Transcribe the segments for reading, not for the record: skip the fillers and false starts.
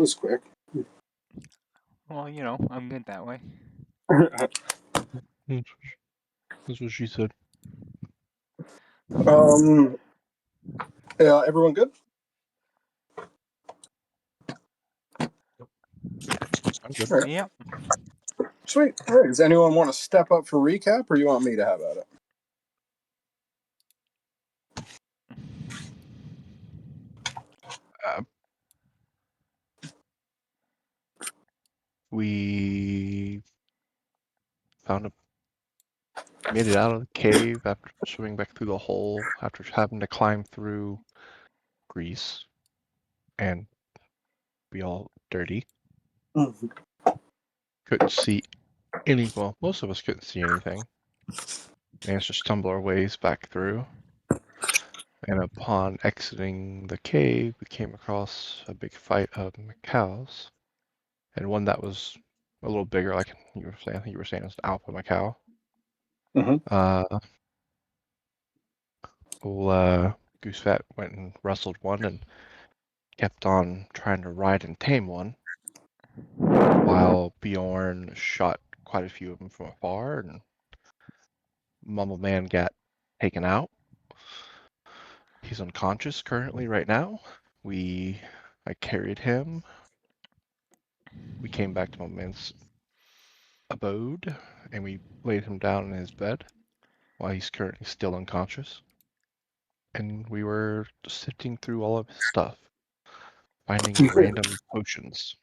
was quick. Well, I'm good that way. That's what she said. Yeah, everyone good? I'm good. All right. Yep. Sweet. All right. Does anyone want to step up for recap, or you want me to have at it? We made it out of the cave after swimming back through the hole after having to climb through grease and be all dirty. Mm-hmm. Couldn't see well, most of us couldn't see anything. Managed to stumble our ways back through. And upon exiting the cave, we came across a big fight of macaws. And one that was a little bigger, like you were saying. I think you were saying it was an alpha macaw. Mm-hmm. Goose Fat went and wrestled one and kept on trying to ride and tame one, while Bjorn shot quite a few of them from afar, and Mumble Man got taken out. He's unconscious currently right now. I carried him. We came back to Mumble Man's abode, and we laid him down in his bed while he's currently still unconscious. And we were sifting through all of his stuff, finding random potions,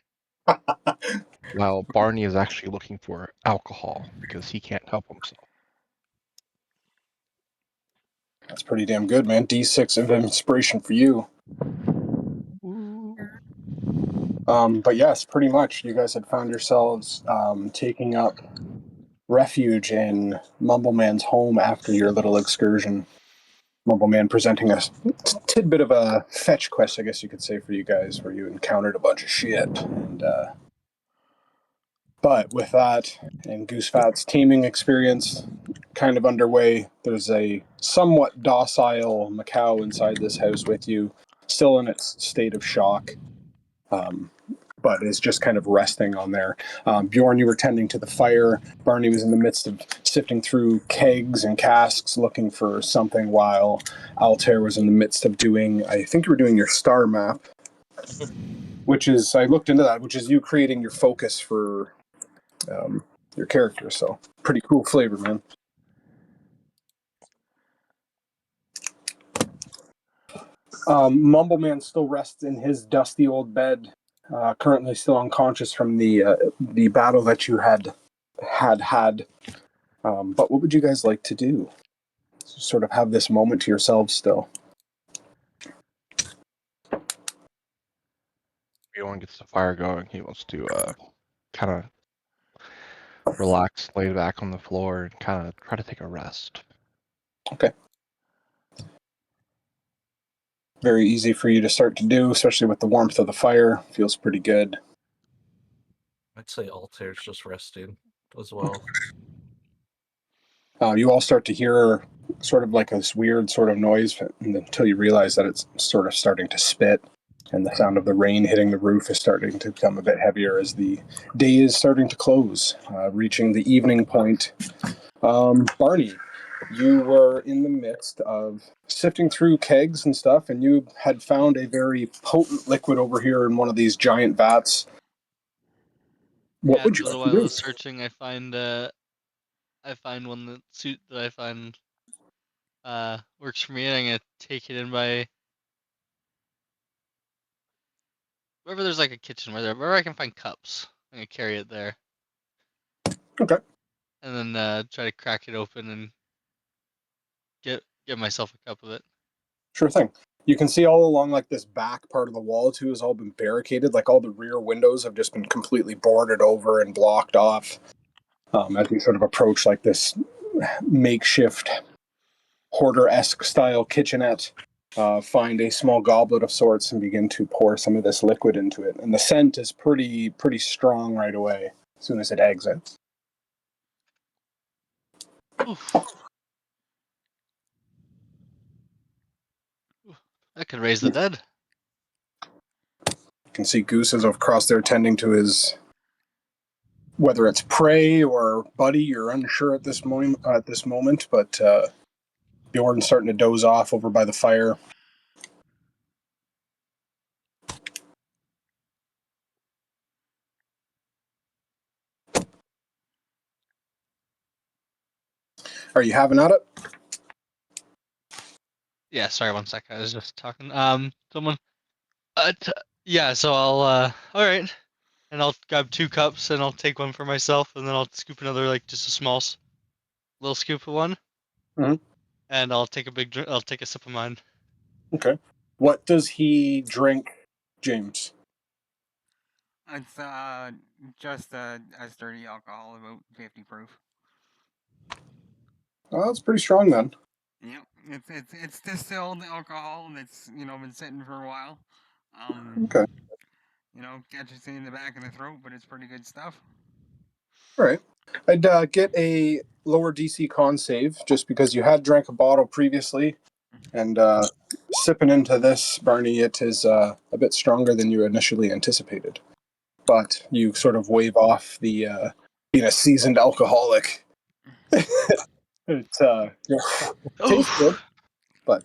while Barney is actually looking for alcohol because he can't help himself. That's pretty damn good, man. D6 of inspiration for you. Ooh. But yes, pretty much. You guys had found yourselves taking up refuge in Mumbleman's home after your little excursion. Mumbleman presenting a tidbit of a fetch quest, I guess you could say, for you guys, where you encountered a bunch of shit. But with that and Goosefat's teaming experience kind of underway, there's a somewhat docile Macau inside this house with you, still in its state of shock, but is just kind of resting on there. Bjorn, you were tending to the fire. Barney was in the midst of sifting through kegs and casks looking for something, while Altair was in the midst of I think you were doing your star map, which is, I looked into that, which is you creating your focus for your character. So pretty cool flavor, man. Mumbleman still rests in his dusty old bed, currently still unconscious from the battle that you had. But what would you guys like to do? Sort of have this moment to yourselves still. Bjorn gets the fire going. He wants to kind of relax, lay back on the floor, and kind of try to take a rest. Okay. Very easy for you to start to do, especially with the warmth of the fire. Feels pretty good. I'd say Altair's just resting as well. You all start to hear sort of like this weird sort of noise until you realize that it's sort of starting to spit, and the sound of the rain hitting the roof is starting to become a bit heavier as the day is starting to close, reaching the evening point. Barney, you were in the midst of sifting through kegs and stuff, and you had found a very potent liquid over here in one of these giant vats. What would you like to While I do? was searching, I find one that I find works for me, and I'm gonna take it in by wherever there's like a kitchen, wherever I can find cups. I'm gonna carry it there. Okay. And then try to crack it open and get myself a cup of it. Sure thing. You can see all along like this back part of the wall too has all been barricaded. Like all the rear windows have just been completely boarded over and blocked off. As you sort of approach like this makeshift hoarder-esque style kitchenette, find a small goblet of sorts and begin to pour some of this liquid into it. And the scent is pretty strong right away as soon as it exits. That could raise the dead. can see Goose is across there tending to his, whether it's prey or buddy, you're unsure at this moment. But Bjorn's starting to doze off over by the fire. Are you having at it? Yeah, sorry, 1 sec. I was just talking. Someone. Yeah, so I'll. All right, and I'll grab 2 cups, and I'll take one for myself, and then I'll scoop another, like just a small, little scoop of one. Mhm. And I'll take a big drink. I'll take a sip of mine. Okay. What does he drink, James? It's just a sturdy alcohol, about 50 proof. Oh, that's pretty strong then. Yep, it's distilled alcohol that's been sitting for a while. Okay. Catches you in the back of the throat, but it's pretty good stuff. All right. I'd get a lower DC con save just because you had drank a bottle previously, and sipping into this, Barney, it is a bit stronger than you initially anticipated. But you sort of wave off the being a seasoned alcoholic. It tastes good, Oh, but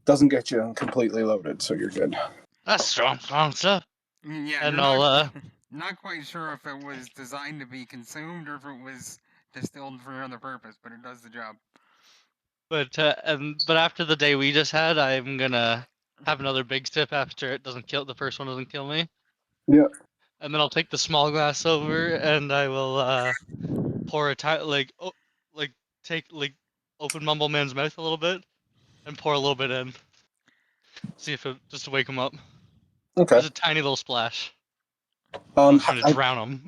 doesn't get you completely loaded, so you're good. that's strong stuff. Yeah, And you're I'll not quite sure if it was designed to be consumed or if it was distilled for another purpose, but it does the job. But after the day we just had, I'm gonna have another big sip after the first one doesn't kill me. Yeah. And then I'll take the small glass over and I will pour open Mumble Man's mouth a little bit and pour a little bit in. See if it just to wake him up. Okay. Just a tiny little splash. I was trying to drown him.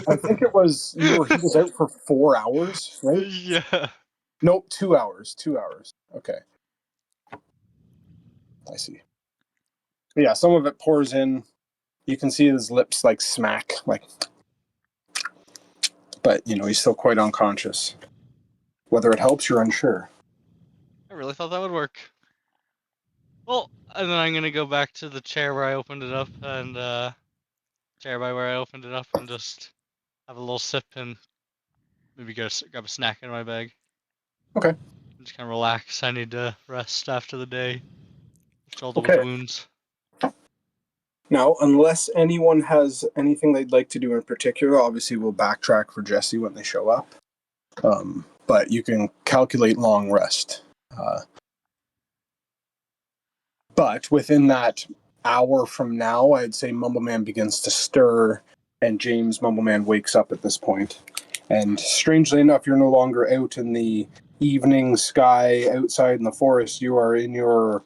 I think it was he was out for 4 hours, right? Yeah. Nope, 2 hours. 2 hours. Okay. I see. Yeah, some of it pours in. You can see his lips like smack, but he's still quite unconscious. Whether it helps, you're unsure. I really thought that would work. Well, and then I'm gonna go back to the chair where I opened it up and chair by where I opened it up and just have a little sip and maybe grab a snack in my bag. Okay. Just kind of relax. I need to rest after the day. Shoulder with Okay. wounds. Now, unless anyone has anything they'd like to do in particular, obviously we'll backtrack for Jesse when they show up. But you can calculate long rest. But within that hour from now, I'd say Mumbleman begins to stir, and James Mumbleman wakes up at this point. And strangely enough, you're no longer out in the evening sky outside in the forest. You are in your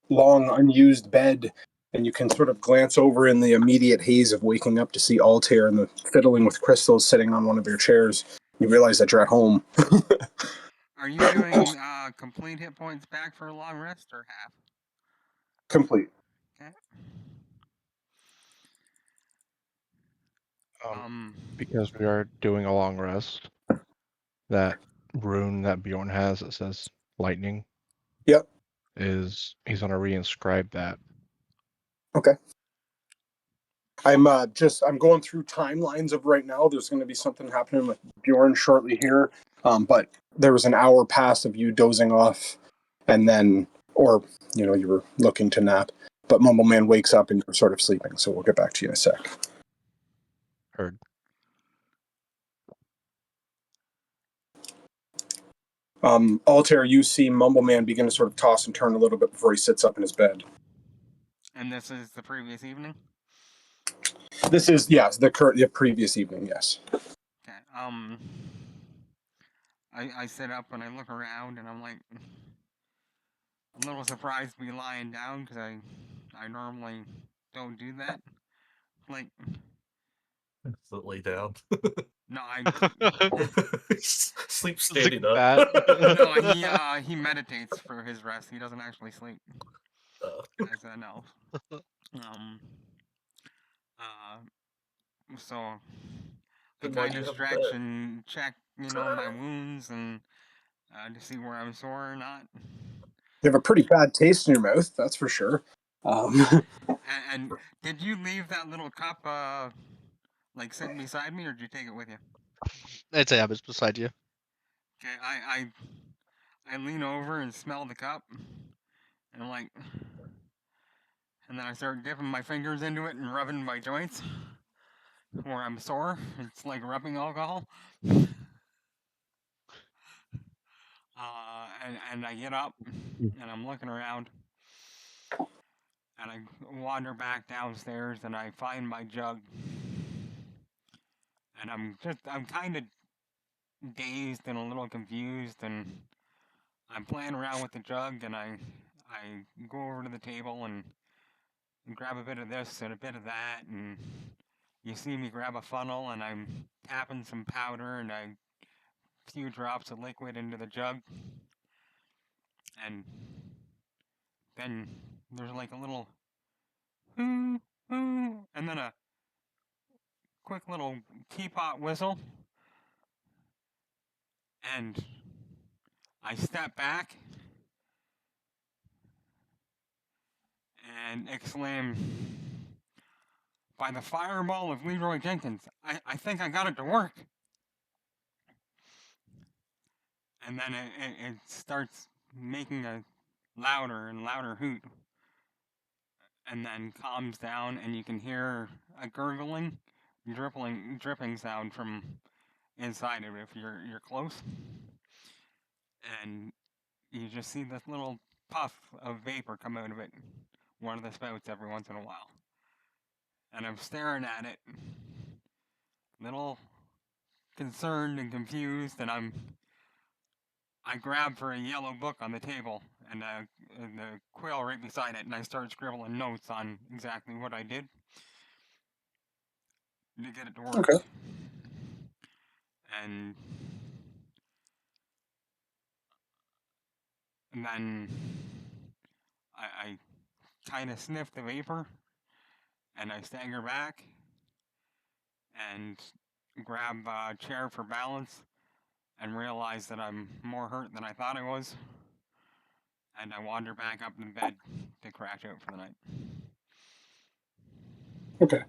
long, unused bed, and you can sort of glance over in the immediate haze of waking up to see Altair and the fiddling with crystals sitting on one of your chairs. You realize that you're at home. Are you doing complete hit points back for a long rest or half? Complete. Okay. Because we are doing a long rest, that rune that Bjorn has that says lightning. Yep. He's gonna reinscribe that. Okay. I'm going through timelines of right now. There's going to be something happening with Bjorn shortly here, but there was an hour past of you dozing off, and then, or you were looking to nap, but Mumbleman wakes up and you're sort of sleeping. So we'll get back to you in a sec. Heard. Altair, you see Mumbleman begin to sort of toss and turn a little bit before he sits up in his bed. And this is the previous evening? This is, yes, the previous evening, yes. Okay. I sit up and I look around and I'm like a little surprised to be lying down because I normally don't do that. Like, So lay down. no, Sleep It's standing like up. no, he meditates for his rest. He doesn't actually sleep. As an elf. So I Then kind why of do you have a stretch bed? and check, my wounds and to see where I'm sore or not. You have a pretty bad taste in your mouth, that's for sure. And did you leave that little cup like sitting beside me, or did you take it with you? I'd say I was beside you. Okay, I lean over and smell the cup, and I'm like, and then I start dipping my fingers into it and rubbing my joints where I'm sore. It's like rubbing alcohol. And I get up and I'm looking around and I wander back downstairs and I find my jug and I'm kind of dazed and a little confused and I'm playing around with the jug and I go over to the table and grab a bit of this and a bit of that and you see me grab a funnel and I'm tapping some powder and a few drops of liquid into the jug and then there's like a little and then a quick little teapot whistle, and I step back and exclaim, "By the fireball of Leroy Jenkins, I think I got it to work." And then it starts making a louder and louder hoot, and then calms down, and you can hear a gurgling, dripping sound from inside of it if you're close, and you just see this little puff of vapor come out of it, one of the spouts every once in a while. And I'm staring at it, little concerned and confused, and I grab for a yellow book on the table and the quill right beside it, and I start scribbling notes on exactly what I did to get it to work. Okay. And then I kind of sniff the vapor, and I stagger back and grab a chair for balance and realize that I'm more hurt than I thought I was. And I wander back up in bed to crash out for the night. Okay.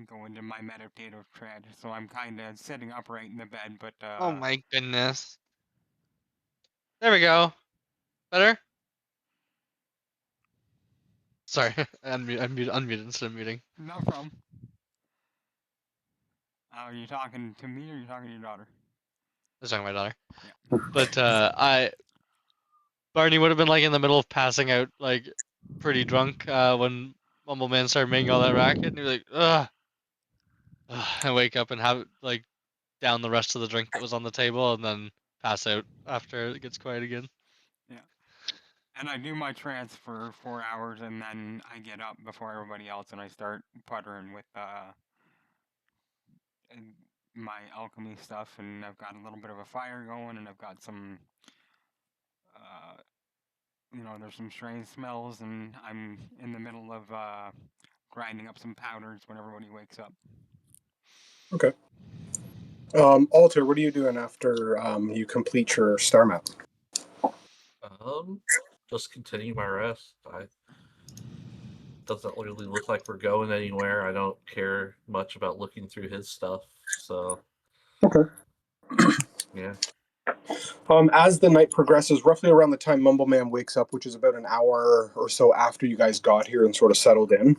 Go into my meditative trance, so I'm kind of sitting upright in the bed, but Oh my goodness. There we go. Better? Sorry, unmuted instead of muting. no problem. Are you talking to me or are you talking to your daughter? I was talking to my daughter. Yeah. But Barney would have been like in the middle of passing out, like pretty drunk, when Mumble Man started making all that racket, and he was like, ugh. I wake up and have like down the rest of the drink that was on the table, and then pass out after it gets quiet again. Yeah. And I do my trance for 4 hours, and then I get up before everybody else, and I start puttering with my alchemy stuff, and I've got a little bit of a fire going, and I've got some, there's some strange smells, and I'm in the middle of grinding up some powders when everybody wakes up. Okay. Alter, what are you doing after you complete your star map? Just continue my rest. Doesn't really look like we're going anywhere. I don't care much about looking through his stuff, so Okay. yeah. As the night progresses, roughly around the time Mumbleman wakes up, which is about an hour or so after you guys got here and sort of settled in,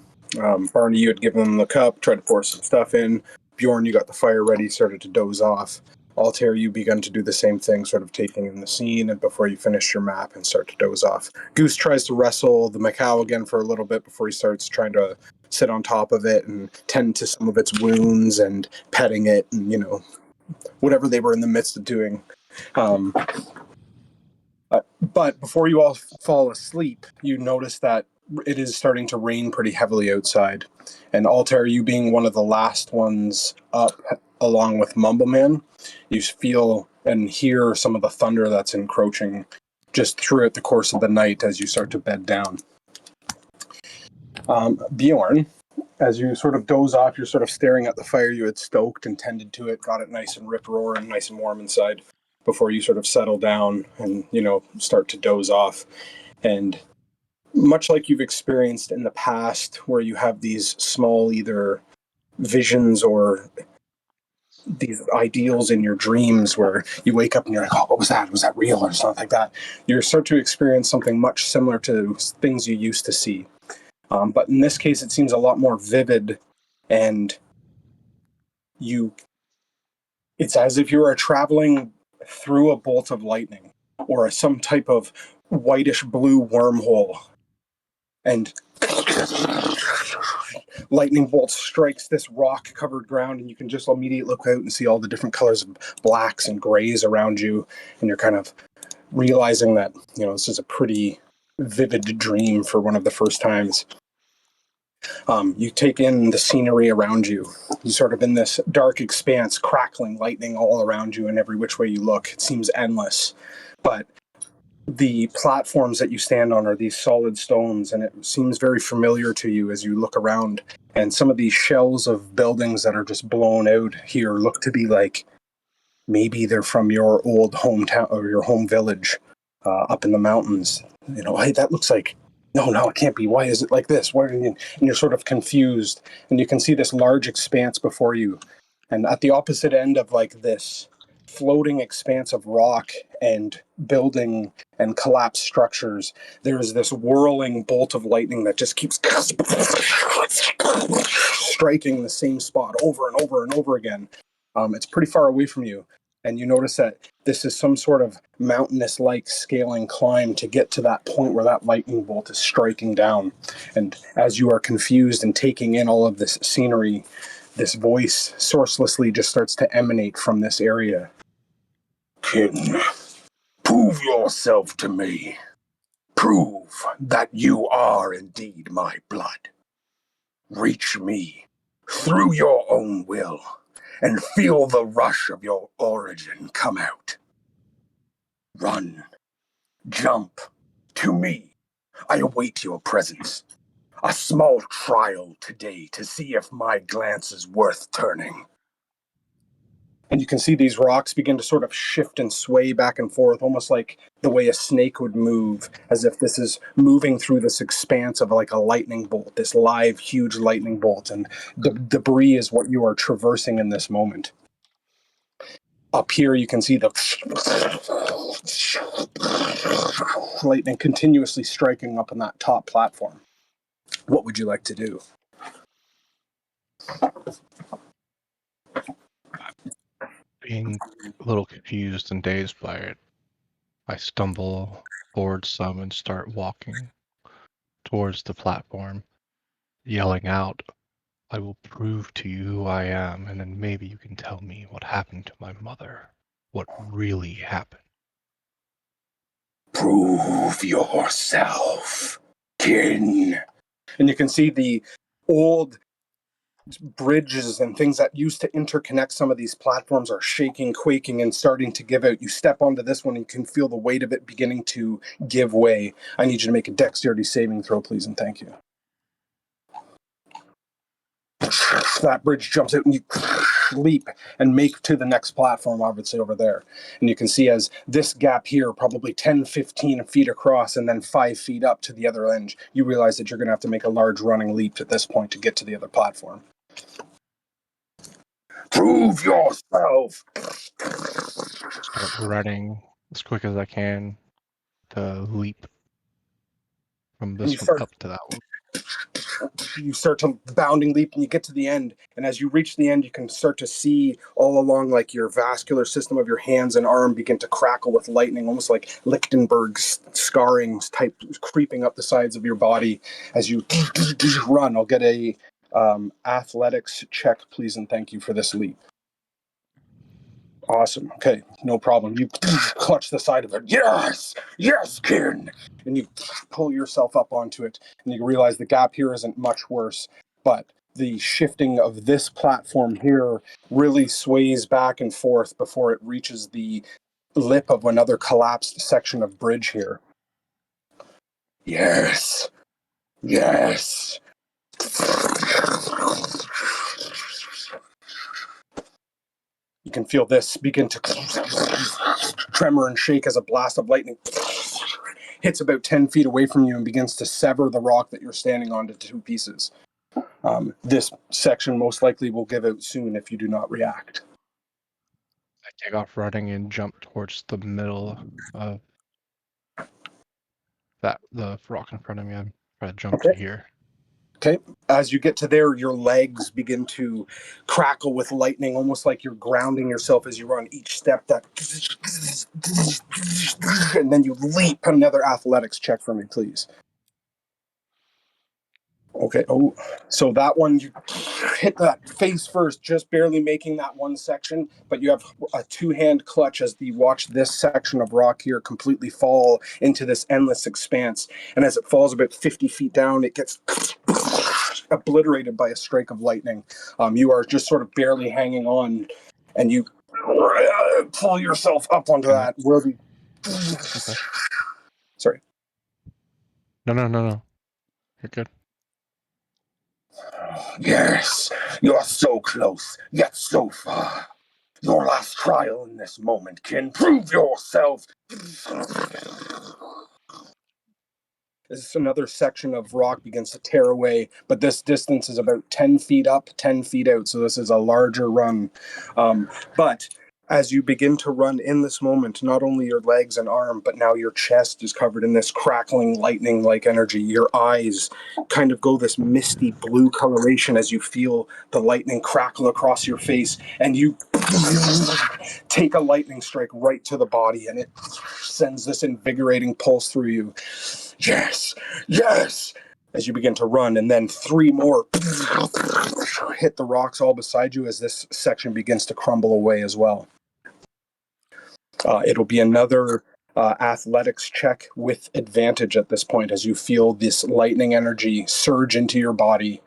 Barney, you had given him the cup, tried to pour some stuff in. Bjorn, you got the fire ready, started to doze off. Altair, you begun to do the same thing, sort of taking in the scene, and before you finish your map and start to doze off. Goose tries to wrestle the Macau again for a little bit before he starts trying to sit on top of it and tend to some of its wounds and petting it and, whatever they were in the midst of doing. But before you all fall asleep, you notice that it is starting to rain pretty heavily outside. And Altair, you being one of the last ones up along with Mumbleman, you feel and hear some of the thunder that's encroaching just throughout the course of the night as you start to bed down. Bjorn, as you sort of doze off, you're sort of staring at the fire you had stoked and tended to it, got it nice and rip-roaring, nice and warm inside, before you sort of settle down and, start to doze off. And much like you've experienced in the past, where you have these small either visions or these ideals in your dreams where you wake up and you're like, oh, what was that? Was that real or something like that? You start to experience something much similar to things you used to see. But in this case, it seems a lot more vivid, and it's as if you are traveling through a bolt of lightning or some type of whitish blue wormhole, and lightning bolt strikes this rock covered ground, and you can just immediately look out and see all the different colors of blacks and grays around you, and you're kind of realizing that this is a pretty vivid dream for one of the first times. You take in the scenery around you. You're sort of in this dark expanse, crackling lightning all around you, and every which way you look, it seems endless. But the platforms that you stand on are these solid stones, and it seems very familiar to you as you look around. And some of these shells of buildings that are just blown out here look to be like maybe they're from your old hometown or your home village up in the mountains. Hey, that looks like no, it can't be. Why is it like this? And you're sort of confused, and you can see this large expanse before you, and at the opposite end of like this floating expanse of rock and building and collapsed structures, there is this whirling bolt of lightning that just keeps striking the same spot over and over and over again. It's pretty far away from you, and you notice that this is some sort of mountainous-like scaling climb to get to that point where that lightning bolt is striking down. And as you are confused and taking in all of this scenery, this voice sourcelessly just starts to emanate from this area. King, prove yourself to me. Prove that you are indeed my blood. Reach me through your own will and feel the rush of your origin come out. Run, jump, to me. I await your presence. A small trial today to see if my glance is worth turning. And you can see these rocks begin to sort of shift and sway back and forth, almost like the way a snake would move, as if this is moving through this expanse of like a lightning bolt, this live, huge lightning bolt. And the debris is what you are traversing in this moment. Up here, you can see the lightning continuously striking up on that top platform. What would you like to do? Being a little confused and dazed by it, I stumble forward some and start walking towards the platform, yelling out, I will prove to you who I am, and then maybe you can tell me what happened to my mother. What really happened. Prove yourself, kin. And you can see the old bridges and things that used to interconnect some of these platforms are shaking, quaking, and starting to give out. You step onto this one and you can feel the weight of it beginning to give way. I need you to make a dexterity saving throw, please, and thank you. That bridge jumps out and you leap and make to the next platform, obviously over there. And you can see as this gap here, probably 10, 15 feet across and then 5 feet up to the other end, you realize that you're going to have to make a large running leap at this point to get to the other platform. Prove yourself! Start running as quick as I can to leap from And you this one start up to that one. you start to bounding leap and you get to the end, and as you reach the end you can start to see all along like your vascular system of your hands and arm begin to crackle with lightning, almost like Lichtenberg's scarring type creeping up the sides of your body as you run. I'll get a athletics check, please, and thank you for this leap. Awesome. Okay, no problem. You clutch the side of it. Yes, kin. And you pull yourself up onto it, and you realize the gap here isn't much worse, but the shifting of this platform here really sways back and forth before it reaches the lip of another collapsed section of bridge here. Yes. You can feel this begin to tremor and shake as a blast of lightning hits about 10 feet away from you and begins to sever the rock that you're standing on to 2 pieces. This section most likely will give out soon if you do not react. I take off running and jump towards the middle of the rock in front of me. I'm trying to jump to here. Okay. As you get to there, your legs begin to crackle with lightning, almost like you're grounding yourself as you run each step. That, and then you leap. Another athletics check for me, please. Okay. Oh, so that one, you hit that face first, just barely making that one section, but you have a two-hand clutch as you watch this section of rock here completely fall into this endless expanse. And as it falls about 50 feet down, it gets obliterated by a strike of lightning. You are just sort of barely hanging on, and you pull yourself up onto that. Okay. Sorry. No. You're good. Yes, you're so close, yet so far. Your last trial in this moment can prove yourself. As another section of rock begins to tear away, but this distance is about 10 feet up, 10 feet out, so this is a larger run. But as you begin to run in this moment, not only your legs and arm, but now your chest is covered in this crackling, lightning-like energy. Your eyes kind of go this misty blue coloration as you feel the lightning crackle across your face, and you take a lightning strike right to the body, and it sends this invigorating pulse through you. Yes, yes, as you begin to run, and then 3 more hit the rocks all beside you as this section begins to crumble away as well. It'll be another athletics check with advantage at this point as you feel this lightning energy surge into your body,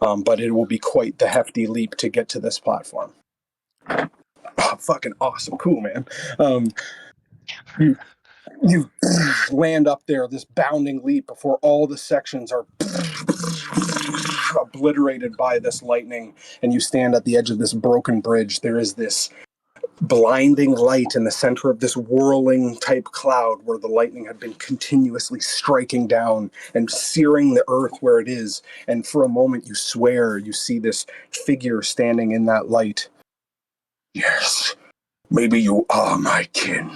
but it will be quite the hefty leap to get to this platform. Oh, fucking awesome. Cool, man. You land up there, this bounding leap before all the sections are obliterated by this lightning, and you stand at the edge of this broken bridge. There is this blinding light in the center of this whirling type cloud where the lightning had been continuously striking down and searing the earth where it is. And for a moment, you swear you see this figure standing in that light. Yes, maybe you are my kin.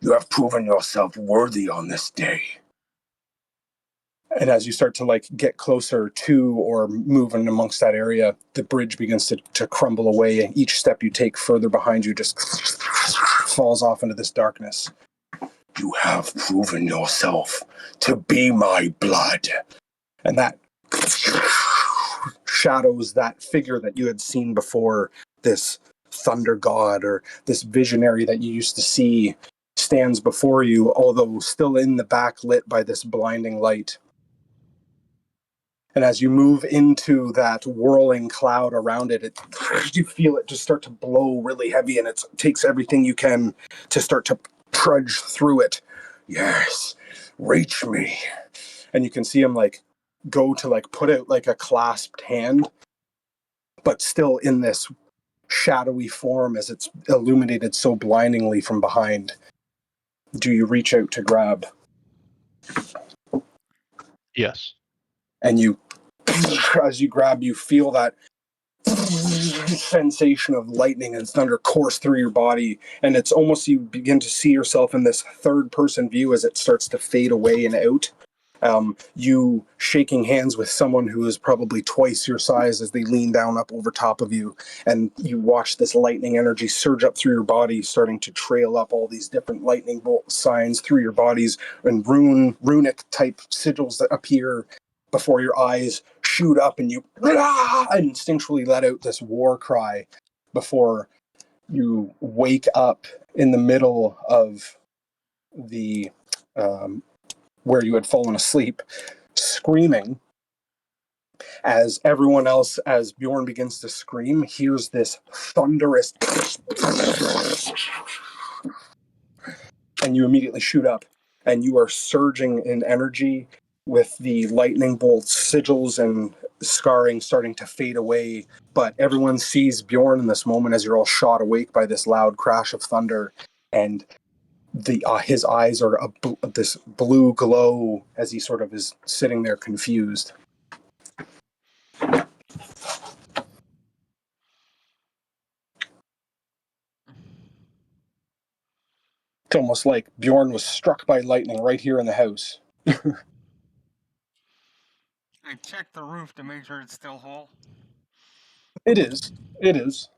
You have proven yourself worthy on this day. And as you start to get closer to or move in amongst that area, the bridge begins to crumble away, and each step you take further behind you just falls off into this darkness. You have proven yourself to be my blood. And that shadows that figure that you had seen before, this thunder god or this visionary that you used to see, stands before you, although still in the back lit by this blinding light. And as you move into that whirling cloud around it, you feel it just start to blow really heavy, and it takes everything you can to start to trudge through it. Yes, reach me. And you can see him go to put out a clasped hand, but still in this shadowy form as it's illuminated so blindingly from behind. Do you reach out to grab? Yes. And as you grab, you feel that sensation of lightning and thunder course through your body, and it's almost you begin to see yourself in this third-person view as it starts to fade away and out. You shaking hands with someone who is probably twice your size as they lean down up over top of you, and you watch this lightning energy surge up through your body, starting to trail up all these different lightning bolt signs through your bodies, and runic type sigils that appear before your eyes shoot up, and you instinctually let out this war cry before you wake up in the middle of the where you had fallen asleep, screaming as everyone else, as Bjorn begins to scream, hears this thunderous, and you immediately shoot up, and you are surging in energy with the lightning bolts, sigils, and scarring starting to fade away. But everyone sees Bjorn in this moment as you're all shot awake by this loud crash of thunder, and his eyes are this blue glow as he sort of is sitting there confused. It's almost like Bjorn was struck by lightning right here in the house. I checked the roof to make sure it's still whole. It is. It is.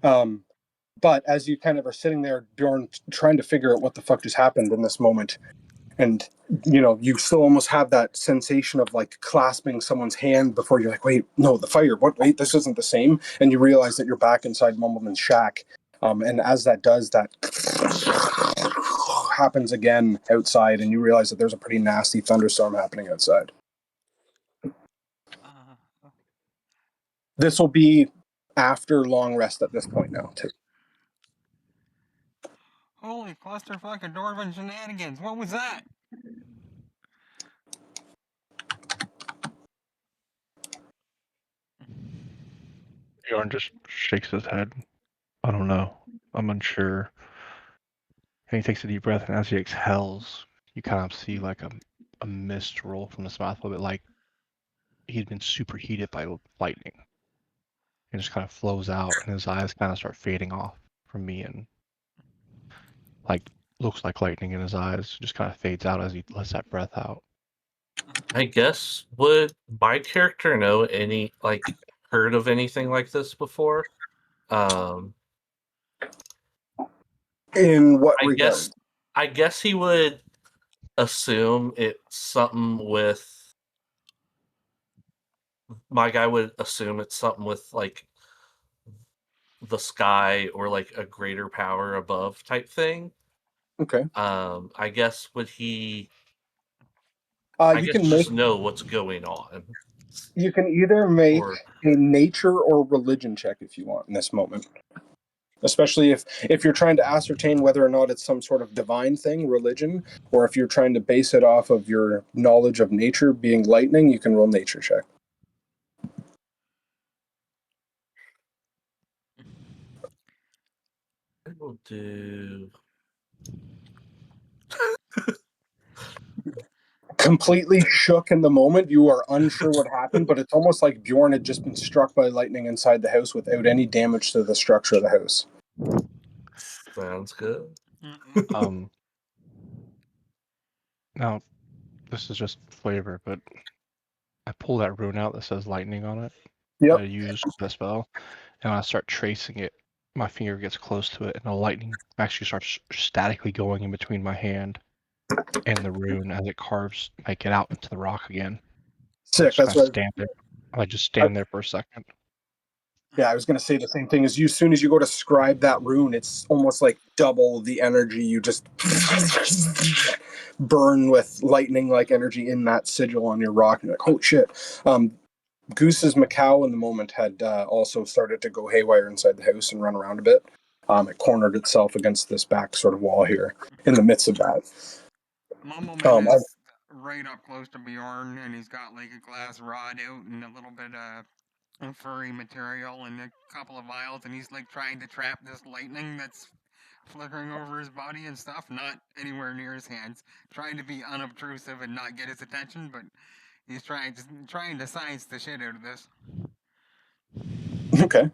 But as you kind of are sitting there, Bjorn, trying to figure out what the fuck just happened in this moment, and you still almost have that sensation of like clasping someone's hand before you're like, wait, no, the fire. What? Wait, this isn't the same. And you realize that you're back inside Mumbleman's shack. And as that does, that happens again outside, and you realize that there's a pretty nasty thunderstorm happening outside. This will be after long rest at this point now, too. Holy clusterfuck of dwarven shenanigans! What was that? Bjorn just shakes his head. I don't know. I'm unsure. And he takes a deep breath, and as he exhales, you kind of see like a mist roll from his mouth, a little bit like he'd been superheated by lightning. It just kind of flows out, and his eyes kind of start fading off from me, and like looks like lightning in his eyes just kind of fades out as he lets that breath out. I guess, would my character know heard of anything like this before? In what regard? I guess he would assume it's something with. My guy would assume it's something with like the sky or like a greater power above type thing. Okay. I guess would he? You can just know what's going on. You can either make a nature or religion check if you want in this moment. Especially if you're trying to ascertain whether or not it's some sort of divine thing, religion, or if you're trying to base it off of your knowledge of nature being lightning, you can roll nature check. I will do. Completely shook in the moment. You are unsure what happened, but it's almost like Bjorn had just been struck by lightning inside the house without any damage to the structure of the house. Sounds good. Now, this is just flavor, but I pull that rune out that says lightning on it. Yep. That I use the spell, and when I start tracing it, my finger gets close to it, and the lightning actually starts statically going in between my hand and the rune as it carves, I get out into the rock again. Sick. That's right. right. I just stand there for a second. Yeah, I was going to say the same thing. As soon as you go to scribe that rune, it's almost like double the energy. You just burn with lightning-like energy in that sigil on your rock. And you're like, oh shit. Goose's Macau in the moment had also started to go haywire inside the house and run around a bit. It cornered itself against this back sort of wall here in the midst of that. Mumbleman is right up close to Bjorn, and he's got like a glass rod out and a little bit of furry material and a couple of vials, and he's like trying to trap this lightning that's flickering over his body and stuff, not anywhere near his hands, trying to be unobtrusive and not get his attention, but he's trying to science the shit out of this. Okay.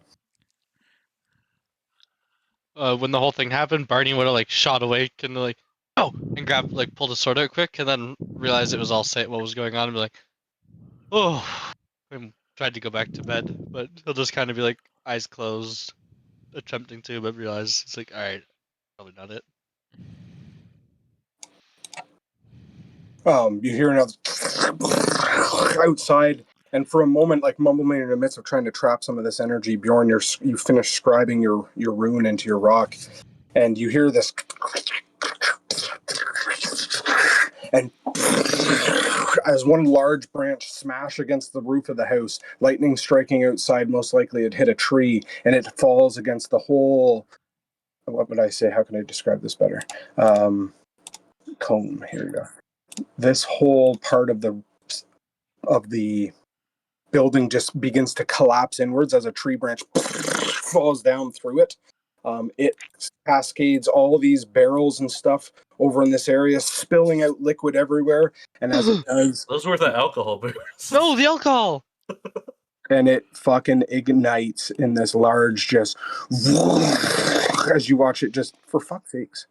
When the whole thing happened, Barney would have like shot awake and like, oh, and pulled his sword out quick, and then realized it was all what was going on, and be like, oh, and tried to go back to bed, but he'll just kind of be like eyes closed, attempting to, but realize it's like, all right, probably not it. You hear another outside, and for a moment, like Mumbleman in the midst of trying to trap some of this energy, Bjorn, you finish scribing your rune into your rock, and you hear this, and as one large branch smash against the roof of the house, lightning striking outside, most likely it hit a tree, and it falls against the whole. What would I say? How can I describe this better? Cone. Here we go. This whole part of the building just begins to collapse inwards as a tree branch falls down through it. It cascades all these barrels and stuff over in this area, spilling out liquid everywhere. And as it does, Those were the alcohol barrels. No, the alcohol. and it fucking ignites in this large, just as you watch it, just for fuck's sakes.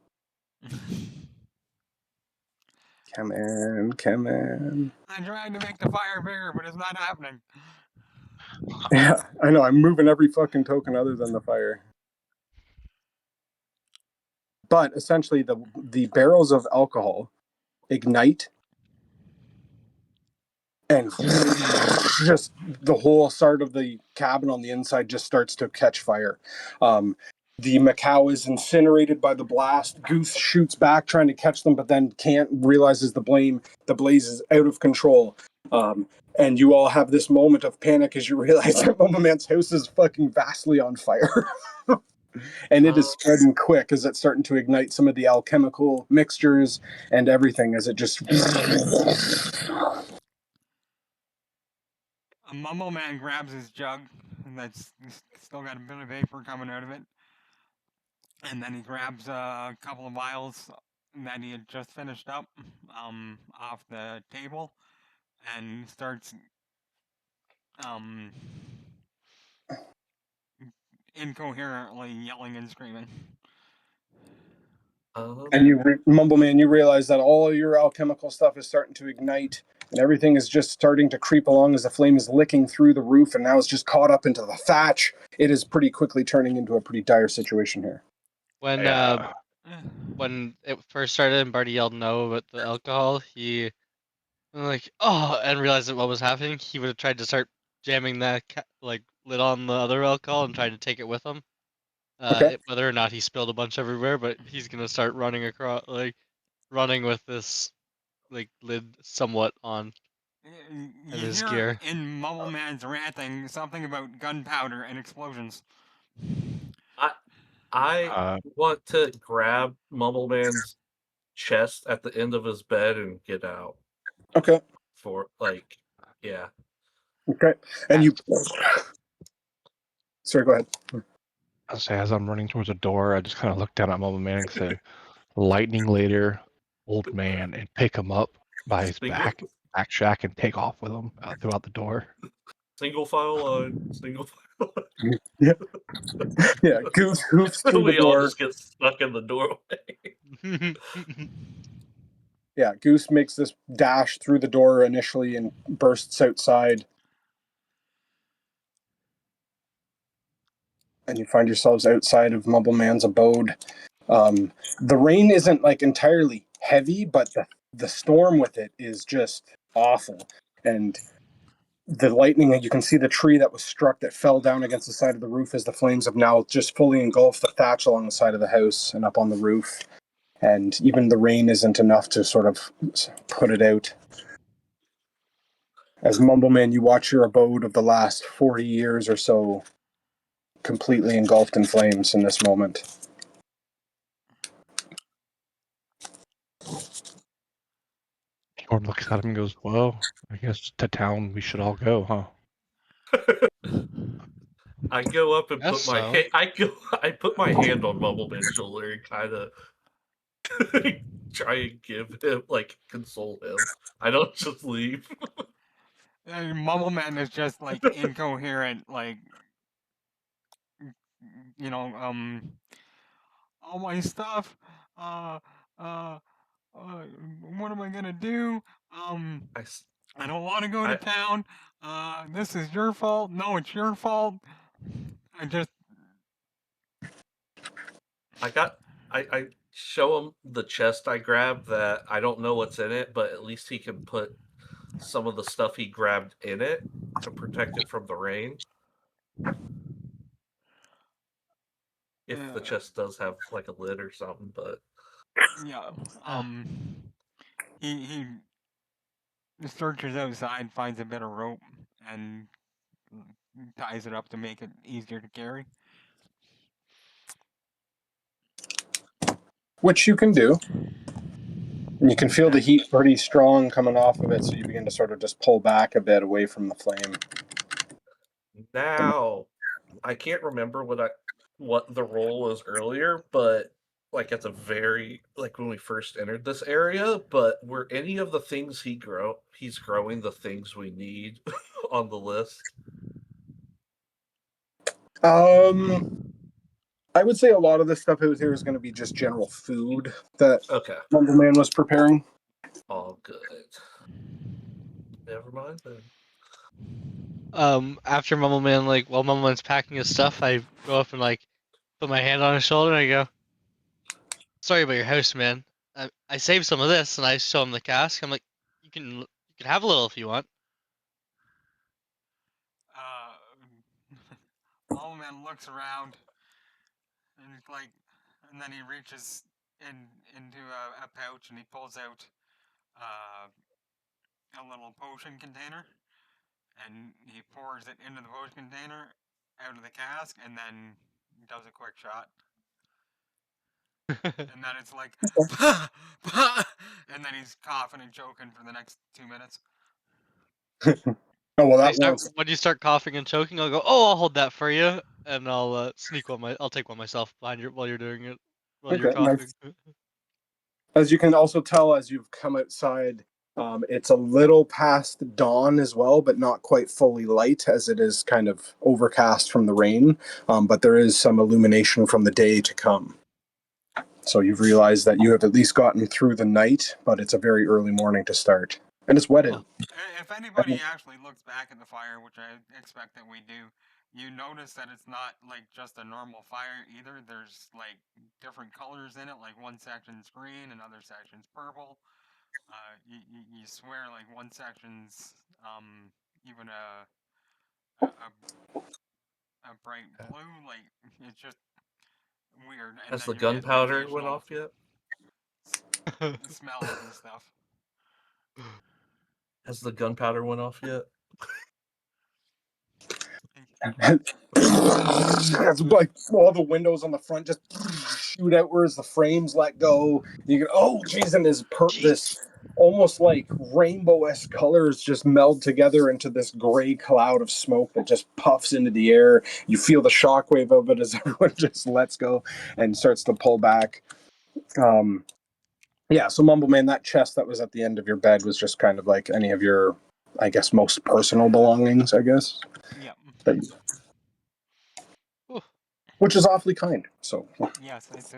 Come in, come in. I'm trying to make the fire bigger, but it's not happening. Yeah, I know. I'm moving every fucking token other than the fire. But essentially, the barrels of alcohol ignite, and just the whole side of the cabin on the inside just starts to catch fire. The Macau is incinerated by the blast. Goose shoots back, trying to catch them, but then can't. Realizes the blaze is out of control. And you all have this moment of panic as you realize that Mama Man's house is fucking vastly on fire. And it is spreading quick as it's starting to ignite some of the alchemical mixtures and everything as it just. A Mumble Man grabs his jug, and that's still got a bit of vapor coming out of it. And then he grabs a couple of vials that he had just finished up off the table and starts incoherently yelling and screaming. And Mumble Man, you realize that all of your alchemical stuff is starting to ignite, and everything is just starting to creep along as the flame is licking through the roof, and now it's just caught up into the thatch. It is pretty quickly turning into a pretty dire situation here. When it first started and Barty yelled no about the alcohol, he and realized that what was happening. He would have tried to start jamming that lid on the other alcohol and tried to take it with him. Okay. Whether or not he spilled a bunch everywhere, but he's gonna start running across, running with this lid somewhat on in You his hear gear. in Mumble Man's ranting something about gunpowder and explosions. I want to grab Mumble Man's chest at the end of his bed and get out. Okay. Yeah. Okay. And you. Sorry, go ahead. I'll say as I'm running towards the door, I just kind of look down at Mama Man and say, "Lightning later, old man," and pick him up by his back shack and take off with him throughout the door. Single file line. Single file line. Yeah. Yeah. Goose hoofs through the We all door. just get stuck in the doorway. Yeah. Goose makes this dash through the door initially and bursts outside. And you find yourselves outside of Mumble Man's abode. The rain isn't entirely heavy, but the storm with it is just awful. And the lightning, you can see the tree that was struck that fell down against the side of the roof as the flames have now just fully engulfed the thatch along the side of the house and up on the roof. And even the rain isn't enough to sort of put it out. As Mumbleman, you watch your abode of the last 40 years or so completely engulfed in flames in this moment. Bjorn looks at him and goes, "Well, I guess to town we should all go, huh?" I go up and Guess put my so. I put my hand on Mumbleman's shoulder and kind of try and give him console him. I don't just leave. And Mumble Man is just incoherent, all my stuff. Uh, uh, what am I gonna do? I don't want to go to town. This is your fault. No, it's your fault. I show him the chest I grabbed that I don't know what's in it, but at least he can put some of the stuff he grabbed in it to protect it from the rain. If the chest does have a lid or something, but yeah, he searches outside, finds a bit of rope, and ties it up to make it easier to carry. Which you can do. And you can feel the heat pretty strong coming off of it, so you begin to sort of just pull back a bit away from the flame. now I can't remember what what the role was earlier, but like at the very like when we first entered this area, but were any of the things he's growing the things we need on the list? Um, I would say a lot of the stuff out here is going to be just general food that Okay. Mumble Man was preparing. All good. Never mind then. After Mumble Man, like while Mumble Man's packing his stuff, I go up and like put my hand on his shoulder and I go, "Sorry about your house, man. I saved some of this," and I show him the cask. I'm like, "You can have a little if you want." Old man looks around and he's like, and then he reaches into a pouch and he pulls out uh, a little potion container and he pours it into the potion container out of the cask and then does a quick shot. And then it's like, bah, bah, and then he's coughing and choking for the next 2 minutes. Oh well, that once. When you start coughing and choking, I'll go, "Oh, I'll hold that for you," and I'll I'll take one myself while you're doing it, while you're Okay, coughing. nice. As you can also tell as you've come outside, it's a little past dawn as well, but not quite fully light as it is kind of overcast from the rain. But there is some illumination from the day to come. So you've realized that you have at least gotten through the night, but it's a very early morning to start. And it's wet out. If anybody actually looks back at the fire, which I expect that we do, you notice that it's not like just a normal fire either. There's like different colors in it. Like one section's green, another section's purple. You swear like one section's even a bright blue. Like it's just weird. And Has then the you get the gunpowder went occasional off yet? smells and stuff. Has the gunpowder went off yet? It's like all the windows on the front just shoot outwards. The frames let go. You go, oh, geez, and this almost like rainbow-esque colors just meld together into this gray cloud of smoke that just puffs into the air. You feel the shockwave of it as everyone just lets go and starts to pull back. Um, yeah, so Mumble Man, that chest that was at the end of your bed was just kind of like any of your, I guess, most personal belongings, I guess. Yep. Which is awfully kind. So, Yes, it's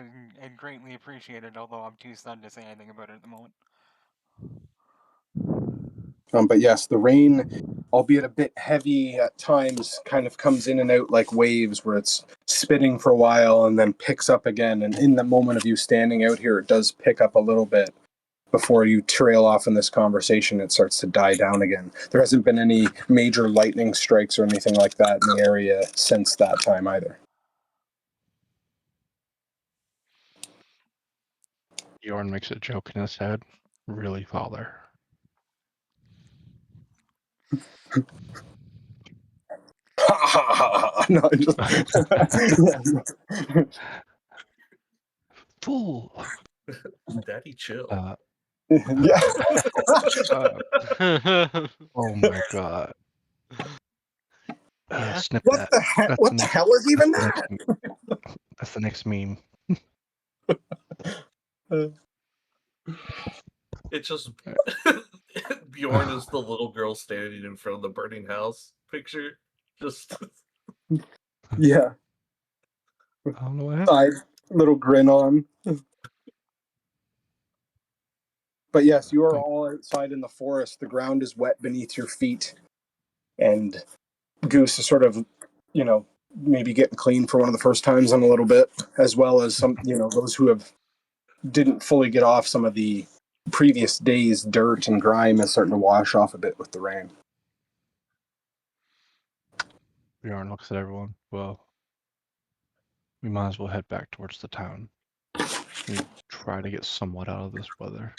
greatly appreciated, although I'm too stunned to say anything about it at the moment. but yes, the rain, albeit a bit heavy at times, kind of comes in and out like waves where it's spitting for a while and then picks up again. And in the moment of you standing out here, it does pick up a little bit before you trail off in this conversation. It starts to die down again. There hasn't been any major lightning strikes or anything like that in the area since that time either. Bjorn makes a joke in his head. Really, father? No, just Fool! Daddy, chill. yeah. Oh my god. Yeah. Snip What that. the heck? That's the What the next. hell is even That's the that? next. That's the next meme. It's just Bjorn is the little girl standing in front of the burning house picture. Just Yeah. I don't know what happened. Side little grin on. But yes, you are all outside in the forest. The ground is wet beneath your feet, and Goose is sort of, maybe getting clean for one of the first times in a little bit, as well as some, those who have didn't fully get off some of the previous days' dirt and grime is starting to wash off a bit with the rain. Bjorn looks at everyone. Well, we might as well head back towards the town. We try to get somewhat out of this weather.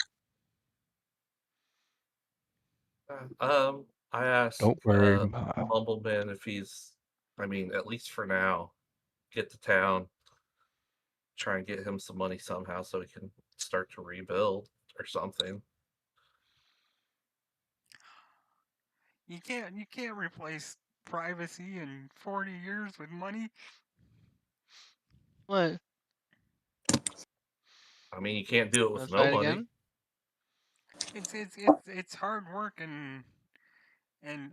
I asked Don't worry, Mile. Mumbleman if he's, I mean, at least for now, get to town, try and get him some money somehow so he can start to rebuild or something. You can't replace privacy in 40 years with money. What? I mean, you can't do it with Let's no try it money. again. It's hard work and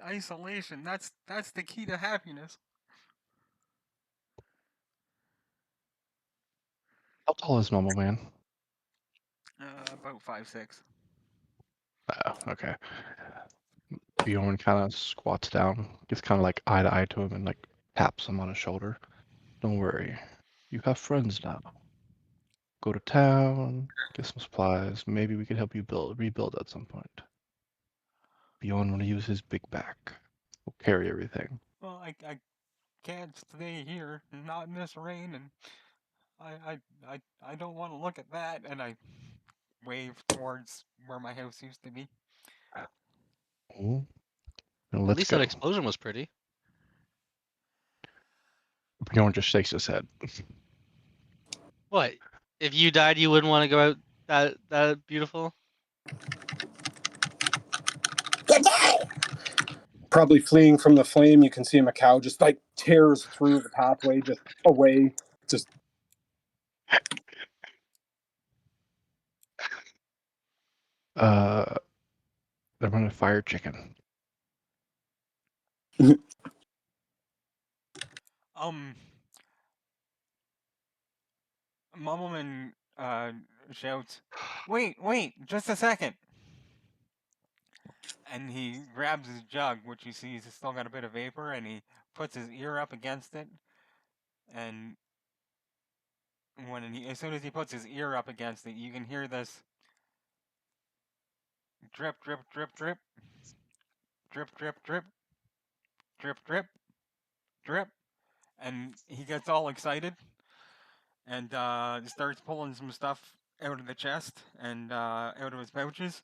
isolation. That's the key to happiness. How tall is Mumble Man? About 5'6". Oh, okay. Bjorn kind of squats down, gets kind of like eye to eye to him, and like taps him on his shoulder. Don't worry, you have friends now. Go to town, get some supplies. Maybe we could help you rebuild at some point. Bjorn want to use his big back. We'll carry everything. Well, I can't stay here, not in this rain, and I don't want to look at that. And I wave towards where my house used to be. Oh, and At let's least that go. explosion was pretty. Bjorn just shakes his head. What? If you died, you wouldn't want to go out that beautiful? Probably fleeing from the flame, you can see a cow just like tears through the pathway, just away. Just They're gonna fire chicken. Um, Mumbleman shouts, wait, just a second. And he grabs his jug, which he sees has still got a bit of vapor, and he puts his ear up against it. And as soon as he puts his ear up against it, you can hear this drip, drip, drip, drip, drip, drip, drip, drip, drip, drip, and he gets all excited and starts pulling some stuff out of the chest and out of his pouches,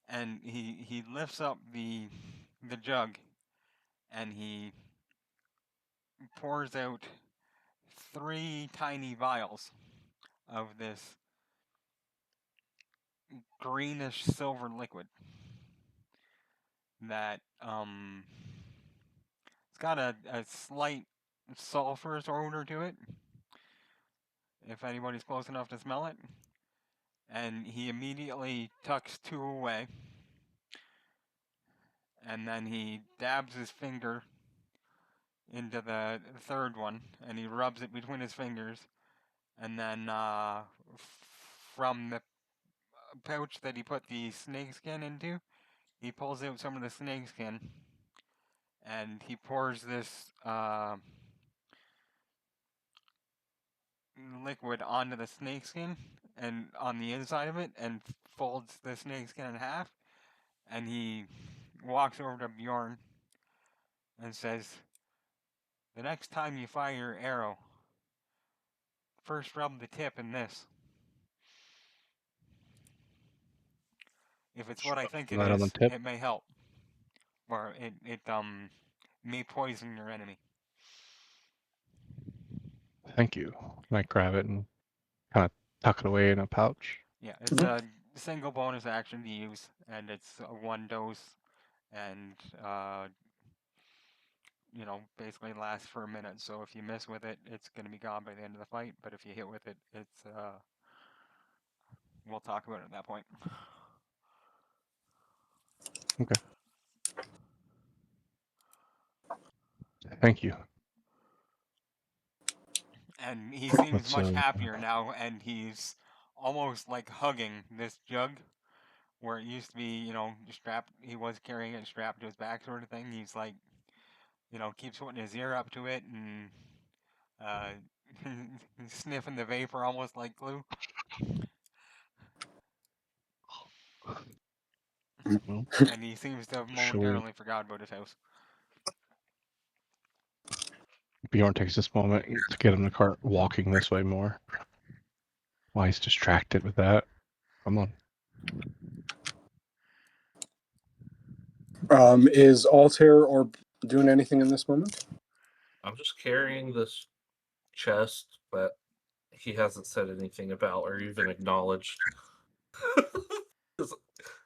and he lifts up the jug and he pours out 3 tiny vials of this greenish silver liquid that it's got a slight sulfurous odor to it if anybody's close enough to smell it. And he immediately tucks 2 away, and then he dabs his finger into the third one, and he rubs it between his fingers, and then from the pouch that he put the snakeskin into, he pulls out some of the snakeskin, and he pours this liquid onto the snakeskin and on the inside of it, and folds the snakeskin in half, and he walks over to Bjorn and says, "The next time you fire your arrow, first rub the tip in this. If it's what I think it Right on the is, tip. it may help, or it may poison your enemy." Thank you. And I grab it and kind of tuck it away in a pouch. Yeah, it's a single bonus action to use, and it's a 1 dose, and basically lasts for a minute. So if you miss with it, it's going to be gone by the end of the fight. But if you hit with it, it's we'll talk about it at that point. Okay. Thank you. And he seems Let's much happier now, and he's almost like hugging this jug, where it used to be, strapped. He was carrying it strapped to his back, sort of thing. He's like, keeps putting his ear up to it and uh, sniffing the vapor almost like glue. well, And he seems to have sure. momentarily forgot about his house. Bjorn takes this moment to get him to start walking this way more. Why he's distracted with that? Come on. is Altair or doing anything in this moment? I'm just carrying this chest that he hasn't said anything about or even acknowledged. 'Cause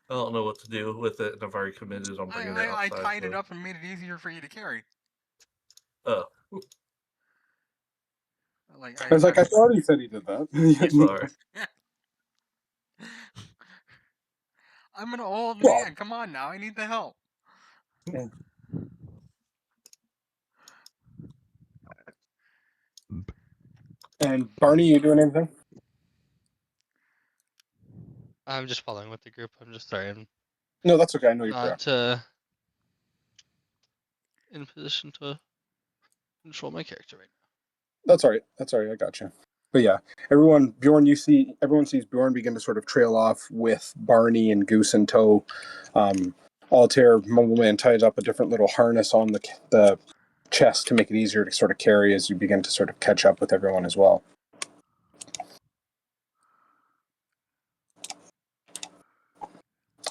I don't know what to do with it, and I've already committed on bringing it I outside. tied it up and made it easier for you to carry. Oh, Like I was like, I thought he said he did that. He's sorry. I'm an old Well, man. Come on now, I need the help. and Barney, you doing anything? I'm just following with the group. I'm just sorry. I'm No, that's okay. I know you're not in position to control my character right That's all right. That's all right. I got you. But yeah, everyone sees Bjorn begin to sort of trail off with Barney and Goose in tow. Altair, Mumbleman ties up a different little harness on the chest to make it easier to sort of carry as you begin to sort of catch up with everyone as well.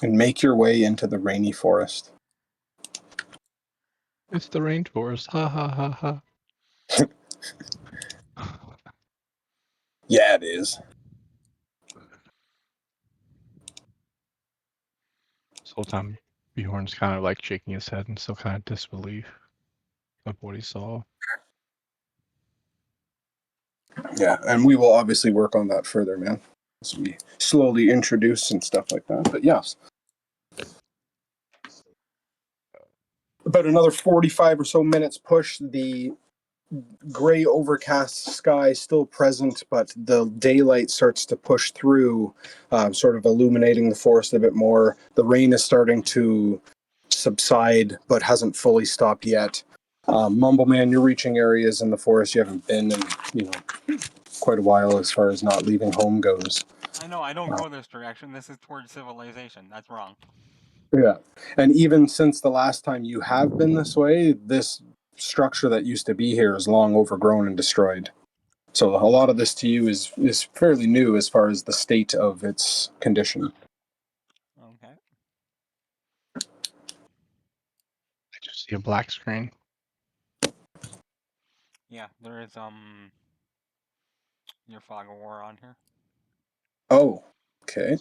And make your way into the rainy forest. It's the rainforest. Ha ha ha ha. Yeah, it is. This whole time, Bjorn's kind of like shaking his head and still kind of disbelief of what he saw. Yeah, and we will obviously work on that further, man. As we slowly introduce and stuff like that. But yes. About another 45 or so minutes push, the gray overcast sky still present, but the daylight starts to push through, sort of illuminating the forest a bit more. The rain is starting to subside, but hasn't fully stopped yet. Mumbleman, you're reaching areas in the forest you haven't been in, quite a while as far as not leaving home goes. I know I don't go this direction. This is towards civilization. That's wrong. Yeah. And even since the last time you have been this way, this structure that used to be here is long overgrown and destroyed. So a lot of this to you is fairly new as far as the state of its condition. Okay. I just see a black screen. Yeah, there is your fog of war on here. Oh, okay.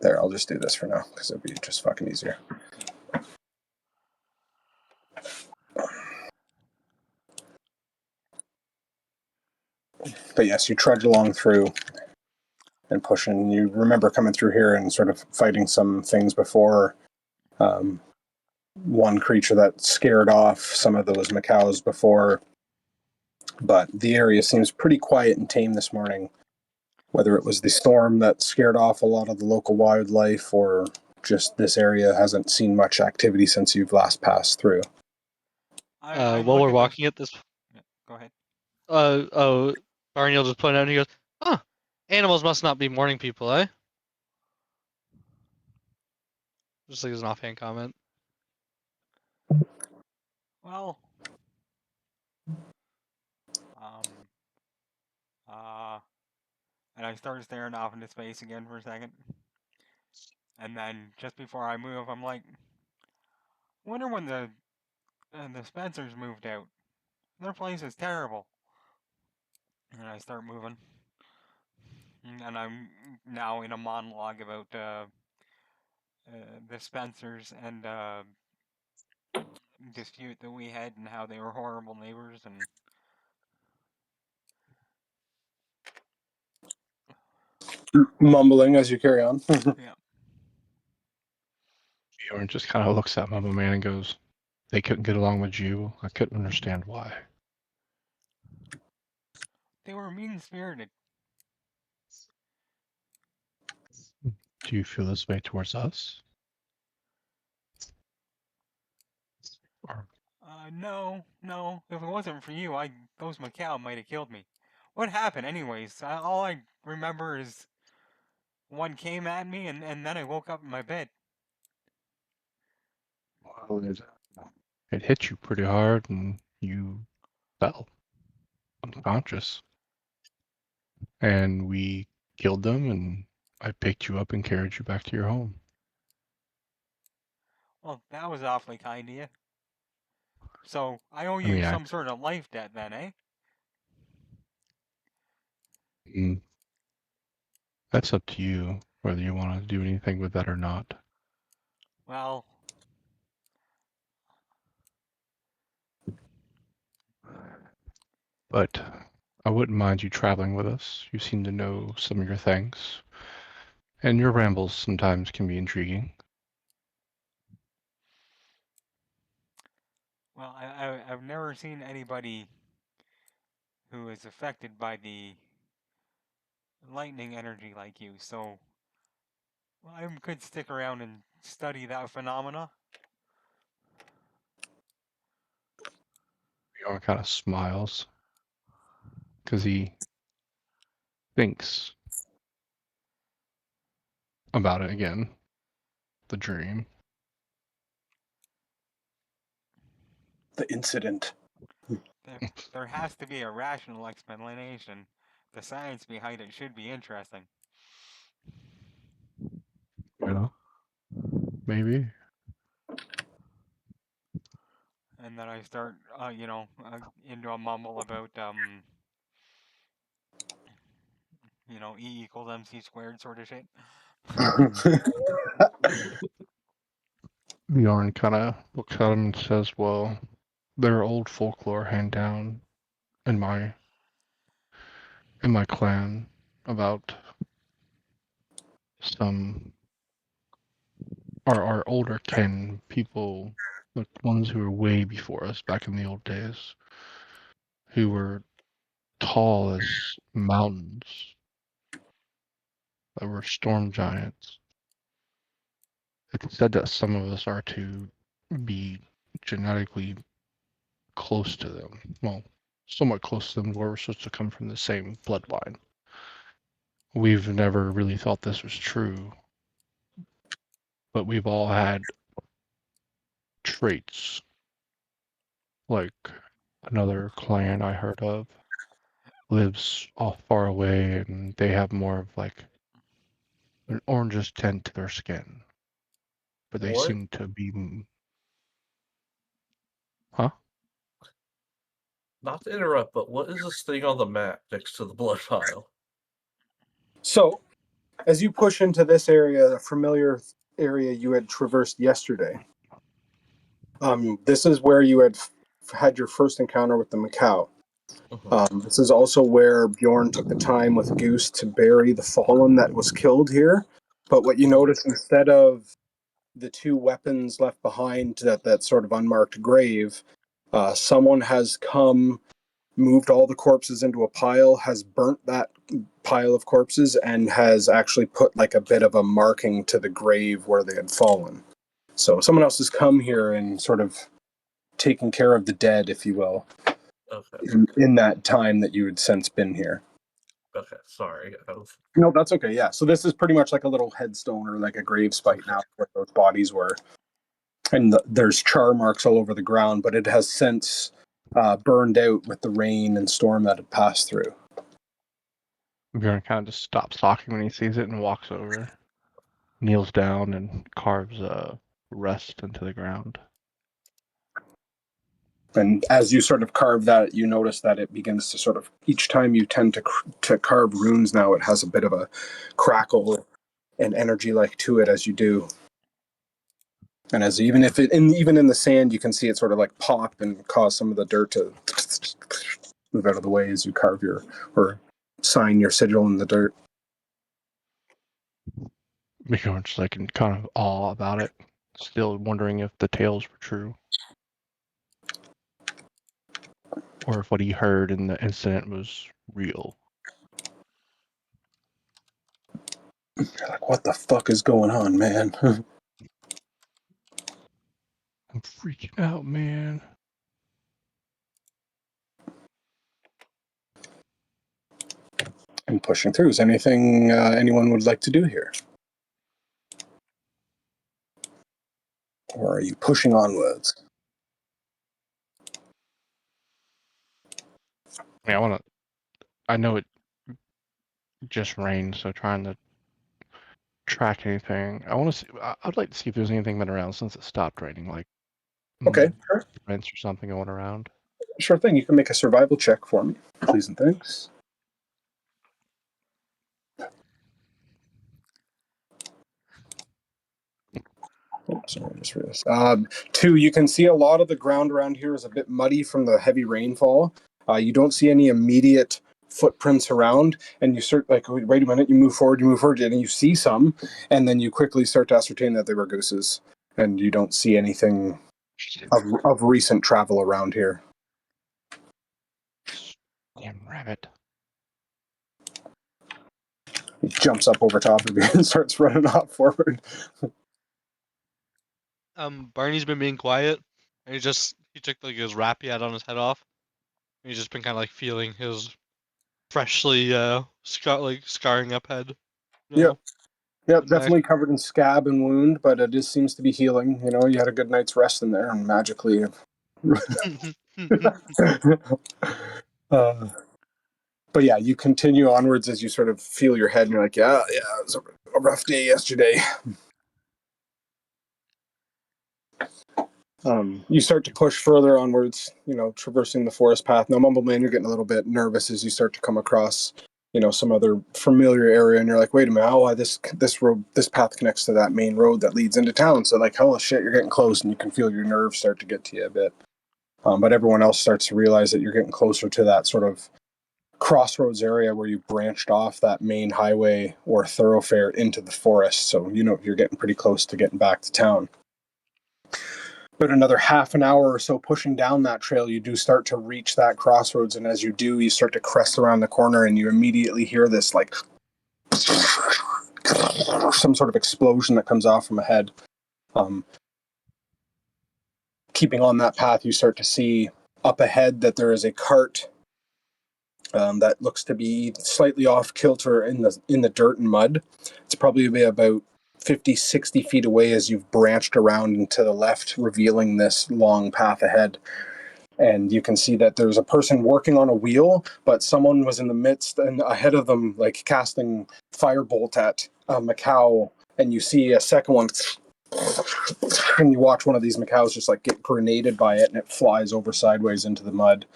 There, I'll just do this for now because it'll be just fucking easier. Yeah. But yes, you trudge along through and pushing. You remember coming through here and sort of fighting some things before. One creature that scared off some of those macaws before. But the area seems pretty quiet and tame this morning. Whether it was the storm that scared off a lot of the local wildlife or just this area hasn't seen much activity since you've last passed through. I now. While look we're at the. walking at this, Yeah, go ahead. Barney will just point out and he goes, "Huh, animals must not be morning people, eh?" Just like as an offhand comment. Well, um, uh, and I start staring off into space again for a second, and then just before I move, I'm like, I wonder when the Spencers moved out. Their place is terrible. And I start moving, and I'm now in a monologue about the Spencers and dispute that we had and how they were horrible neighbors and Mumbling as you carry on. yeah. Bjorn just kind of looks at Mama Man and goes, "They couldn't get along with you. I couldn't understand why." They were mean spirited. Do you feel this way towards us? Or No, no. If it wasn't for you, those Macau might have killed me. What happened, anyways? All I remember is one came at me, and then I woke up in my bed. well, it hit you pretty hard and you fell unconscious. And we killed them and I picked you up and carried you back to your home. Well, that was awfully kind of you. So I owe I you mean, some sort of life debt then, eh? mm, that's up to you whether you want to do anything with that or not. Well, but I wouldn't mind you traveling with us. You seem to know some of your things, and your rambles sometimes can be intriguing. Well, I've never seen anybody who is affected by the lightning energy like you, so I could stick around and study that phenomena. Bjorn kind of smiles because he thinks about it again, the dream. The incident. There has to be a rational explanation. The science behind it should be interesting. Yeah, maybe. And then I start, into a mumble about, E=mc² sort of shit. Bjorn kind of looks at him and says, "Well, there are old folklore handed down in my clan about some our older kin people, the ones who were way before us back in the old days, who were tall as mountains, that were storm giants. It's said that some of us are to be genetically close to them. Well, somewhat close to them, where we're supposed to come from the same bloodline. We've never really thought this was true, but we've all had traits like another clan I heard of lives off far away, and they have more of like an orangish tint to their skin, but they What? seem to be, huh? Not to interrupt, but what is this thing on the map next to the blood pile? So, as you push into this area, a familiar area you had traversed yesterday, this is where you had your first encounter with the Macau. This is also where Bjorn took the time with Goose to bury the fallen that was killed here. But what you notice, instead of the two weapons left behind, that sort of unmarked grave, someone has come, moved all the corpses into a pile, has burnt that pile of corpses, and has actually put like a bit of a marking to the grave where they had fallen. So someone else has come here and sort of taken care of the dead, if you will, Okay. in that time that you had since been here. Okay. Sorry. No, that's okay. Yeah. So this is pretty much like a little headstone or like a grave spite now where those bodies were. And there's char marks all over the ground, but it has since burned out with the rain and storm that had passed through. Bjorn kind of just stops talking when he sees it and walks over, kneels down, and carves a rest into the ground. And as you sort of carve that, you notice that it begins to sort of, each time you tend to carve runes now, it has a bit of a crackle and energy like to it as you do. And as even in the sand, you can see it sort of like pop and cause some of the dirt to move out of the way as you carve or sign your sigil in the dirt. Bjorn's just like in kind of awe about it, still wondering if the tales were true. Or if what he heard in the incident was real. You're like, what the fuck is going on, man? I'm freaking out, man. And pushing through. Is anything anyone would like to do here? Or are you pushing onwards? I know it just rained, so trying to track anything. I'd like to see if there's anything been around since it stopped raining, like Okay, sure. prints or something going around. Sure thing. You can make a survival check for me, please and thanks. Sorry, I just realized. 2, you can see a lot of the ground around here is a bit muddy from the heavy rainfall. You don't see any immediate footprints around, and you start like, wait a minute, you move forward, and you see some, and then you quickly start to ascertain that they were gooses, and you don't see anything of recent travel around here. Damn rabbit. He jumps up over top of you and starts running off forward. Barney's been being quiet, and he took like his wrap he had on his head off. And he's just been kind of like feeling his freshly scarring up head. You Yep. know, Yep, and neck. definitely covered in scab and wound, but it just seems to be healing. You know, you had a good night's rest in there, and magically. uh, but yeah, you continue onwards as you sort of feel your head, and you're like, yeah, it was a rough day yesterday. You start to push further onwards, you know, traversing the forest path. Now, Mumbleman, you're getting a little bit nervous as you start to come across, you know, some other familiar area, and you're like, wait a minute, oh, this path connects to that main road that leads into town. So, like, holy shit, you're getting close, and you can feel your nerves start to get to you a bit. But everyone else starts to realize that you're getting closer to that sort of crossroads area where you branched off that main highway or thoroughfare into the forest. So, you know, you're getting pretty close to getting back to town. About another half an hour or so pushing down that trail, you do start to reach that crossroads. And as you do, you start to crest around the corner and you immediately hear this like some sort of explosion that comes off from ahead. Keeping on that path, you start to see up ahead that there is a cart that looks to be slightly off kilter in the dirt and mud. It's probably about 50, 60 feet away as you've branched around and to the left, revealing this long path ahead. And you can see that there's a person working on a wheel, but someone was in the midst and ahead of them, like casting firebolt at Macau. And you see a second one, and you watch one of these Macaws just like get grenaded by it, and it flies over sideways into the mud.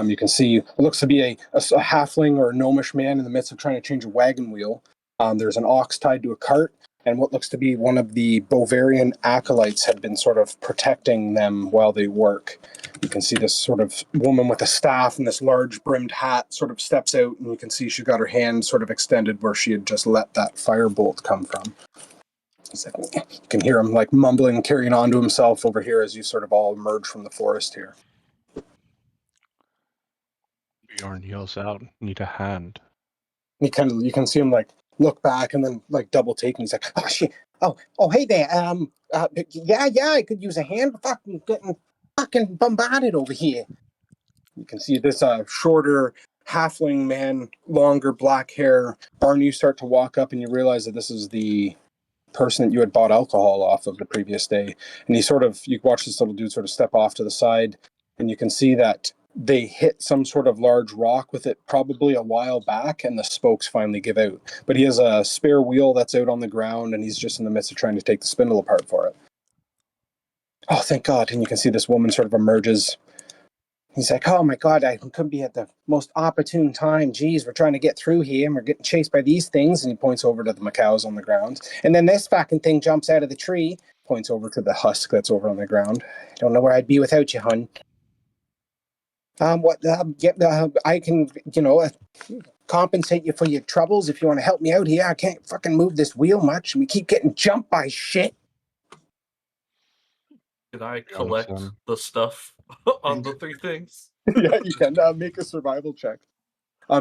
You can see it looks to be a halfling or a gnomish man in the midst of trying to change a wagon wheel. There's an ox tied to a cart, and what looks to be one of the Beauvairian acolytes have been sort of protecting them while they work. You can see this sort of woman with a staff and this large brimmed hat sort of steps out, and you can see she got her hand sort of extended where she had just let that firebolt come from. Like, you can hear him like mumbling, carrying on to himself over here as you sort of all emerge from the forest here. Bjorn yells out, "Need a hand." He you can see him like look back and then like double take, and he's like, oh shit, oh hey there, yeah, I could use a hand. Fucking getting fucking bombarded over here. You can see this shorter halfling man, longer black hair. Barney, you start to walk up and you realize that this is the person that you had bought alcohol off of the previous day. And you watch this little dude sort of step off to the side, and you can see that they hit some sort of large rock with it probably a while back, and the spokes finally give out. But he has a spare wheel that's out on the ground, and he's just in the midst of trying to take the spindle apart for it. Oh, thank God. And you can see this woman sort of emerges. He's like, oh my God, I couldn't be at the most opportune time. Geez, we're trying to get through here and we're getting chased by these things. And he points over to the macaws on the ground. And then this fucking thing jumps out of the tree, points over to the husk that's over on the ground. I don't know where I'd be without you, hun. I can, compensate you for your troubles if you want to help me out here. I can't fucking move this wheel much, and we keep getting jumped by shit. Can I Bjorn looks at collect him. the stuff on the three things? Yeah, you can make a survival check.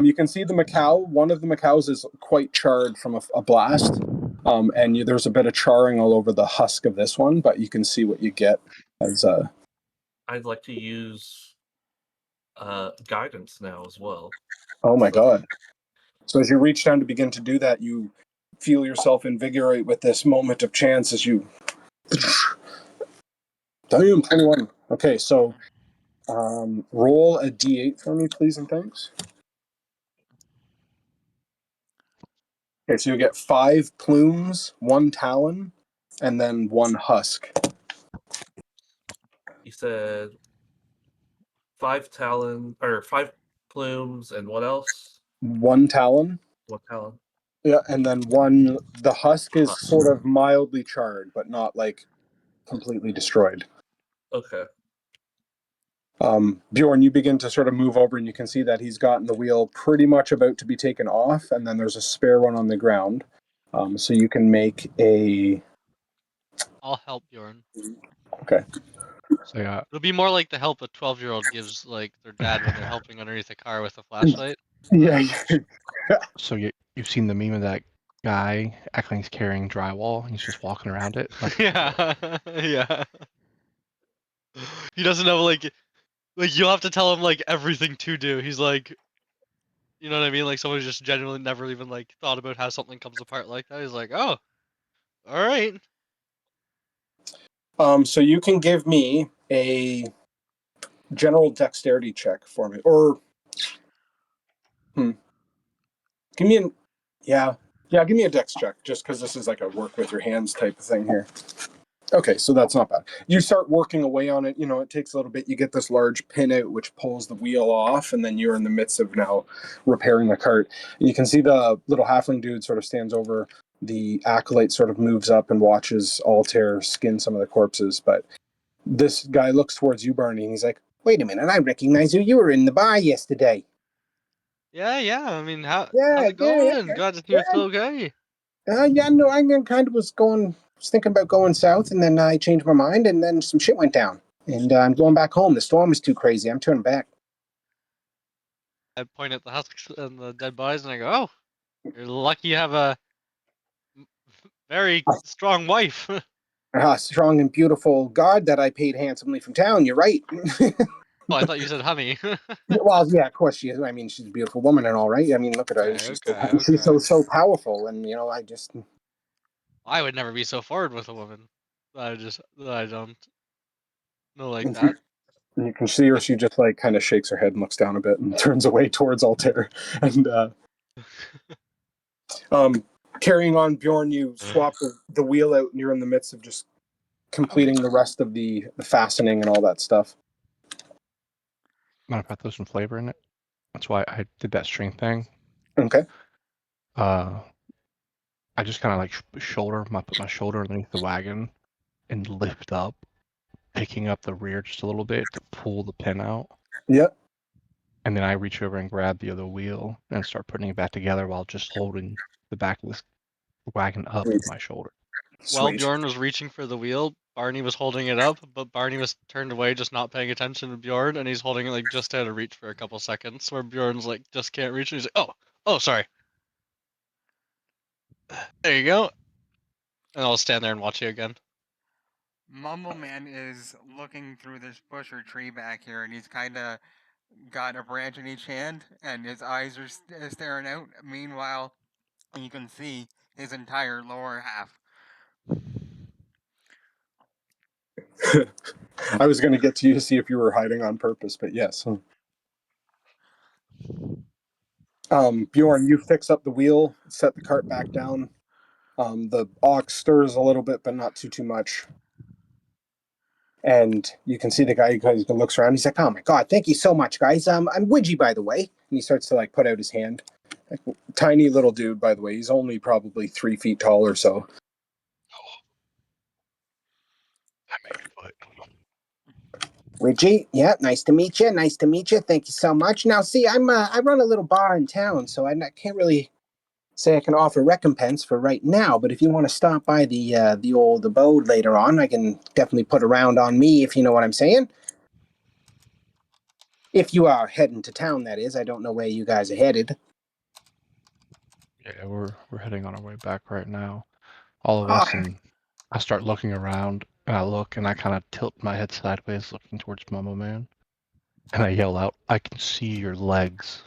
You can see the Macau. One of the Macaws is quite charred from a blast, and there's a bit of charring all over the husk of this one, but you can see what you get as I'd like to use guidance now as well. oh my So- God. So as you reach down to begin to do that, you feel yourself invigorate with this moment of chance as you damn 21. Okay, so roll a d8 for me, please, and thanks. Okay, so you get 5 plumes, 1 talon, and then 1 husk. He said 5 talon or 5 plumes and what else? 1 talon. What talon? Yeah, and then the husk is sort of mildly charred, but not like completely destroyed. Okay. Bjorn, you begin to sort of move over, and you can see that he's gotten the wheel pretty much about to be taken off, and then there's a spare one on the ground. So you can make a... I'll help Bjorn. Okay. So yeah, It'll be more like the help a 12-year-old gives like their dad when they're helping underneath a car with a flashlight. Yeah. so you've seen the meme of that guy acting he's carrying drywall. He's just walking around it like Yeah, yeah. He doesn't know like you'll have to tell him like everything to do. He's like, you know what I mean? Like someone who's just genuinely never even like thought about how something comes apart like that. He's like, oh, all right. So you can give me a general dexterity check for me, or give me give me a dex check, just because this is like a work with your hands type of thing here. Okay, so that's not bad. You start working away on it. It takes a little bit. You get this large pin out, which pulls the wheel off, and then you're in the midst of now repairing the cart. And you can see the little halfling dude sort of stands over. The acolyte sort of moves up and watches Altair skin some of the corpses. But this guy looks towards you, Barney, and he's like, "Wait a minute, I recognize you. You were in the bar yesterday." Yeah. I mean, how's Yeah, it going? Glad to hear it's okay. yeah, no, I kind of was thinking about going south, and then I changed my mind, and then some shit went down, and I'm going back home. The storm is too crazy. I'm turning back. I point at the husks and the dead bodies, and I go, "Oh, you're lucky you have a very strong wife." Strong and beautiful guard that I paid handsomely from town. You're right. Oh, I thought you said honey. Well, yeah, of course she is. I mean, she's a beautiful woman and all, right? I mean, look at her. She's Okay. so powerful, and I just I would never be so forward with a woman. I don't know like that. and you can see her. She just like kind of shakes her head and looks down a bit and turns away towards Altair. And carrying on, Bjorn, you swap the wheel out, and you're in the midst of just completing the rest of the fastening and all that stuff. mind if I throw some flavor in it? That's why I did that string thing. Okay. I just kind of like put my shoulder underneath the wagon and lift up, picking up the rear just a little bit to pull the pin out. Yep. And then I reach over and grab the other wheel and start putting it back together while just holding the back of this wagon up with my shoulder. While Sweet. Bjorn was reaching for the wheel, Barney was holding it up, but Barney was turned away, just not paying attention to Bjorn, and he's holding it like just out of reach for a couple seconds, where Bjorn's like just can't reach it. He's like, oh, sorry. There you go. And I'll stand there and watch you again. Mumble Man is looking through this bush or tree back here, and he's kind of got a branch in each hand, and his eyes are staring out. Meanwhile, you can see his entire lower half. I was going to get to you to see if you were hiding on purpose, but yes. Bjorn, you fix up the wheel, set the cart back down. The ox stirs a little bit, but not too much. And you can see the guy who looks around. He's like, "Oh my god, thank you so much, guys. I'm Widgie, by the way." And he starts to like put out his hand. Like, tiny little dude, by the way. He's only probably 3 feet tall or so. I'm 8 foot. Widgie, yeah, nice to meet you. Nice to meet you. Thank you so much. Now, see, I run a little bar in town, so I can't really say I can offer recompense for right now. But if you want to stop by the old abode later on, I can definitely put a round on me, if you know what I'm saying. If you are heading to town, that is. I don't know where you guys are headed. Yeah, we're heading on our way back right now. All of Oh, us, and I start looking around, and I look, and I kind of tilt my head sideways, looking towards Momo Man, and I yell out, "I can see your legs."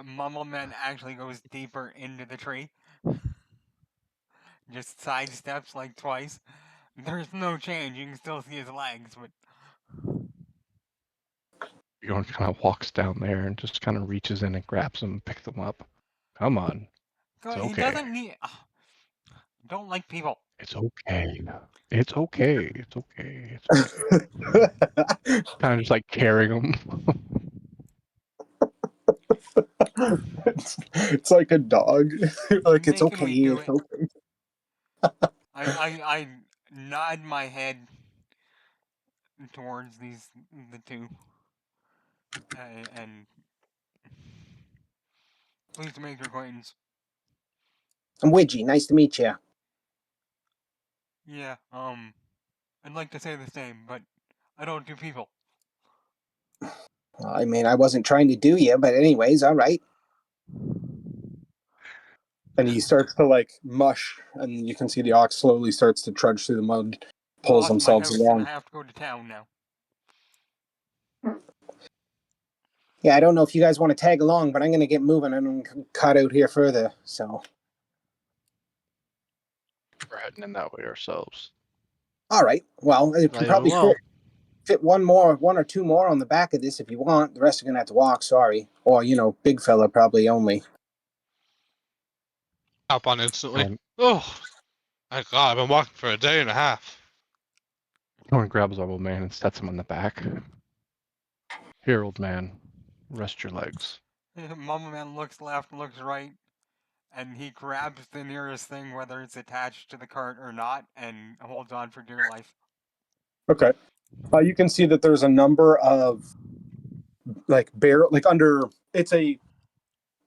Mumble Man actually goes deeper into the tree. Just sidesteps like twice. There's no change. You can still see his legs, but Bjorn kind of walks down there and just kind of reaches in and grabs them and picks them up. Come on. It's he okay. doesn't need. Don't like people. It's okay. It's okay. It's okay. It's okay. Kind of just like carrying them. it's like a dog. Like, it's Making okay. me do It's it. okay. I nod my head towards the two, and pleased to make your acquaintance. I'm Widgie. Nice to meet you. Yeah, I'd like to say the same, but I don't do people. I mean, I wasn't trying to do you, but anyways, all right. And he starts to like mush, and you can see the ox slowly starts to trudge through the mud, pulls Lost my themselves house and I along. have to go to town now. Yeah, I don't know if you guys want to tag along, but I'm going to get moving. I'm cut out here further. So, We're heading in that way ourselves. all right. Well, you can Right probably well. fit one or two more on the back of this if you want. The rest are going to have to walk. Sorry, or big fella probably only. Hop on instantly. Um, Oh, my God, I've been walking for a day and a half. Thorn grabs our old man and sets him on the back. Here, old man, rest your legs. Mama Man looks left, looks right, and he grabs the nearest thing, whether it's attached to the cart or not, and holds on for dear life. Okay. You can see that there's a number of like barrel, like under. It's a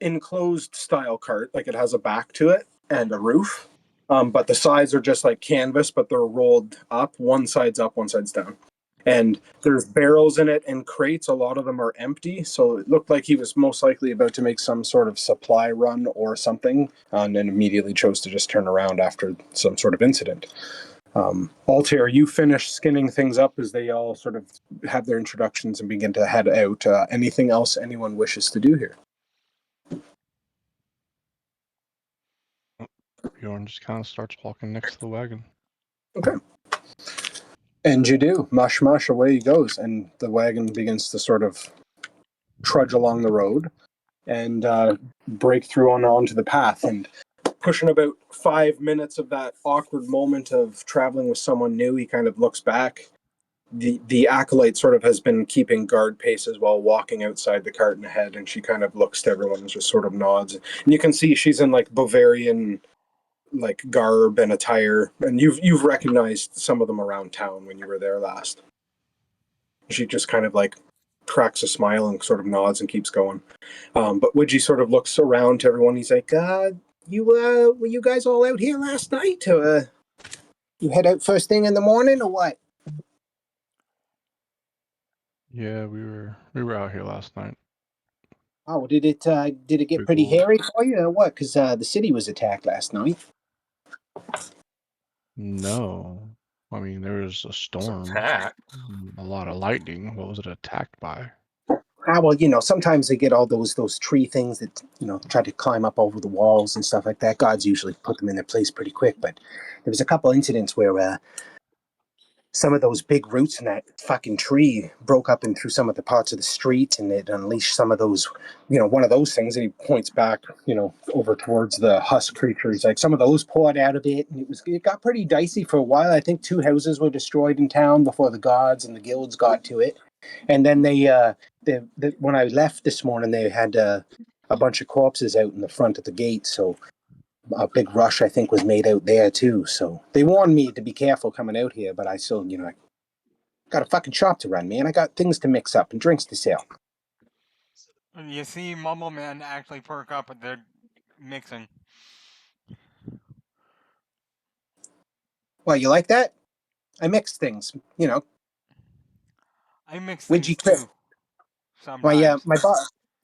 enclosed style cart, like it has a back to it and a roof. But the sides are just like canvas, but they're rolled up. One side's up, one side's down. And there's barrels in it and crates. A lot of them are empty. So it looked like he was most likely about to make some sort of supply run or something, and then immediately chose to just turn around after some sort of incident. Altair, you finish skinning things up as they all sort of have their introductions and begin to head out. Anything else anyone wishes to do here? Bjorn just kind of starts walking next to the wagon. Okay. And you do. Mush, mush, away he goes. And the wagon begins to sort of trudge along the road and break through onto the path. And pushing about 5 minutes of that awkward moment of traveling with someone new, he kind of looks back. The acolyte sort of has been keeping guard paces while walking outside the cart and ahead, and she kind of looks to everyone and just sort of nods. And you can see she's in like Beauvarian like garb and attire, and you've recognized some of them around town when you were there last. She just kind of like cracks a smile and sort of nods and keeps going. But Widgie sort of looks around to everyone. He's like, "You were you guys all out here last night? You head out first thing in the morning, or what?" Yeah, we were out here last night. Oh, did it get Big pretty old hairy for you, or what? Because the city was attacked last night. No. I mean, there was a It's storm, attack. a lot of lightning. What was it attacked by? Ah, well, sometimes they get all those tree things that try to climb up over the walls and stuff like that. Gods usually put them in their place pretty quick, but there was a couple incidents where some of those big roots in that fucking tree broke up and through some of the parts of the street, and it unleashed some of those, one of those things. And he points back, over towards the husk creature. He's like, some of those poured out of it, and it got pretty dicey for a while. I think 2 houses were destroyed in town before the gods and the guilds got to it. And then when I left this morning, they had a bunch of corpses out in the front of the gate. So a big rush, I think, was made out there too. So they warned me to be careful coming out here, but I still, I got a fucking shop to run, man. I got things to mix up and drinks to sell. And you see Mumble Man actually perk up at their mixing. Well, you like that? I mix things, I mix things Widgie Crick. too, My sometimes.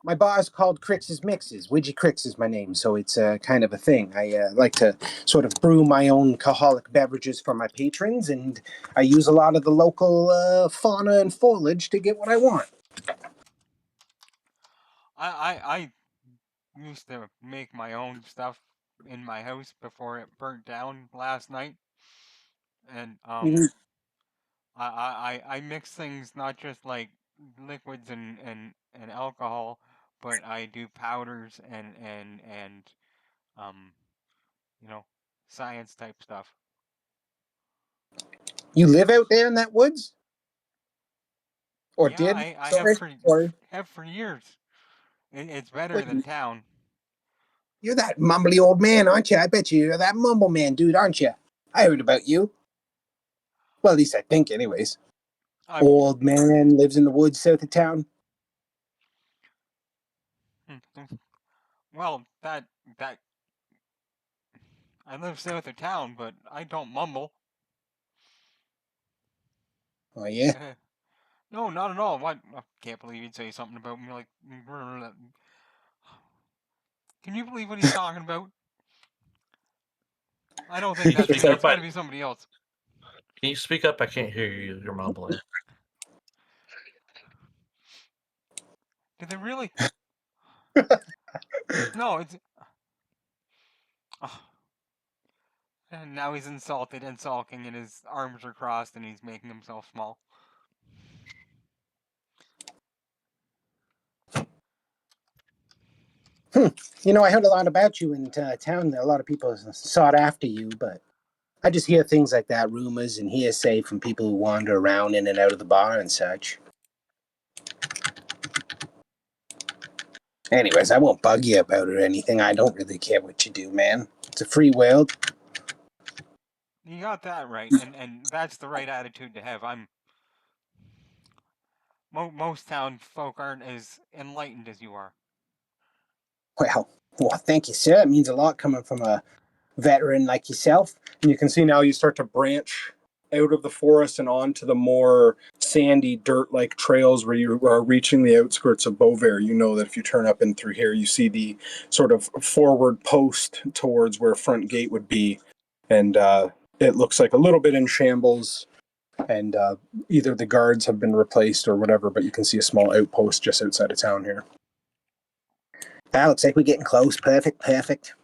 my bar is called Crix's Mixes. Widgie Crix is my name, so it's kind of a thing. I like to sort of brew my own alcoholic beverages for my patrons, and I use a lot of the local fauna and foliage to get what I want. I used to make my own stuff in my house before it burnt down last night, and Mhm. I mix things not just like liquids and alcohol, but I do powders and um you know science type stuff. You live out there in that woods, or Yeah, did? I Sorry, sorry. have for years. It's better What, than town. You're that mumbly old man, aren't you? I bet you're that mumble man dude, aren't you? I heard about you. Well, at least I think, anyways. I'm. Old man lives in the woods south of town. Well, that I live south of town, but I don't mumble. Oh, yeah? No, not at all. What? I can't believe you'd say something about me like. Can you believe what he's talking about? I don't think Can you that's speak me. up? It's got to be somebody else. Can you speak up? I can't hear you. You're mumbling. Did they really? No, it's. Oh. And now he's insulted and sulking, and his arms are crossed, and he's making himself small. You know, I heard a lot about you in town. A lot of people sought after you, but I just hear things like that, rumors and hearsay from people who wander around in and out of the bar and such. Anyways, I won't bug you about it or anything. I don't really care what you do, man. It's a free world. You got that right, and that's the right attitude to have. Most town folk aren't as enlightened as you are. Well, thank you, sir. It means a lot coming from a veteran like yourself. And you can see now you start to branch out of the forest and onto the more sandy, dirt-like trails where you are reaching the outskirts of Beauvair. You know that if you turn up in through here, you see the sort of forward post towards where front gate would be, and it looks like a little bit in shambles. And either the guards have been replaced or whatever, but you can see a small outpost just outside of town here. Ah, looks like we're getting close. Perfect, perfect.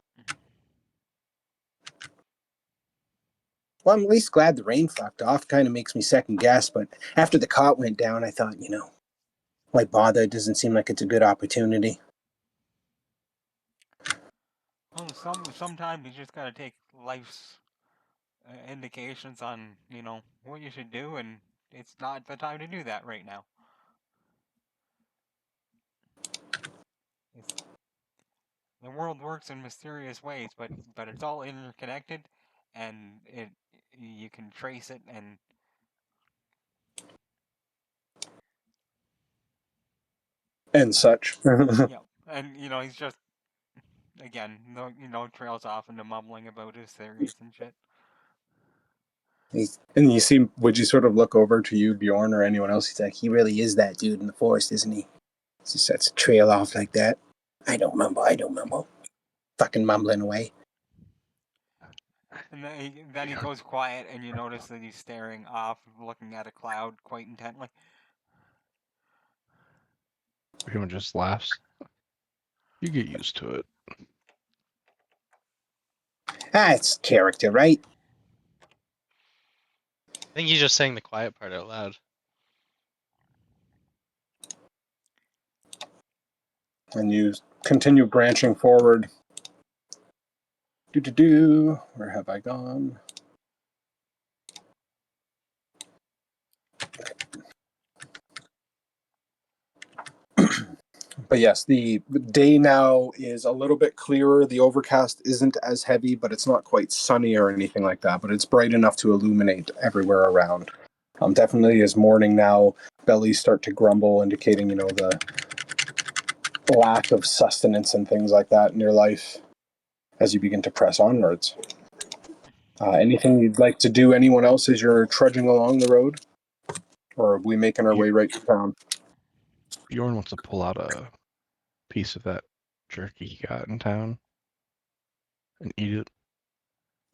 Well, I'm at least glad the rain fucked off. Kind of makes me second guess, but after the cart went down, I thought, why bother? It doesn't seem like it's a good opportunity. Well, sometimes you just gotta take life's indications on what you should do, and it's not the time to do that right now. It's, the world works in mysterious ways, but it's all interconnected, and you can trace it, And such. and he's just again trails off into mumbling about his theories and shit. And you see, would you sort of look over to you, Bjorn, or anyone else? He's like, he really is that dude in the forest, isn't he? He just sets a trail off like that. I don't mumble. Fucking mumbling away. And then he goes quiet, and you notice that he's staring off, looking at a cloud quite intently. Everyone just laughs. You get used to it. Ah, it's character, right? I think he's just saying the quiet part out loud. And you continue branching forward. Where have I gone? But yes, the day now is a little bit clearer. The overcast isn't as heavy, but it's not quite sunny or anything like that. But it's bright enough to illuminate everywhere around. Definitely as morning now, bellies start to grumble, indicating, the lack of sustenance and things like that in your life as you begin to press onwards. Anything you'd like to do, anyone else, as you're trudging along the road? Or are we making our way right to town? Bjorn wants to pull out a piece of that jerky he got in town and eat it.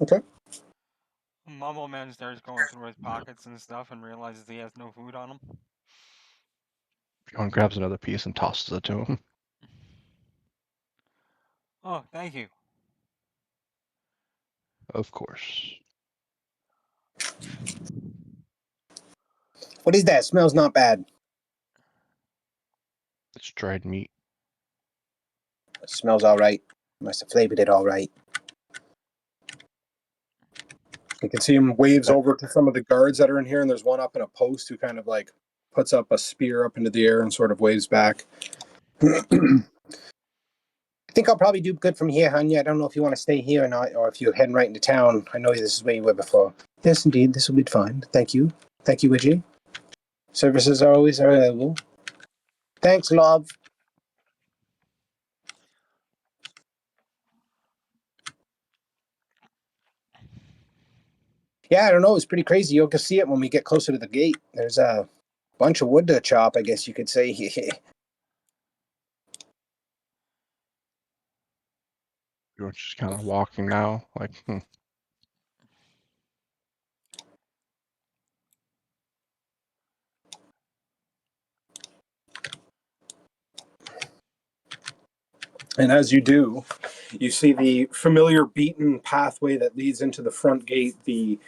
Okay. Mumble Man starts going through his pockets and stuff and realizes he has no food on him. Bjorn grabs another piece and tosses it to him. Oh, thank you. Of course. What is that? Smells not bad. It's dried meat. It smells all right. Must have flavored it all right. You can see him waves over to some of the guards that are in here, and there's one up in a post who kind of like puts up a spear up into the air and sort of waves back. I think I'll probably do good from here, Hanya. I don't know if you want to stay here or not, or if you're heading right into town. I know this is where you were before. Yes, indeed. This will be fine. Thank you. Thank you, Witchy. Services are always available. Thanks, love. Yeah, I don't know. It's pretty crazy. You'll see it when we get closer to the gate. There's a bunch of wood to chop, I guess you could say. You're just kind of walking now, like, And as you do, you see the familiar beaten pathway that leads into the front gate. The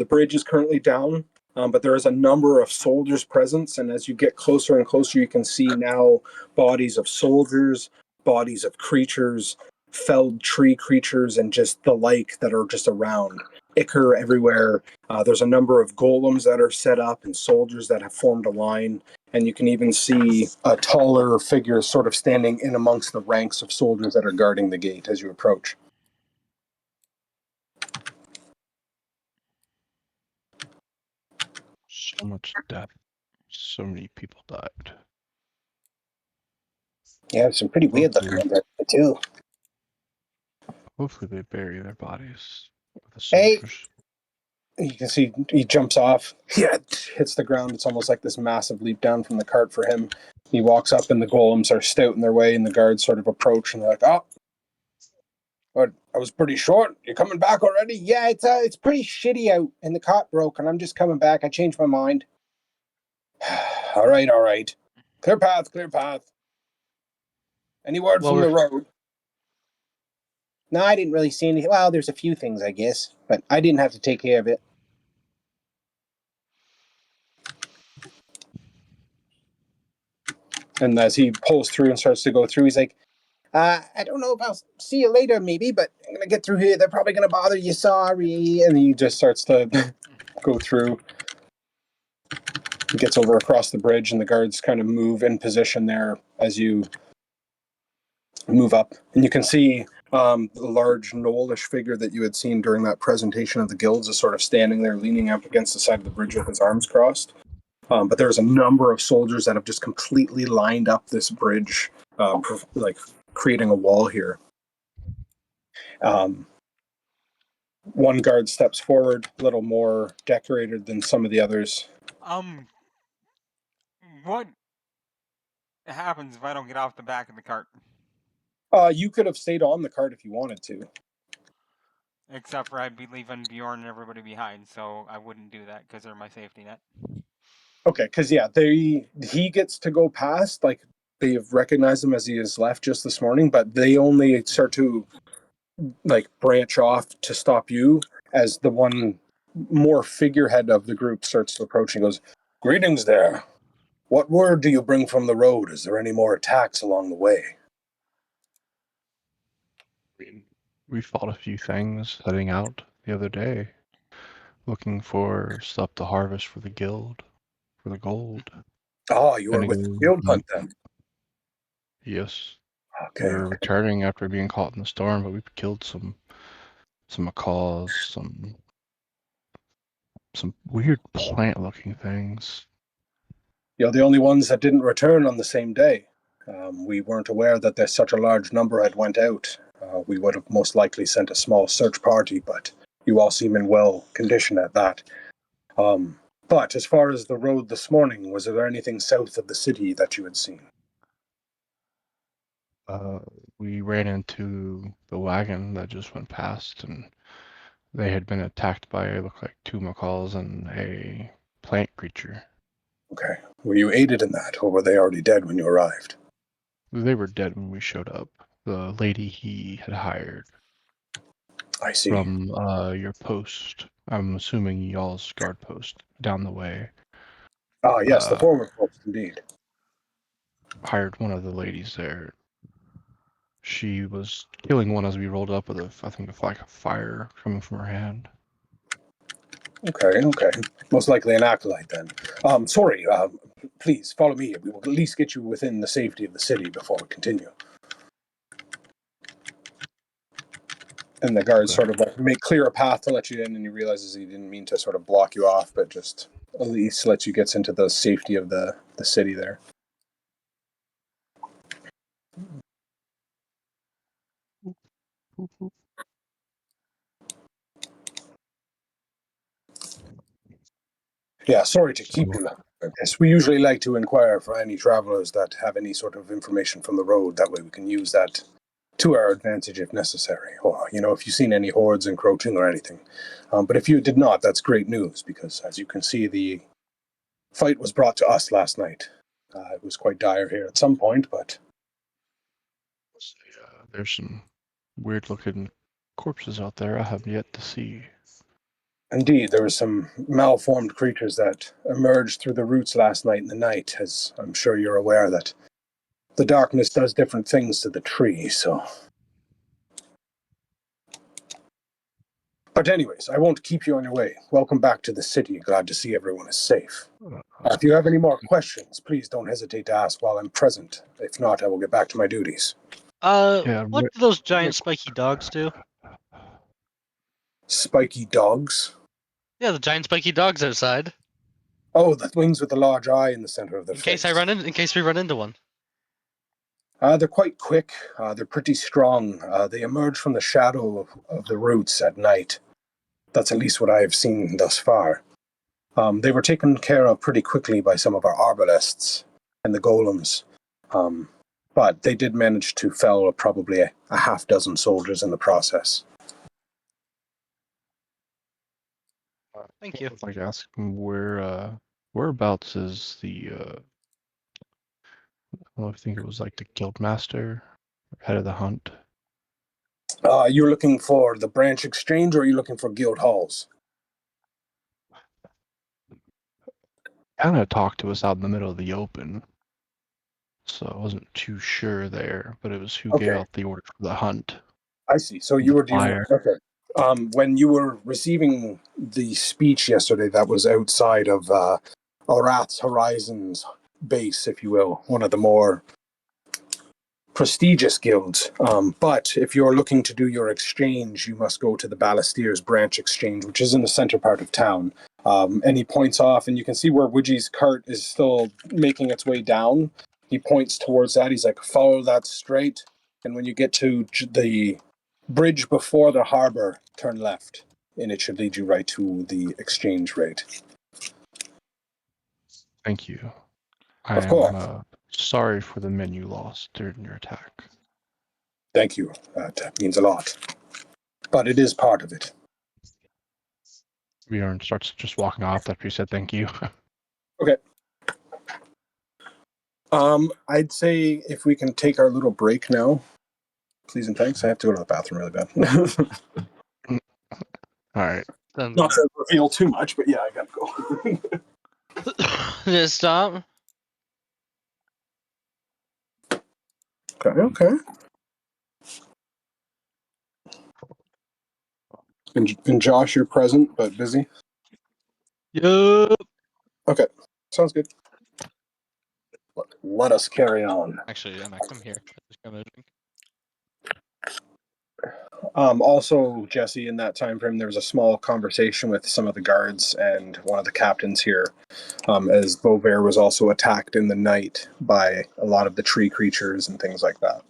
bridge is currently down, but there is a number of soldiers present. And as you get closer and closer, you can see now bodies of soldiers, bodies of creatures, felled tree creatures, and just the like that are just around. Ichor everywhere. There's a number of golems that are set up and soldiers that have formed a line. And you can even see a taller figure sort of standing in amongst the ranks of soldiers that are guarding the gate as you approach. so much death. So many people died. Yeah, some pretty weird looking ones out there, too. Hopefully they bury their bodies with the Hey, soldiers. You can see he jumps off. Yeah, hits the ground. It's almost like this massive leap down from the cart for him. He walks up, and the golems are stout in their way, and the guards sort of approach, and they're like, "Oh, but I was pretty short. You coming back already?" Yeah, it's pretty shitty out, and the cart broke, and I'm just coming back. I changed my mind. All right, all right. Clear path, clear path. Any word Well, from the we're road? no, I didn't really see anything. Well, there's a few things, I guess, but I didn't have to take care of it. And as he pulls through and starts to go through, he's like, I don't know if I'll see you later, maybe, but I'm going to get through here. They're probably going to bother you. Sorry. And he just starts to go through. He gets over across the bridge, and the guards kind of move in position there as you move up. And you can see the large gnollish figure that you had seen during that presentation of the guilds is sort of standing there, leaning up against the side of the bridge with his arms crossed. But there's a number of soldiers that have just completely lined up this bridge, like creating a wall here. One guard steps forward, a little more decorated than some of the others. What happens if I don't get off the back of the cart? You could have stayed on the cart if you wanted to. Except for I'd be leaving Bjorn and everybody behind, so I wouldn't do that because they're my safety net. Okay, because yeah, he gets to go past. Like they've recognized him as he has left just this morning, but they only start to like branch off to stop you as the one more figurehead of the group starts to approach and goes, "Greetings there. What word do you bring from the road? Is there any more attacks along the way?" We fought a few things heading out the other day, looking for stuff to harvest for the guild, for the gold. Oh, you were And with the field hunt then. yes, we Okay, were okay. returning after being caught in the storm, but we killed some macaws, some weird plant-looking things. You're the only ones that didn't return on the same day. We weren't aware that there's such a large number had went out. We would have most likely sent a small search party, but you all seem in well condition at that. But as far as the road this morning, was there anything south of the city that you had seen? We ran into the wagon that just went past, and they had been attacked by, it looked like, two macaws and a plant creature. Okay. Were you aided in that, or were they already dead when you arrived? They were dead when we showed up. The lady he had hired I see. from your post, I'm assuming y'all's guard post down the way, Ah, yes, the former post, indeed. hired one of the ladies there. She was killing one as we rolled up with I think, like a fire coming from her hand. Okay, okay. Most likely an acolyte then. Sorry, please follow me. We will at least get you within the safety of the city before we continue. And the guards sort of like make clear a path to let you in, and he realizes he didn't mean to sort of block you off, but just at least let you get into the safety of the city there. Yeah, sorry to keep you. Yes, we usually like to inquire for any travelers that have any sort of information from the road. That way we can use that to our advantage if necessary. Or, if you've seen any hordes encroaching or anything. But if you did not, that's great news, because as you can see, the fight was brought to us last night. It was quite dire here at some point, but... There's some weird-looking corpses out there I have yet to see. Indeed, there were some malformed creatures that emerged through the roots last night in the night, as I'm sure you're aware that the darkness does different things to the tree, so... But anyways, I won't keep you on your way. Welcome back to the city. Glad to see everyone is safe. If you have any more questions, please don't hesitate to ask while I'm present. If not, I will get back to my duties. Yeah, What do those giant spiky dogs do? Spiky dogs? Yeah, the giant spiky dogs outside. Oh, the wings with the large eye in the center of their In face. case we run into one. They're quite quick. They're pretty strong. They emerge from the shadow of the roots at night. That's at least what I have seen thus far. They were taken care of pretty quickly by some of our arbalists and the golems. But they did manage to fell probably a half dozen soldiers in the process. Thank you. I'd like to ask him whereabouts is I think it was like the guildmaster, head of the hunt. You're looking for the branch exchange, or are you looking for guild halls? Kind of talked to us out in the middle of the open, so I wasn't too sure there, but it was who gave Okay. out the order for the hunt. I see. So you were dealing. Fire. Okay. When you were receiving the speech yesterday, that was outside of Arath's Horizons base, if you will, one of the more prestigious guilds. But if you're looking to do your exchange, you must go to the Balestiers branch exchange, which is in the center part of town. And he points off, and you can see where Widgie's cart is still making its way down. He points towards that. He's like, follow that straight. And when you get to the bridge before the harbor, turn left. And it should lead you right to the exchange rate. Thank you. Of course. I am sorry for the men you lost during your attack. Thank you. That means a lot. But it is part of it. Bjorn starts just walking off after you said thank you. Okay. I'd say if we can take our little break now, please and thanks. I have to go to the bathroom really bad. All right. Sounds Not good. to reveal too much, but yeah, I gotta go. Just stop. Okay. And Josh, you're present but busy. Yup. Okay, sounds good. Let us carry on. Actually, Emma, come here. Just grab a drink. Also, Jesse, in that time frame, there was a small conversation with some of the guards and one of the captains here, as Beauvair was also attacked in the night by a lot of the tree creatures and things like that.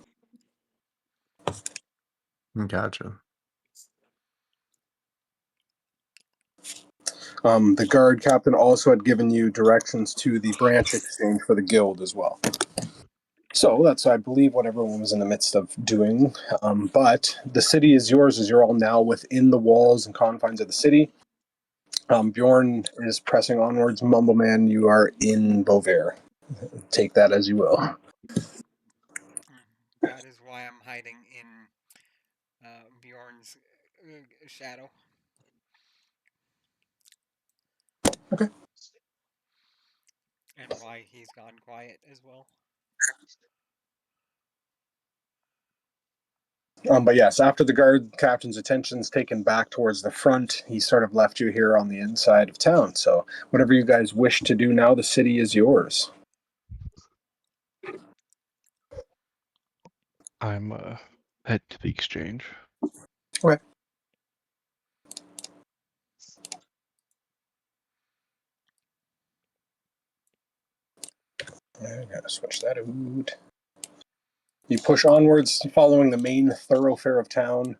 Gotcha. The guard captain also had given you directions to the branch exchange for the guild as well. So that's, I believe, what everyone was in the midst of doing. But the city is yours, as you're all now within the walls and confines of the city. Bjorn is pressing onwards. Mumbleman, you are in Beauvair. Take that as you will. That is why I'm hiding in Bjorn's shadow. Okay. And why he's gone quiet as well. But yes, after the guard captain's attention's taken back towards the front, he sort of left you here on the inside of town. So whatever you guys wish to do now, the city is yours. I'm head to the exchange. Okay. I gotta switch that out. You push onwards, following the main thoroughfare of town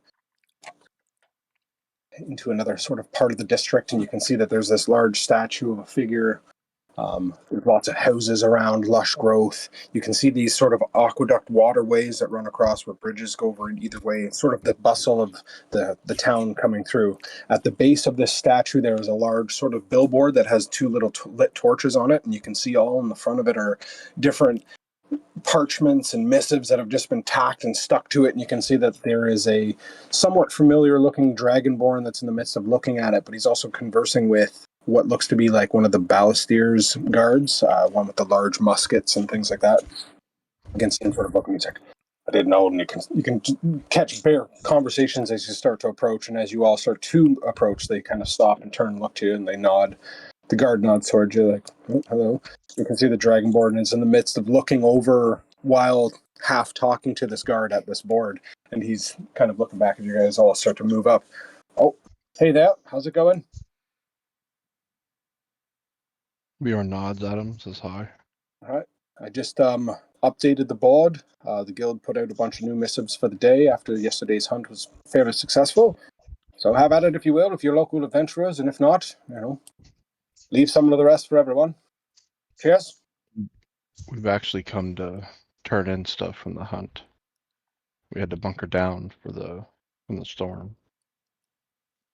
into another sort of part of the district, and you can see that there's this large statue of a figure. There's lots of houses around, lush growth. You can see these sort of aqueduct waterways that run across where bridges go over in either way. It's sort of the bustle of the town coming through. At the base of this statue, there is a large sort of billboard that has two little lit torches on it, and you can see all in the front of it are different parchments and missives that have just been tacked and stuck to it, and you can see that there is a somewhat familiar looking dragonborn that's in the midst of looking at it, but he's also conversing with what looks to be like one of the Balistier's guards, one with the large muskets and things like that. You can see him sort of looking. He's like, I didn't know. And you can catch bare conversations as you start to approach, and as you all start to approach, they kind of stop and turn and look to you, and they nod. The guard nods towards you, like, oh, hello. You can see the dragonborn is in the midst of looking over while half talking to this guard at this board, and he's kind of looking back at you guys. All start to move up. Oh, hey there, how's it going? Bjorn nods at him, says hi. All right. I just updated the board. The guild put out a bunch of new missives for the day after yesterday's hunt was fairly successful. So have at it if you will, if you're local adventurers, and if not, leave some of the rest for everyone. Cheers. We've actually come to turn in stuff from the hunt. We had to bunker down from the storm.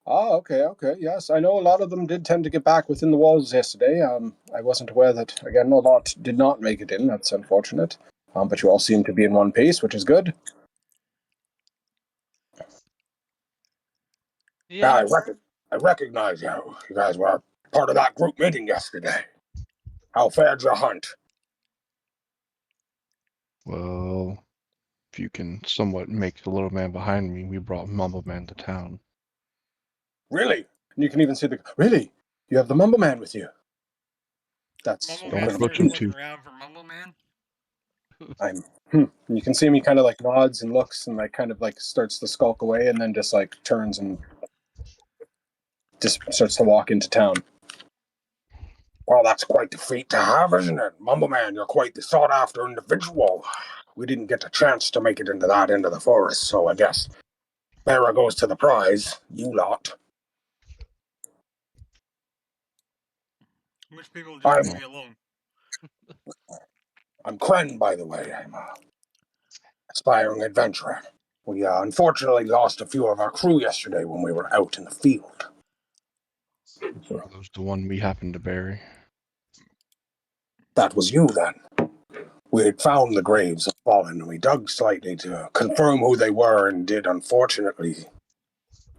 Oh, okay, yes. I know a lot of them did tend to get back within the walls yesterday. I wasn't aware that, again, a lot did not make it in. That's unfortunate. But you all seem to be in one piece, which is good. Yeah. I recognize you. You guys were part of that group meeting yesterday. How fared your hunt? Well, if you can somewhat make the little man behind me, we brought Mumble Man to town. Really? And you can even see really? You have the Mumble Man with you? That's Mumble Don't Man incredible. look starts looking into around for Mumble Man. I'm. And you can see him. He kind of like nods and looks and like kind of like starts to skulk away and then just like turns and just starts to walk into town. Well, that's quite the feat to have, isn't it? Mumble Man, you're quite the sought after individual. We didn't get a chance to make it into that end of the forest, so I guess there goes to the prize, you lot. Which people just I'm leave me alone. I'm Kren, by the way. I'm a aspiring adventurer. We unfortunately lost a few of our crew yesterday when we were out in the field. Are those the one we happened to bury? That was you then. We had found the graves of fallen, and we dug slightly to confirm who they were, and did unfortunately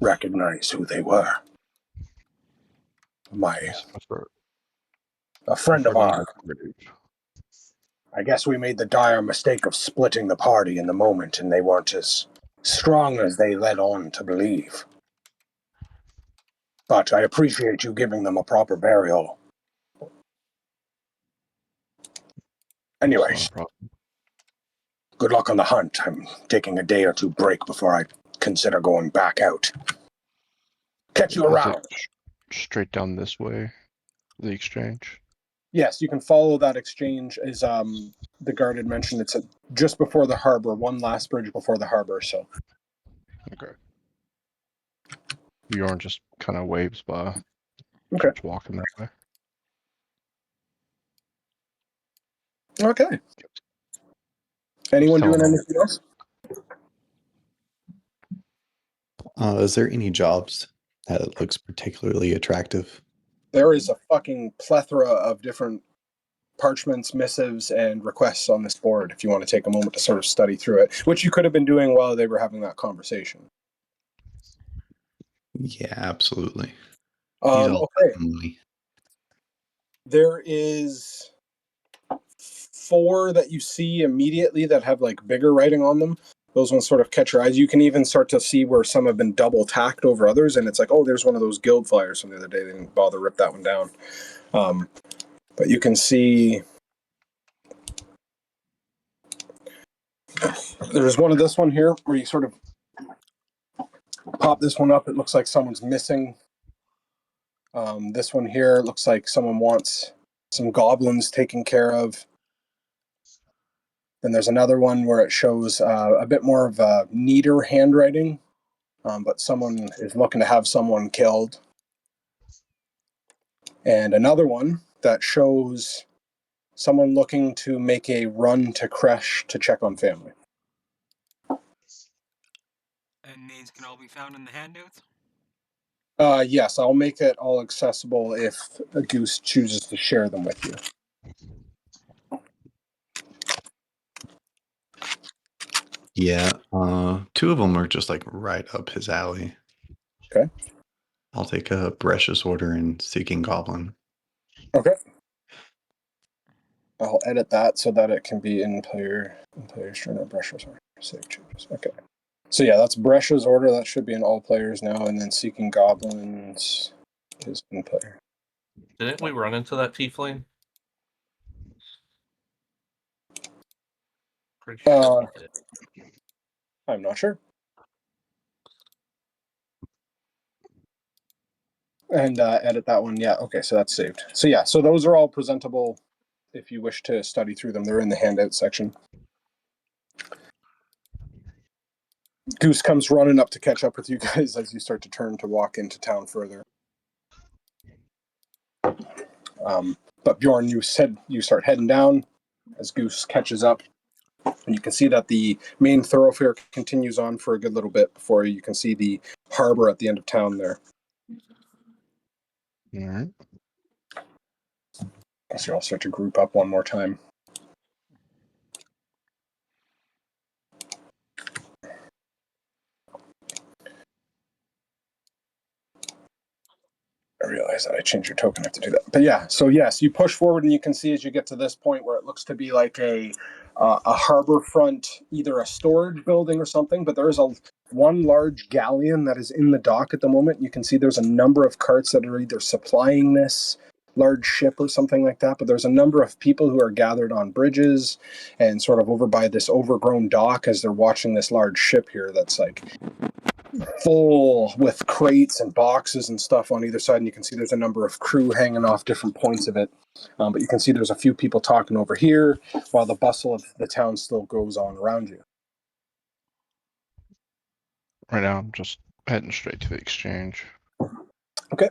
recognize who they were. Yes, A friend of on ours. the grave. I guess we made the dire mistake of splitting the party in the moment, and they weren't as strong as they led on to believe. But I appreciate you giving them a proper burial. It's not a Anyways, problem. good luck on the hunt. I'm taking a day or two break before I consider going back out. Catch you Is it around. straight down this way, the exchange? Yes, you can follow that exchange. As the guard had mentioned, it's just before the harbor, one last bridge before the harbor. So Okay. Bjorn just kind of waves by. okay, Starts walking that way. okay. Anyone doing anything else? Is there any jobs that looks particularly attractive? There is a fucking plethora of different parchments, missives, and requests on this board if you want to take a moment to sort of study through it, which you could have been doing while they were having that conversation. Yeah, absolutely. Need all Okay. the money. There is 4 that you see immediately that have like bigger writing on them. Those ones sort of catch your eyes. You can even start to see where some have been double tacked over others, and it's like, oh, there's one of those guild flyers from the other day. They didn't bother to rip that one down. But you can see there's one of this one here where you sort of pop this one up. It looks like someone's missing. This one here looks like someone wants some goblins taken care of. Then there's another one where it shows a bit more of a neater handwriting, but someone is looking to have someone killed. And another one that shows someone looking to make a run to Kresh to check on family. And these can all be found in the handouts? Yes, I'll make it all accessible if a Goose chooses to share them with you. Yeah, two of them are just like right up his alley. Okay. I'll take a Bresh's Order and Seeking Goblin. Okay. I'll edit that so that it can be in player turn or Bresh's Order. Save changes. Okay. So yeah, that's Bresh's Order. That should be in all players now, and then Seeking Goblins is in player. Didn't we run into that tiefling? Pretty sure we did. I'm not sure. And edit that one. Yeah, okay, so that's saved. So yeah, so those are all presentable if you wish to study through them. They're in the handout section. Goose comes running up to catch up with you guys as you start to turn to walk into town further. But Bjorn, you said you start heading down as Goose catches up. And you can see that the main thoroughfare continues on for a good little bit before you can see the harbor at the end of town there. All right. So you'll start to group up one more time. I realize that I changed your token. I have to do that. But yeah, so yes, you push forward and you can see as you get to this point where it looks to be like a harbor front, either a storage building or something, but there is one large galleon that is in the dock at the moment. You can see there's a number of carts that are either supplying this large ship or something like that, but there's a number of people who are gathered on bridges and sort of over by this overgrown dock as they're watching this large ship here that's like full with crates and boxes and stuff on either side, and you can see there's a number of crew hanging off different points of it. But you can see there's a few people talking over here while the bustle of the town still goes on around you. Right now, I'm just heading straight to the exchange. Okay.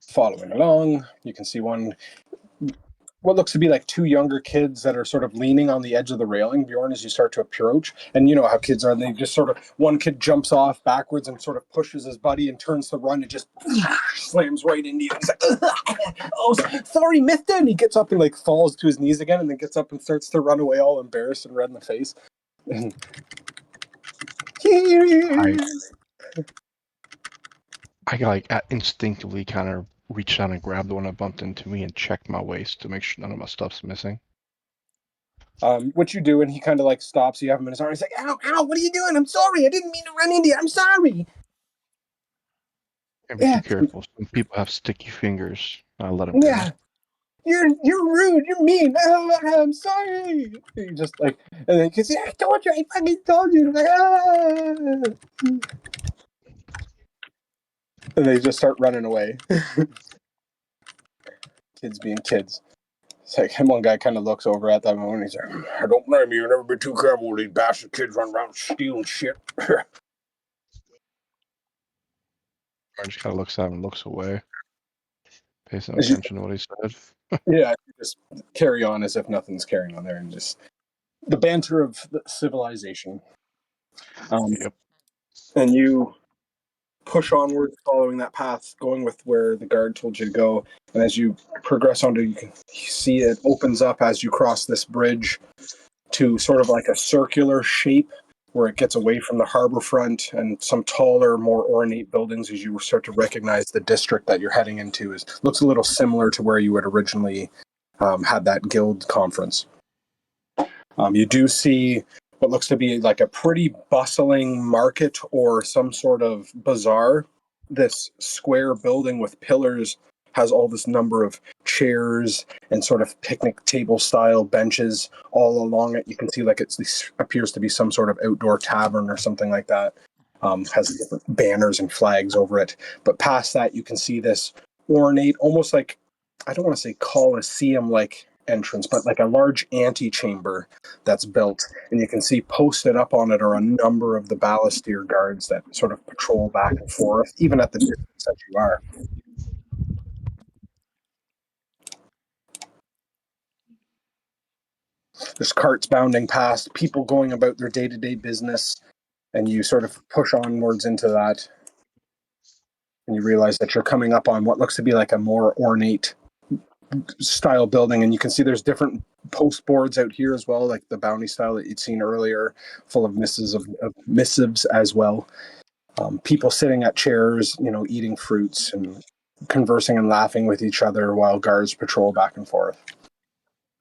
Following along, you can see what looks to be like two younger kids that are sort of leaning on the edge of the railing, Bjorn, as you start to approach. And you know how kids are. They just sort of, one kid jumps off backwards and sort of pushes his buddy and turns to run and just slams right into you. He's like, oh, sorry, mister. And he gets up and like falls to his knees again and then gets up and starts to run away all embarrassed and red in the face. I like instinctively kind of reach down and grab the one that bumped into me and check my waist to make sure none of my stuff's missing. What you do, and he kind of like stops. You have him in his arm. He's like, "Ow, ow! What are you doing? I'm sorry. I didn't mean to run into you. I'm sorry." And be too careful. Some people have sticky fingers. I let them Yeah. You're rude. You're mean. Oh, I'm sorry. You just like, and then because I told you, I fucking told you. Like, and they just start running away. Kids being kids. It's like, and one guy kind of looks over at them and he's like, "I don't blame you. You never be too careful with these bastard kids running around stealing shit." I just kind of looks at him and looks away. Pays no attention to what he said. Yeah, just carry on as if nothing's carrying on there, and just the banter of the civilization. Yep. And you push onward, following that path, going with where the guard told you to go. And as you progress onto, you can see it opens up as you cross this bridge to sort of like a circular shape where it gets away from the harbor front and some taller, more ornate buildings as you start to recognize the district that you're heading into looks a little similar to where you had originally had that guild conference. You do see what looks to be like a pretty bustling market or some sort of bazaar. This square building with pillars has all this number of chairs and sort of picnic table style benches all along it. You can see like it appears to be some sort of outdoor tavern or something like that. Has different banners and flags over it. But past that, you can see this ornate, almost like, I don't want to say Colosseum like entrance, but like a large antechamber that's built. And you can see posted up on it are a number of the baluster guards that sort of patrol back and forth, even at the distance that you are. There's carts bounding past, people going about their day-to-day business, and you sort of push onwards into that. And you realize that you're coming up on what looks to be like a more ornate style building, and you can see there's different post boards out here as well, like the bounty style that you'd seen earlier, full of missives as well. People sitting at chairs, eating fruits and conversing and laughing with each other while guards patrol back and forth.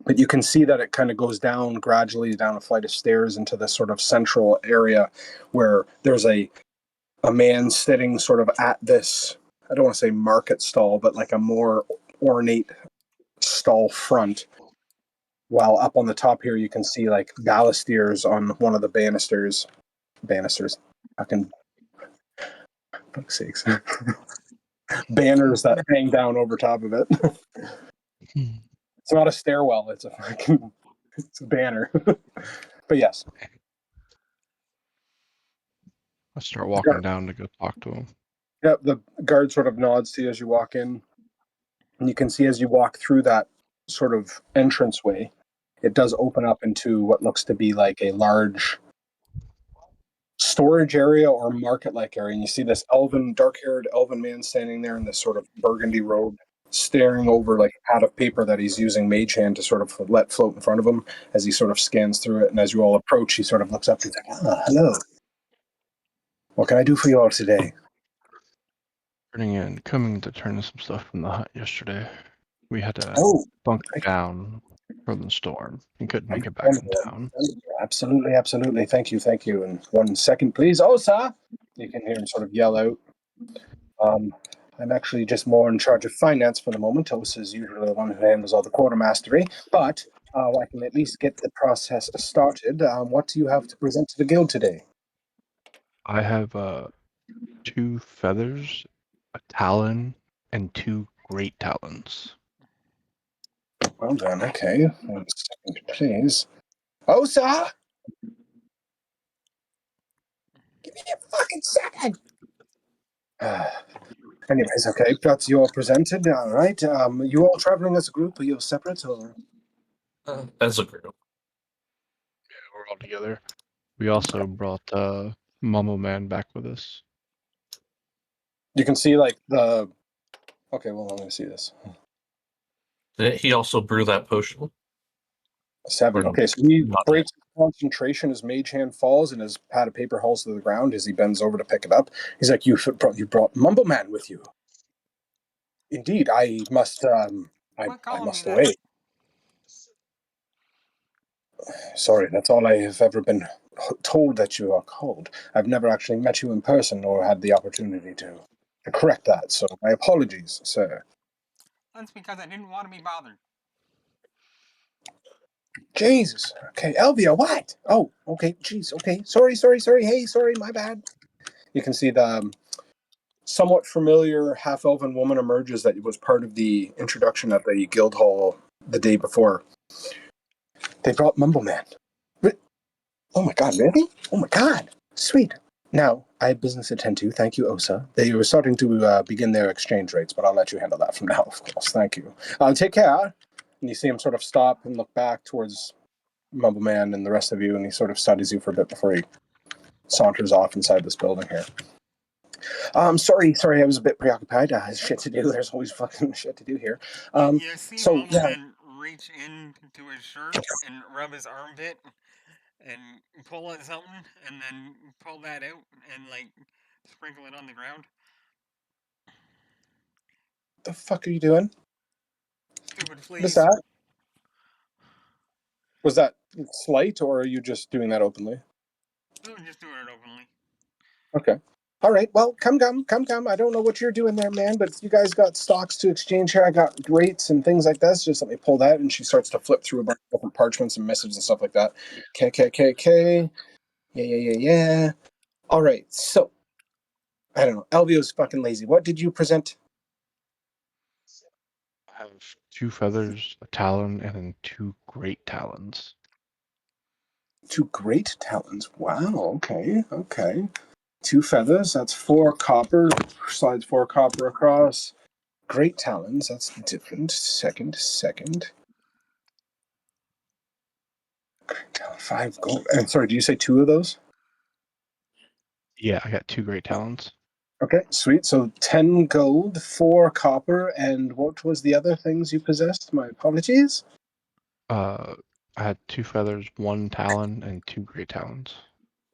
But you can see that it kind of goes down gradually down a flight of stairs into this sort of central area where there's a man sitting sort of at this, I don't want to say market stall, but like a more ornate stall front. While up on the top here, you can see like balusters on one of the banisters. Fucking fuck's sakes. Banners that hang down over top of it. It's not a stairwell, it's a banner. But yes. I start walking down to go talk to him. Yep, the guard sort of nods to you as you walk in. And you can see as you walk through that sort of entranceway, it does open up into what looks to be like a large storage area or market-like area. And you see this dark-haired elven man standing there in this sort of burgundy robe, staring over like a pad of paper that he's using mage hand to sort of let float in front of him as he sort of scans through it. And as you all approach, he sort of looks up and he's like, hello. What can I do for you all today? Coming to turn some stuff from the hut yesterday. We had to bunker down from the storm and couldn't make it back in town. Absolutely. Thank you. And 1 second, please. Oh, sir! You can hear him sort of yell out. I'm actually just more in charge of finance for the moment. Osa is usually the one who handles all the quartermastery, but I can at least get the process started. What do you have to present to the guild today? I have 2 feathers, a talon, and 2 great talons. Well done. Okay. 1 second, please. Osa! Give me a fucking second! Anyways, okay, that's you all presented. All right. You all traveling as a group? Are you separate or? As a group. Yeah, we're all together. We also brought Momo Man back with us. You can see like the. Okay, well, let me see this. Did he also brew that potion? 7. Okay, so he breaks concentration as Mage Hand falls and his pad of paper falls to the ground as he bends over to pick it up. He's like, you brought Mumble Man with you. Indeed, I must away. Sorry, that's all I have ever been told that you are called. I've never actually met you in person or had the opportunity to correct that, so my apologies, sir. That's because I didn't want to be bothered. Jesus. Okay, Elvia, what? Oh, okay, jeez, okay. Sorry. Hey, sorry, my bad. You can see the somewhat familiar half-elven woman emerges that was part of the introduction at the guild hall the day before. They brought Mumbleman. Oh my god, really? Oh my god. Sweet. Now, I have business to attend to. Thank you, Osa. They were starting to begin their exchange rates, but I'll let you handle that from now, of course. Thank you. Take care. And you see him sort of stop and look back towards Mumbleman and the rest of you, and he sort of studies you for a bit before he saunters off inside this building here. Sorry, I was a bit preoccupied. Shit to do. There's always fucking shit to do here. You see Mumbleman reach into his shirt and rub his armpit and pull out something and then pull that out and like sprinkle it on the ground. The fuck are you doing? Stupid fleas. What is that? Was that slight, or are you just doing that openly? I'm just doing it openly. Okay. All right. Well, come. I don't know what you're doing there, man, but you guys got stocks to exchange here. I got rates and things like this. Just let me pull that. And she starts to flip through a bunch of different parchments and messages and stuff like that. K. Yeah. All right. So, I don't know. Elvio's fucking lazy. What did you present? I have 2 feathers, a talon, and then 2 great talons. 2 great talons. Wow. Okay. 2 feathers. That's 4 copper. Slides 4 copper across. Great talons. That's different. Second. 5 gold. And sorry, do you say 2 of those? Yeah, I got 2 great talons. Okay, sweet. So 10 gold, 4 copper, and what was the other things you possessed? My apologies. I had 2 feathers, 1 talon, and 2 great talons.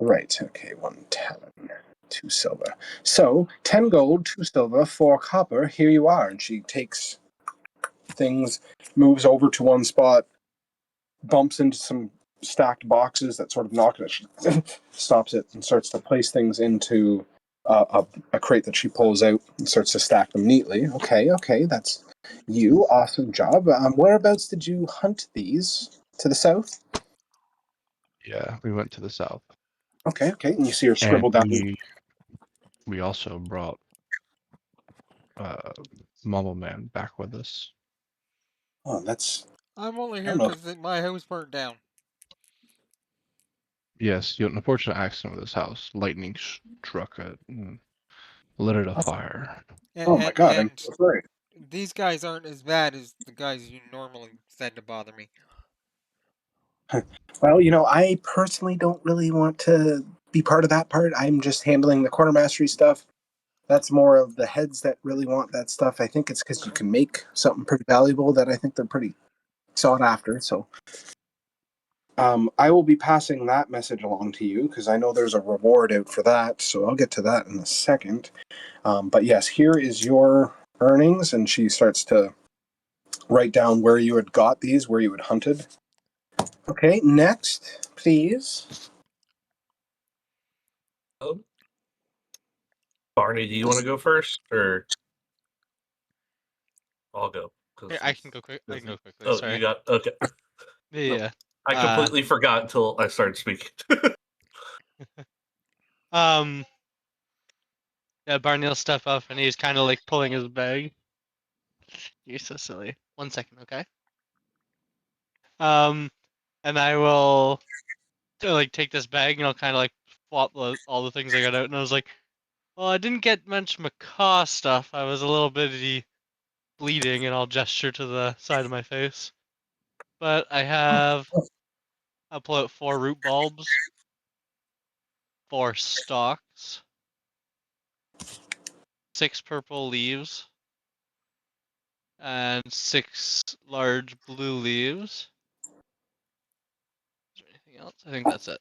Right, okay, 1 talon, 2 silver. So 10 gold, 2 silver, 4 copper. Here you are. And she takes things, moves over to one spot, bumps into some stacked boxes that sort of knock it. She stops it and starts to place things into a crate that she pulls out and starts to stack them neatly. Okay, that's you. Awesome job. Whereabouts did you hunt these? To the south? Yeah, we went to the south. Okay. And you see her And scribble down. we also brought Mumble Man back with us. Oh, that's. I'm only I here don't know. because my house burnt down. Yes, the unfortunate accident with this house. Lightning struck it and lit it afire. Oh my God, I'm And so sorry. these guys aren't as bad as the guys you normally send to bother me. Well, I personally don't really want to be part of that part. I'm just handling the quartermastery stuff. That's more of the heads that really want that stuff. I think it's because you can make something pretty valuable that I think they're pretty sought after. So I will be passing that message along to you because I know there's a reward out for that. So I'll get to that in a second. But yes, here is your earnings. And she starts to write down where you had got these, where you had hunted. Okay, next, please. Barney, do you want to go first, or I'll go? Here, I can go quick. I can go quickly. Oh, you Sorry. got okay. Yeah. I completely forgot until I started speaking. Um. Yeah. Barney will step up, and he's kind of like pulling his bag. You're so silly. 1 second, okay? Um. And I will like take this bag, and I'll kind of like flop all the things I got out, and I was like, well, I didn't get much macaw stuff. I was a little bitty bleeding, and I'll gesture to the side of my face. But I'll pull out 4 root bulbs, 4 stalks, 6 purple leaves, and 6 large blue leaves. Is there anything else? I think that's it.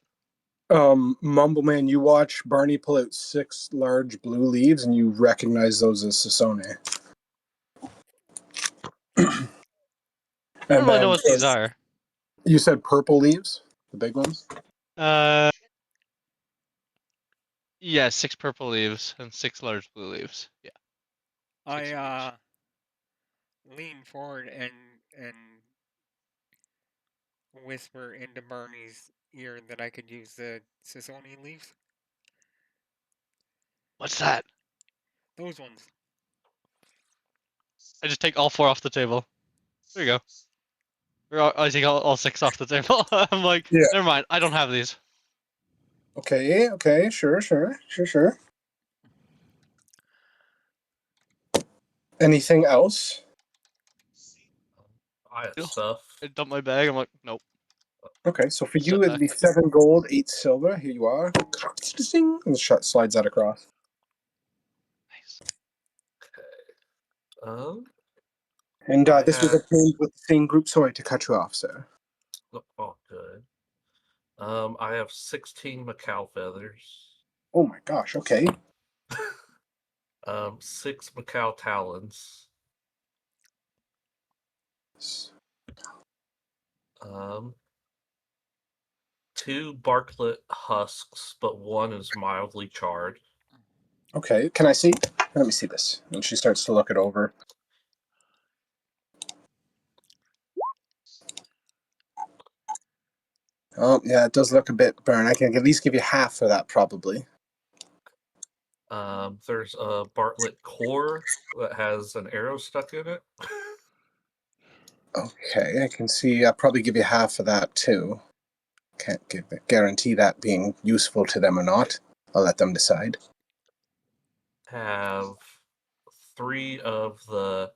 Mumbleman, you watch Barney pull out 6 large blue leaves, and you recognize those as Sasone. I don't And really know then what these are. you said purple leaves, the big ones. Uh, yeah, 6 purple leaves and 6 large blue leaves. Yeah. I lean forward and whisper into Barney's ear that I could use the Sisonian leaves. What's that? Those ones. I just take all 4 off the table. There you go. I take all 6 off the table. I'm like, Yeah. never mind. I don't have these. Okay, sure. Anything else? I had You know, stuff. I dump my bag. I'm like, nope. Okay, so for you Step it'd back. be 7 gold, 8 silver. Here you are. And slides that across. Nice. Um, And I this was had obtained with the same group. Sorry to cut you off, sir. oh good. I have 16 Macau feathers. Oh my gosh. Okay. 6 Macau talons. Um, 2 barklet husks, but one is mildly charred. Okay, can I see? Let me see this. And she starts to look it over. Oh, yeah, it does look a bit burned. I can at least give you half for that, probably. There's a Bartlett core that has an arrow stuck in it. Okay, I can see. I'll probably give you half of that, too. Can't guarantee that being useful to them or not. I'll let them decide. Have 3 of the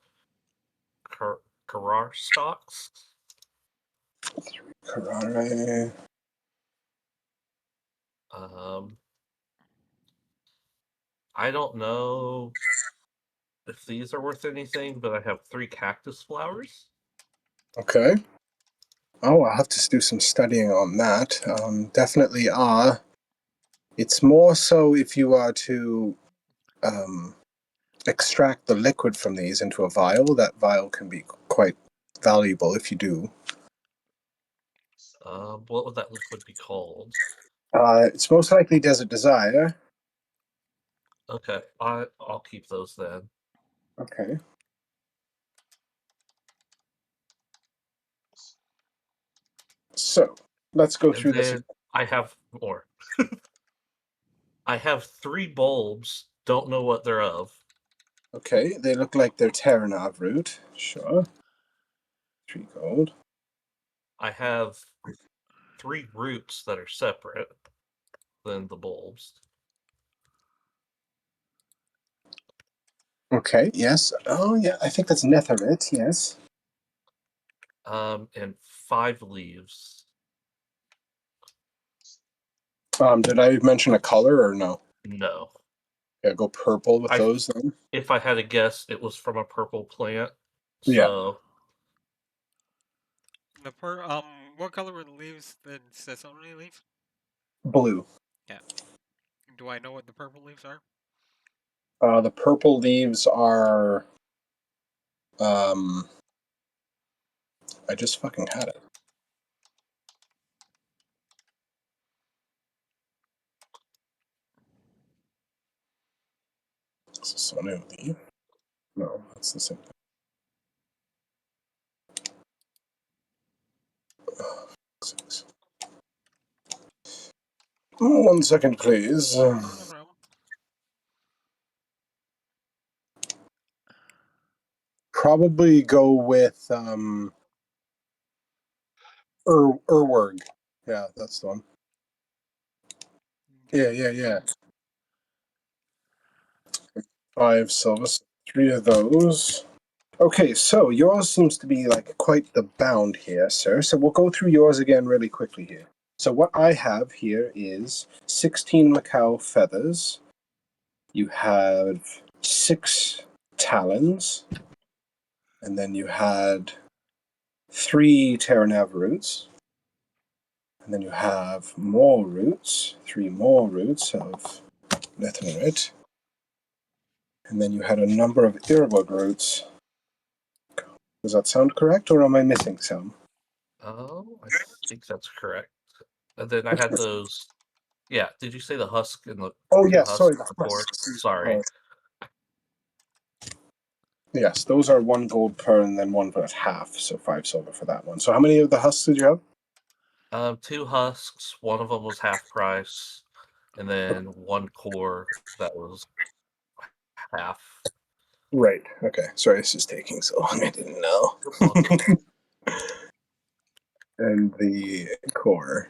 Carrar stalks. Carrare. I don't know if these are worth anything, but I have 3 cactus flowers. Okay. Oh, I'll have to do some studying on that. Definitely are. It's more so if you are to extract the liquid from these into a vial. That vial can be quite valuable if you do. What would that liquid be called? It's most likely Desert Desire. Okay, I'll keep those then. Okay. So, let's go And through this. then I have more. I have 3 bulbs. Don't know what they're of. Okay, they look like they're Terranov root. Sure. 3 gold. I have 3 roots that are separate than the bulbs. Okay, yes. Oh, yeah, I think that's Netherite, yes. And 5 leaves. Did I mention a color or no? No. Yeah, go purple with I those then. If I had to guess, it was from a purple plant. Yeah. So What color were the leaves? The sesame leaves? Blue. Yeah. Do I know what the purple leaves are? The purple leaves are. I just fucking had it. Is this one a leaf? No, that's the same thing. Six. Oh, 1 second, please. No problem. Probably go with Urwerg. Yeah, that's the one. Yeah. 5 silver, 3 of those. Okay, so yours seems to be like quite the bound here, sir. So we'll go through yours again really quickly here. So what I have here is 16 Macau feathers. You have 6 talons. And then you had 3 Terranav roots. And then you have more roots, 3 more roots of Netherite. And then you had a number of Irwag roots. Does that sound correct, or am I missing some? I think that's correct. And then I had those. Yeah, did you say the husk and the Oh, 2 yeah, sorry, husks the before? husks. Sorry. Yes, those are 1 gold per and then 1 for half, so 5 silver for that one. So how many of the husks did you have? 2 husks. One of them was half price, and then 1 core that was half. Right, okay. Sorry, this is taking so long, I didn't know. You're welcome. And the core.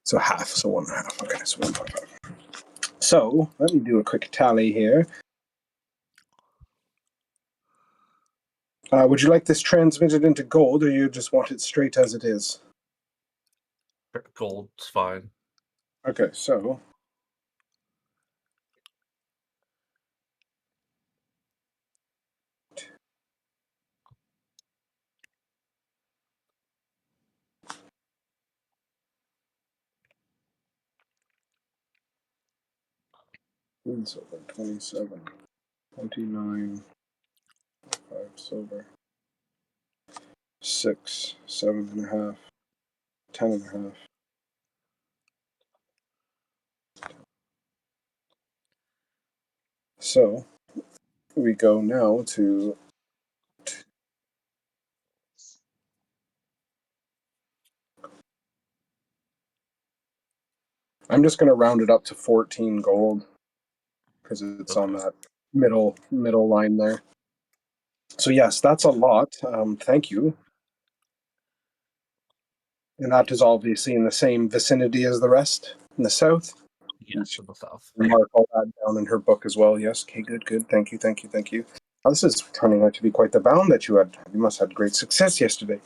So half, so 1.5. Okay, so 1.5. So let me do a quick tally here. Would you like this transmitted into gold, or you just want it straight as it is? Gold's fine. Okay, so 1 silver, 27, 29, 5 silver. 6, 7.5, 10.5. So we go now to I'm just going to round it up to 14 gold because it's on Okay. that middle line there. So yes, that's a lot. Thank you. And that is obviously in the same vicinity as the rest in the south. Yes, in the south. Mark all that down in her book as well. Yes. Okay. Good. Good. Thank you. Thank you. Thank you. This is turning out to be quite the bound that you had. You must have had great success yesterday.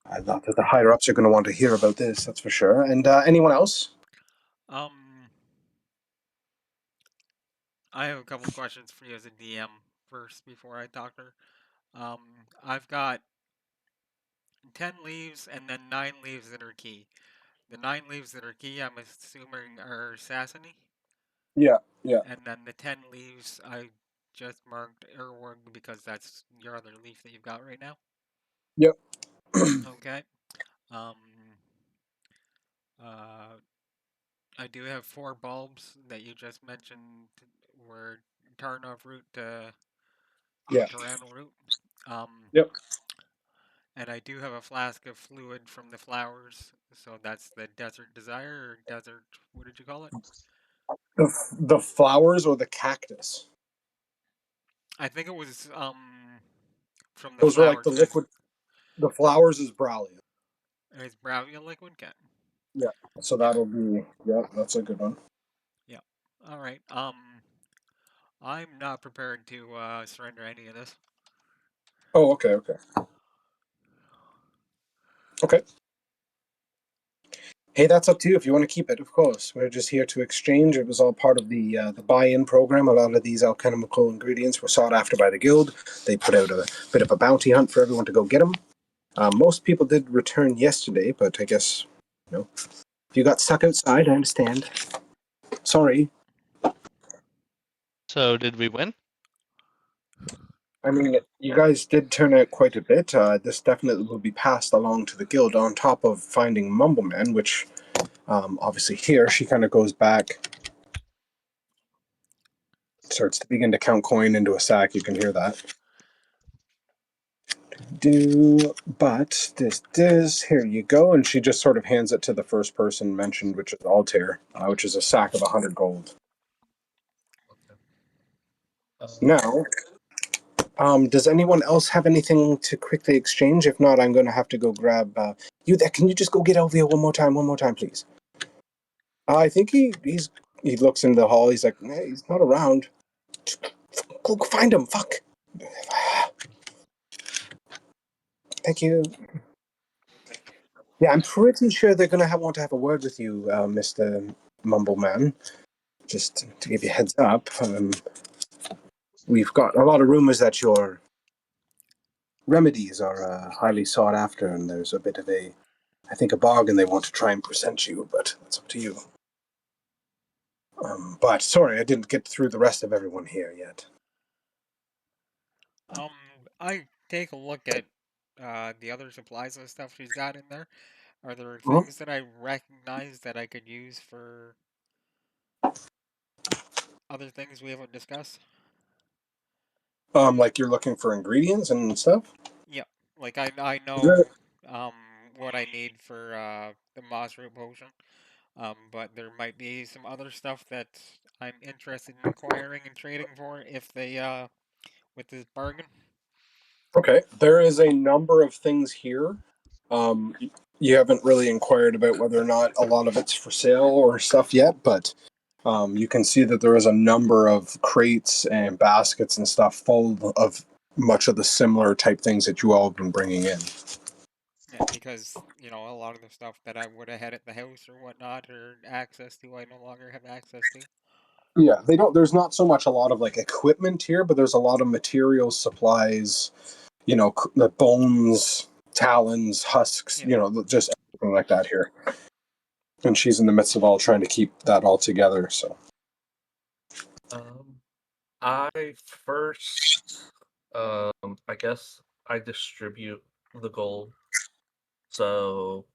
I thought that the higher ups are going to want to hear about this. That's for sure. And anyone else? I have a couple questions for you as a DM first before I talk to her. I've got 10 leaves and then 9 leaves that are key. The 9 leaves that are key, I'm assuming, are Sassany. Yeah. Yeah. And then the 10 leaves, I just marked Earwig because that's your other leaf that you've got right now. Yep. Okay. Um, uh, I do have 4 bulbs that you just mentioned were Tarnov root to Yeah. Tarano root. Yep. And I do have a flask of fluid from the flowers, so that's the Desert Desire or Desert. What did you call it? The flowers or the cactus? I think it was from the Those were like flowers the because liquid. The flowers is Bralia. it's Bravia liquid cat. Yeah. So Yeah, that'll be. Yeah. That's a good one. yeah. All right. I'm not prepared to surrender any of this. Oh. Okay. Okay. Okay. Hey, that's up to you if you want to keep it. Of course, we're just here to exchange. It was all part of the buy-in program. A lot of these alchemical ingredients were sought after by the guild. They put out a bit of a bounty hunt for everyone to go get them. Most people did return yesterday, but I guess if you got stuck outside, I understand. Sorry. So did we win? I mean, you guys did turn out quite a bit. This definitely will be passed along to the guild on top of finding Mumbleman, which obviously here she kind of goes back, starts to begin to count coin into a sack. You can hear that. But this, here you go. And she just sort of hands it to the first person mentioned, which is Altair, which is a sack of 100 gold. Now, does anyone else have anything to quickly exchange? If not, I'm going to have to go grab you there. Can you just go get Elvia one more time, please? I think he looks in the hall. He's like, hey, he's not around. Go find him. Fuck. Thank you. Yeah, I'm pretty sure they're going to want to have a word with you, Mr. Mumbleman. Just to give you a heads up, we've got a lot of rumors that your remedies are highly sought after, and there's a bit of I think, a bargain they want to try and present you, but that's up to you. But sorry, I didn't get through the rest of everyone here yet. Um, I take a look at the other supplies and stuff she's got in there. Are there Mhm. things that I recognize that I could use for other things we haven't discussed? Like you're looking for ingredients and stuff? Yep. Like I Is there- know um what I need for the moss root potion. But there might be some other stuff that I'm interested in acquiring and trading for if they with this bargain. Okay, there is a number of things here. You haven't really inquired about whether or not a lot of it's for sale or stuff yet, but you can see that there is a number of crates and baskets and stuff full of much of the similar type things that you all have been bringing in. Yeah, because a lot of the stuff that I would have had at the house or whatnot or access to, I no longer have access to. Yeah, they don't. There's not so much a lot of like equipment here, but there's a lot of materials, supplies. The bones, talons, husks. Yeah. Just everything like that here. And she's in the midst of all trying to keep that all together. So I first, I guess I distribute the gold. So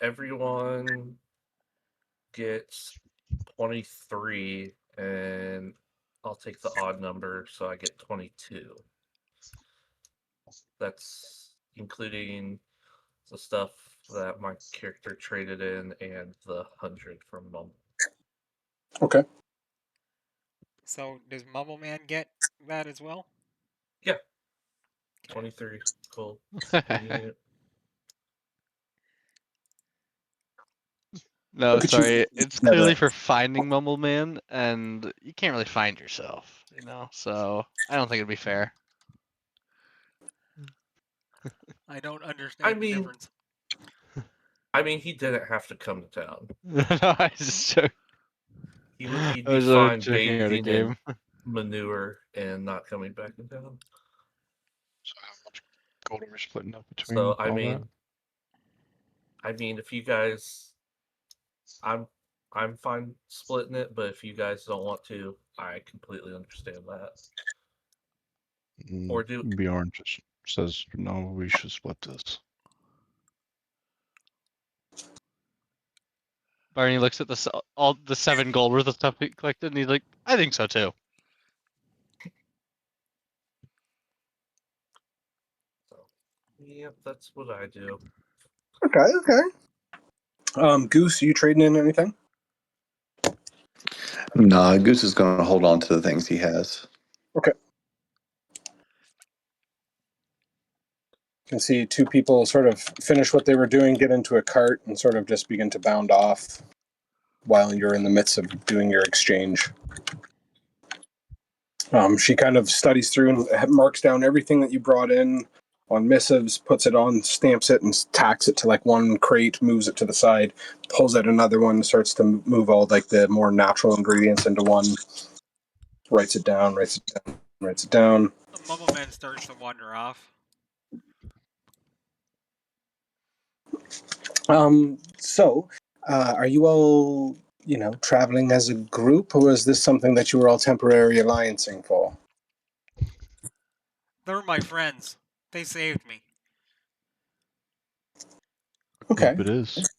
everyone gets 23, and I'll take the odd number, so I get 22. That's including the stuff that my character traded in and the 100 from Mumble. Okay. So does Mumble Man get that as well? Yeah, Okay. 23. Cool. No, Look at you. sorry. It's Never. clearly for finding Mumble Man, and you can't really find yourself, So I don't think it'd be fair. I don't I understand the mean, difference. he didn't have to come to town. No, I just joke. He'd I be was fine joking out of bathing in game. manure and not coming back in town. So how much gold are we splitting up between So all that? if you guys, I'm fine splitting it, but if you guys don't want to, I completely understand that. Or do Bjorn just says, no, we should split this. Barney looks at all the 7 gold worth of stuff he collected, and he's like, I think so too. so. Yep, that's what I do. Okay. Goose, are you trading in anything? Nah, Goose is going to hold on to the things he has. Okay. You can see two people sort of finish what they were doing, get into a cart, and sort of just begin to bound off while you're in the midst of doing your exchange. She kind of studies through and marks down everything that you brought in on missives, puts it on, stamps it, and tacks it to like one crate, moves it to the side, pulls out another one, starts to move all like the more natural ingredients into one, writes it down. Mumble Man starts to wander off. So, are you all, traveling as a group, or is this something that you were all temporary alliancing for? They're my friends. They saved me. Okay. Group it is.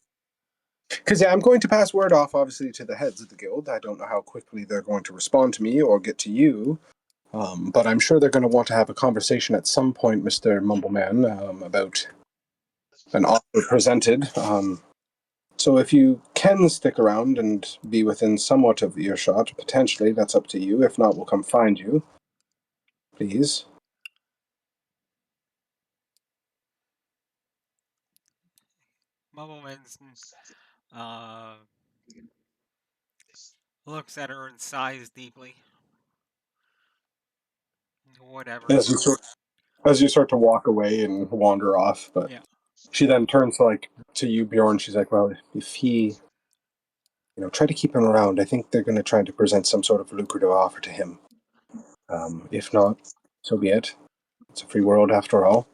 Because I'm going to pass word off, obviously, to the heads of the guild. I don't know how quickly they're going to respond to me or get to you, but I'm sure they're going to want to have a conversation at some point, Mr. Mumbleman, about an offer presented. So if you can stick around and be within somewhat of earshot, potentially, that's up to you. If not, we'll come find you. Please. Mumble Man looks at her and sighs deeply. Whatever. As you start to walk away and wander off, but Yeah. she then turns to you, Bjorn. She's like, "Well, if he, try to keep him around. I think they're going to try to present some sort of lucrative offer to him. If not, so be it. It's a free world after all."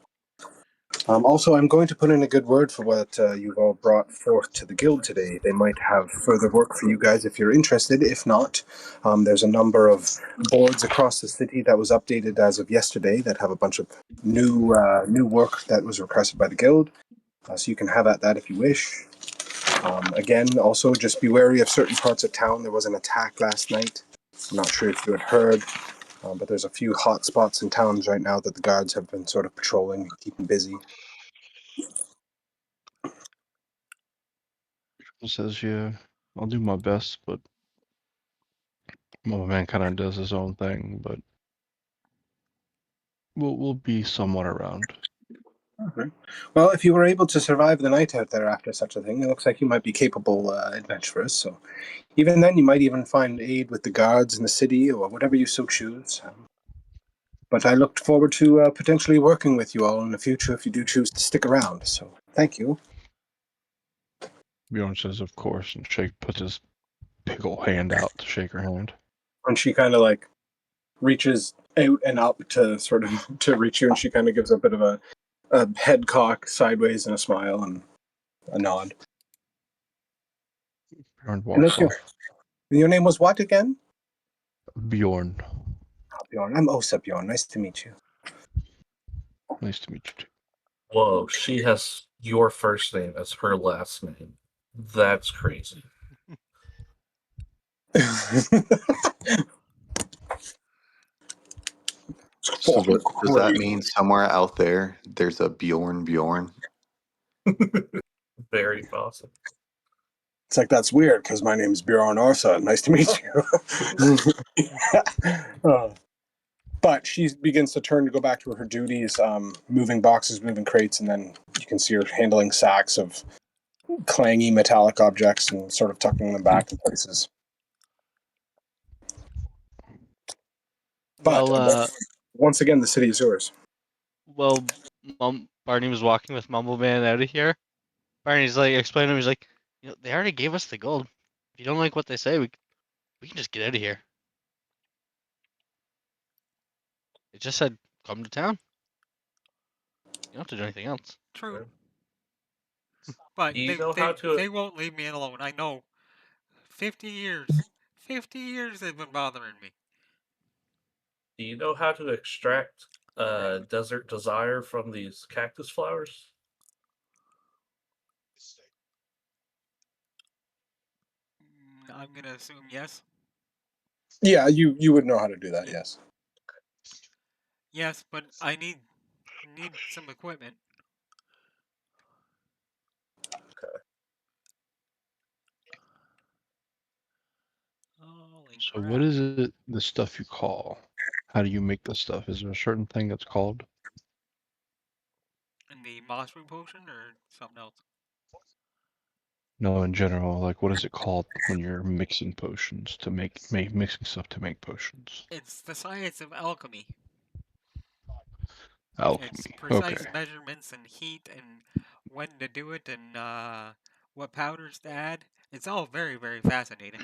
Also, I'm going to put in a good word for what you've all brought forth to the guild today. They might have further work for you guys if you're interested. If not, there's a number of boards across the city that was updated as of yesterday that have a bunch of new work that was requested by the guild. So you can have at that if you wish. Again, also just be wary of certain parts of town. There was an attack last night. I'm not sure if you had heard, but there's a few hot spots in towns right now that the guards have been sort of patrolling, keeping busy. Says, yeah, I'll do my best, but my man kind of does his own thing, but we'll be somewhat around. Okay. Well, if you were able to survive the night out there after such a thing, it looks like you might be capable adventurers. So even then, you might even find aid with the guards in the city or whatever you so choose. But I looked forward to potentially working with you all in the future if you do choose to stick around. So thank you. Bjorn says, of course, and puts his big old hand out to shake her hand. And she kind of reaches out and up to sort of to reach you, and she kind of gives a bit of a head cock sideways and a smile and a nod. Bjorn And walks off. your name was what again? Bjorn. Oh, Bjorn. I'm Osa Bjorn. Nice to meet you. Nice to meet you too. Whoa, she has your first name as her last name. That's crazy. So does that mean somewhere out there there's a Bjorn? Very possible. It's like, that's weird because my name is Bjorn Orsa. Nice to meet you. But she begins to turn to go back to her duties, moving boxes, moving crates, and then you can see her handling sacks of clangy metallic objects and sort of tucking them back in places. But Well, once again, the city is yours. well, Barney was walking with Mumbleman out of here. Barney's like explaining to him, he's like, they already gave us the gold. If you don't like what they say, we can just get out of here. It just said, come to town. You don't have to do anything else. True. But Do you know how to? they won't leave me alone. I know. 50 years. 50 years they've been bothering me. Do you know how to extract desert desire from these cactus flowers? I'm gonna assume yes. Yeah, you would know how to do that. Yes. Yes, but I need some equipment. Holy So crap. what is it, the stuff you call? How do you make the stuff? Is there a certain thing that's called? And the mushroom potion or something else? No, in general, like what is it called when you're mixing potions to mixing stuff to make potions? It's the science of alchemy. It's Alchemy. precise Okay. measurements and heat and when to do it and what powders to add. It's all very, very fascinating.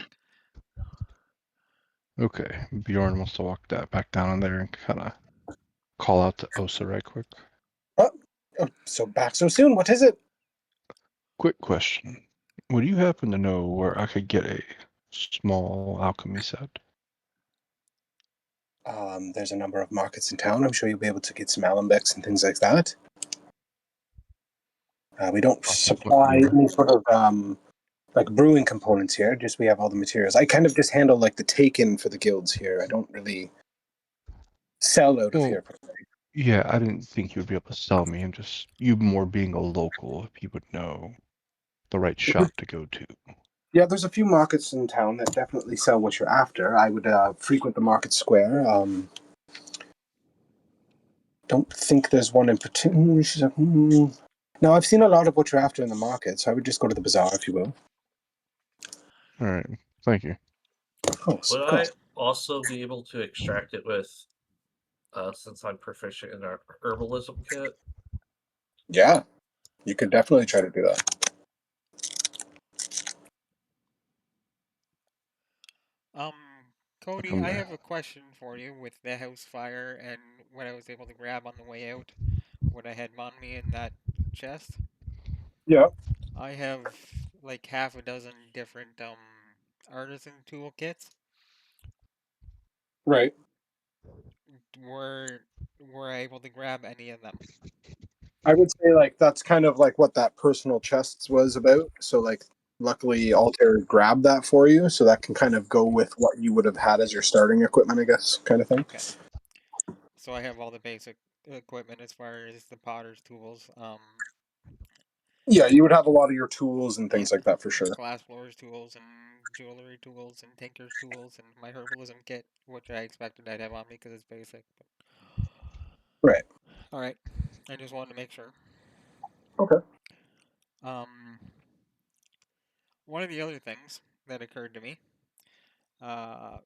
Okay. Bjorn wants to walk that back down in there and kind of call out to Osa right quick. Oh, so back so soon. What is it? Quick question. Would you happen to know where I could get a small alchemy set? There's a number of markets in town. I'm sure you'll be able to get some alembics and things like that. We don't I'll keep looking supply here. any sort of like brewing components here. Just we have all the materials. I kind of just handle like the take-in for the guilds here. I don't really sell out of Well, here. yeah, I didn't think you would be able to sell me. I'm just, you more being a local, if you would know the right shop to go to. Yeah, there's a few markets in town that definitely sell what you're after. I would frequent the market square. Don't think there's one in particular. She's like, No, I've seen a lot of what you're after in the market, so I would just go to the bazaar, if you will. All right, thank you. Of course, Would of I course. also be able to extract it with, since I'm proficient in our herbalism kit? Yeah, you could definitely try to do that. Um, Cody, Come I there. have a question for you with the house fire and what I was able to grab on the way out, what I had on me in that chest. Yeah, I have like half a dozen different artisan toolkits. right. Were were I able to grab any of them? I would say like that's kind of like what that personal chests was about. So like, luckily Altair grabbed that for you, so that can kind of go with what you would have had as your starting equipment, I guess, kind of thing. Okay. So I have all the basic equipment as far as the potter's tools. Yeah, you would have a lot of your tools and Yeah, things like that for sure. glass blowers tools and jewelry tools and tinker's tools and my herbalism kit, which I expected I'd have on me because it's basic. But... Right. All right, I just wanted to make sure. Okay. Um, one of the other things that occurred to me, uh,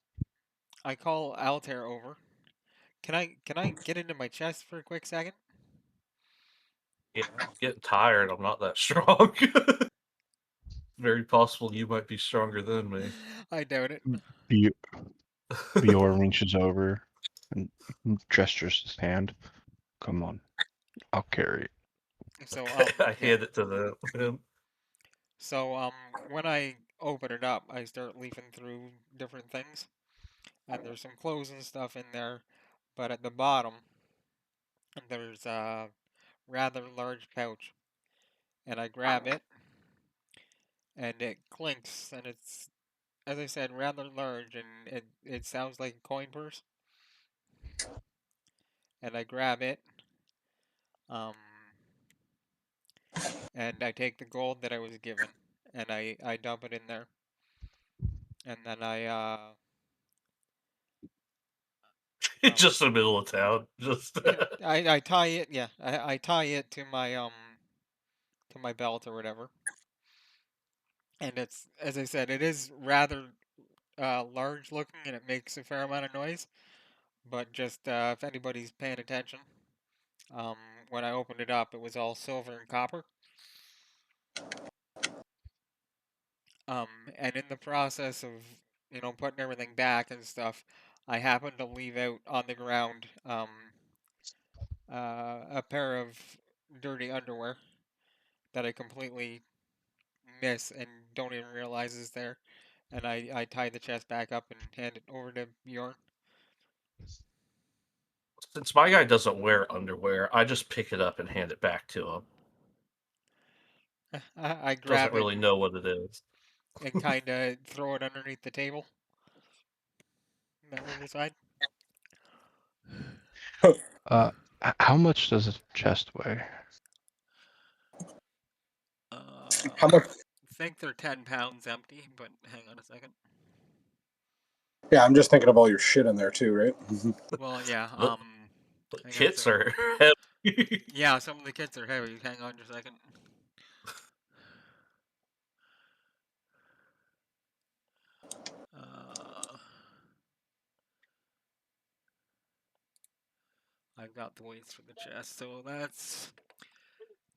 I call Altair over. Can I get into my chest for a quick second? Yeah, I'm getting tired. I'm not that strong. Very possible you might be stronger than me. I doubt it. Bjorn reaches over and gestures his hand. Come on, I'll carry it. So I yeah. hand it to him. So when I open it up, I start leafing through different things, and there's some clothes and stuff in there, but at the bottom and there's a rather large pouch, and I grab it, and it clinks, and it's, as I said, rather large, and it sounds like a coin purse. And I grab it, um, and I take the gold that I was given, and I dump it in there, and then um, Just in the middle of town. Just I tie it, yeah, I tie it to my belt or whatever, and it's, as I said, it is rather large looking, and it makes a fair amount of noise. But just if anybody's paying attention, um, when I opened it up, it was all silver and copper. Um, and in the process of, putting everything back and stuff, I happened to leave out on the ground a pair of dirty underwear that I completely miss and don't even realize is there. And I tie the chest back up and hand it over to Bjorn. since my guy doesn't wear underwear, I just pick it up and hand it back to him. I Doesn't grab it really know what it is. and kind of throw it underneath the table on the other side. How much does a chest weigh? How much? I think they're 10 pounds empty, but hang on a second. Yeah, I'm just thinking of all your shit in there too, right? Well, yeah. The Hang on a kits second. are heavy. Yeah, some of the kits are heavy. Hang on just a second. Uh, I've got the weights for the chest, so that's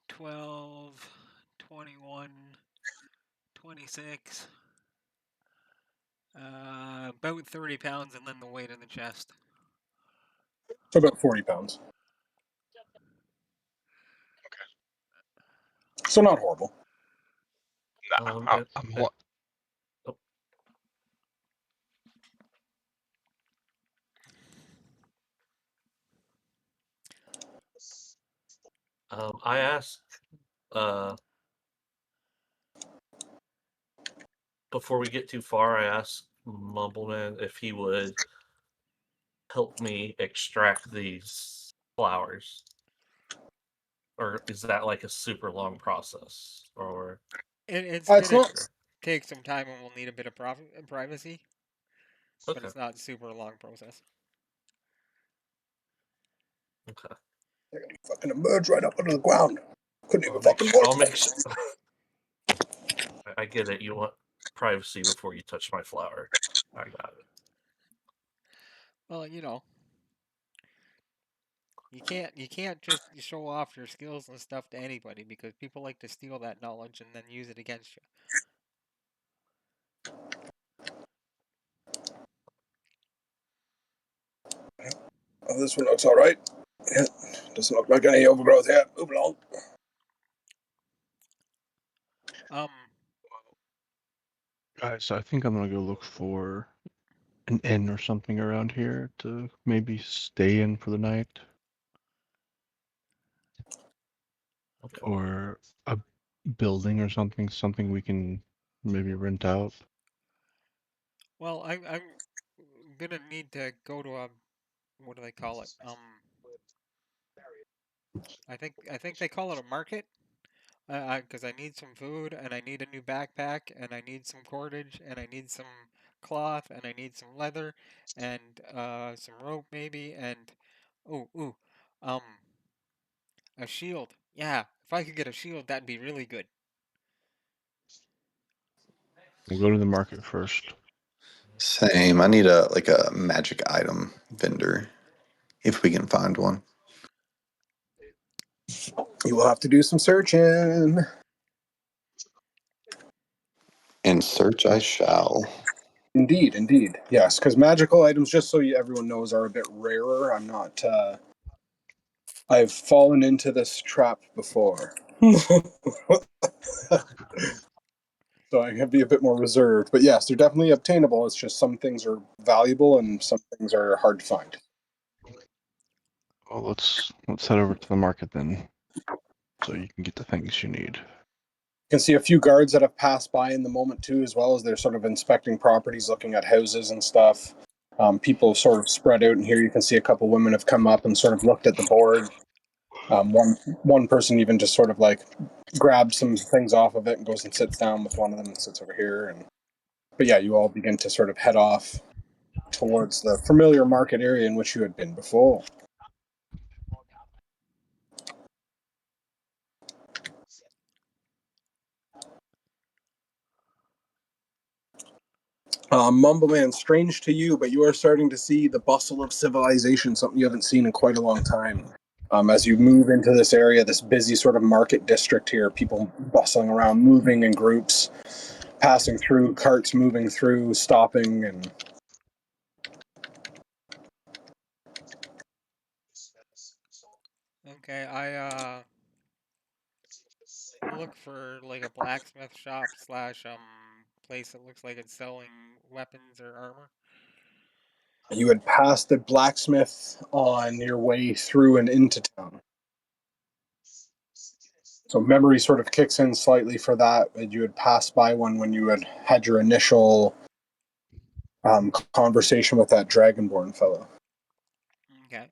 12, 21, 26, about 30 pounds, and then the weight of the chest. So about 40 pounds. So not horrible. I'm And- I asked before we get too far, I asked Mumbleman if he would help me extract these flowers. Or is that like a super long process? Or It's It's gonna not. take some time, and we'll need a bit of privacy, but okay, it's not a super long process. okay. Fucking emerge right up under the ground. Couldn't even I'll make fucking sure. work. I'll make sure. I get it. You want privacy before you touch my flower. I got it. Well, you can't just show off your skills and stuff to anybody because people like to steal that knowledge and then use it against you. Oh, this one looks all right. Yeah, doesn't look like any overgrowth here. Move along. Um, Guys, I think I'm gonna go look for an inn or something around here to maybe stay in for the night, Okay. or a building or something we can maybe rent out. well, I'm gonna need to go to a, what do they call it? I think they call it a market. Because I need some food and I need a new backpack and I need some cordage and I need some cloth and I need some leather and some rope maybe and ooh um a shield. Yeah, if I could get a shield, that'd be really good. We'll go to the market first. Same. I need a magic item vendor if we can find one. You will have to do some searching. And search I shall. Indeed, indeed. Yes, because magical items, just so everyone knows, are a bit rarer. I'm not. I've fallen into this trap before. So I can be a bit more reserved. But yes, they're definitely obtainable. It's just some things are valuable and some things are hard to find. Well, let's head over to the market then, so you can get the things you need. You can see a few guards that have passed by in the moment too, as well as they're sort of inspecting properties, looking at houses and stuff. People sort of spread out, and here you can see a couple women have come up and sort of looked at the board. One person even just sort of like grabs some things off of it and goes and sits down with one of them and sits over here. But yeah, you all begin to sort of head off towards the familiar market area in which you had been before. Mumbleman, strange to you, but you are starting to see the bustle of civilization, something you haven't seen in quite a long time. As you move into this area, this busy sort of market district here, people bustling around, moving in groups, passing through, carts moving through, stopping, and Okay, I look for like a blacksmith shop slash place that looks like it's selling weapons or armor. you had passed the blacksmith on your way through and into town. So memory sort of kicks in slightly for that. You had passed by one when you had your initial conversation with that Dragonborn fellow. Okay.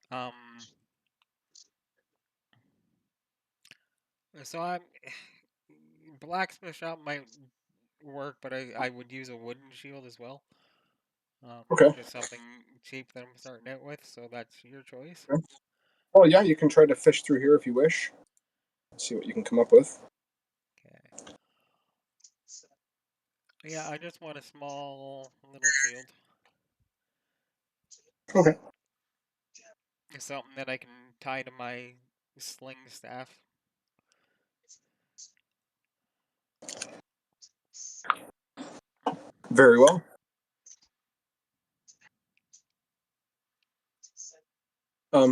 So I'm blacksmith shop might work, but I would use a wooden shield as well. Okay. Just something cheap that I'm starting out with. So that's your choice. Well, yeah, you can try to fish through here if you wish. See what you can come up with. Okay. Yeah, I just want a small little shield. Okay. Something that I can tie to my sling staff. Very well.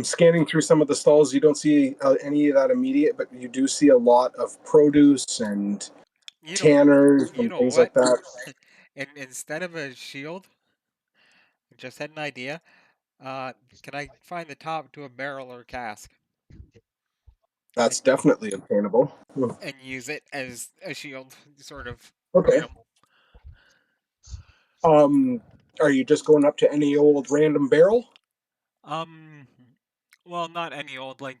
Scanning through some of the stalls, you don't see any of that immediate, but you do see a lot of produce and You know, tanners you and know things like what? that. And instead of a shield, I just had an idea. Uh, can I find the top to a barrel or cask That's and definitely obtainable. and use it as a shield sort of Okay. item? Um, are you just going up to any old random barrel? Um, well, not any old like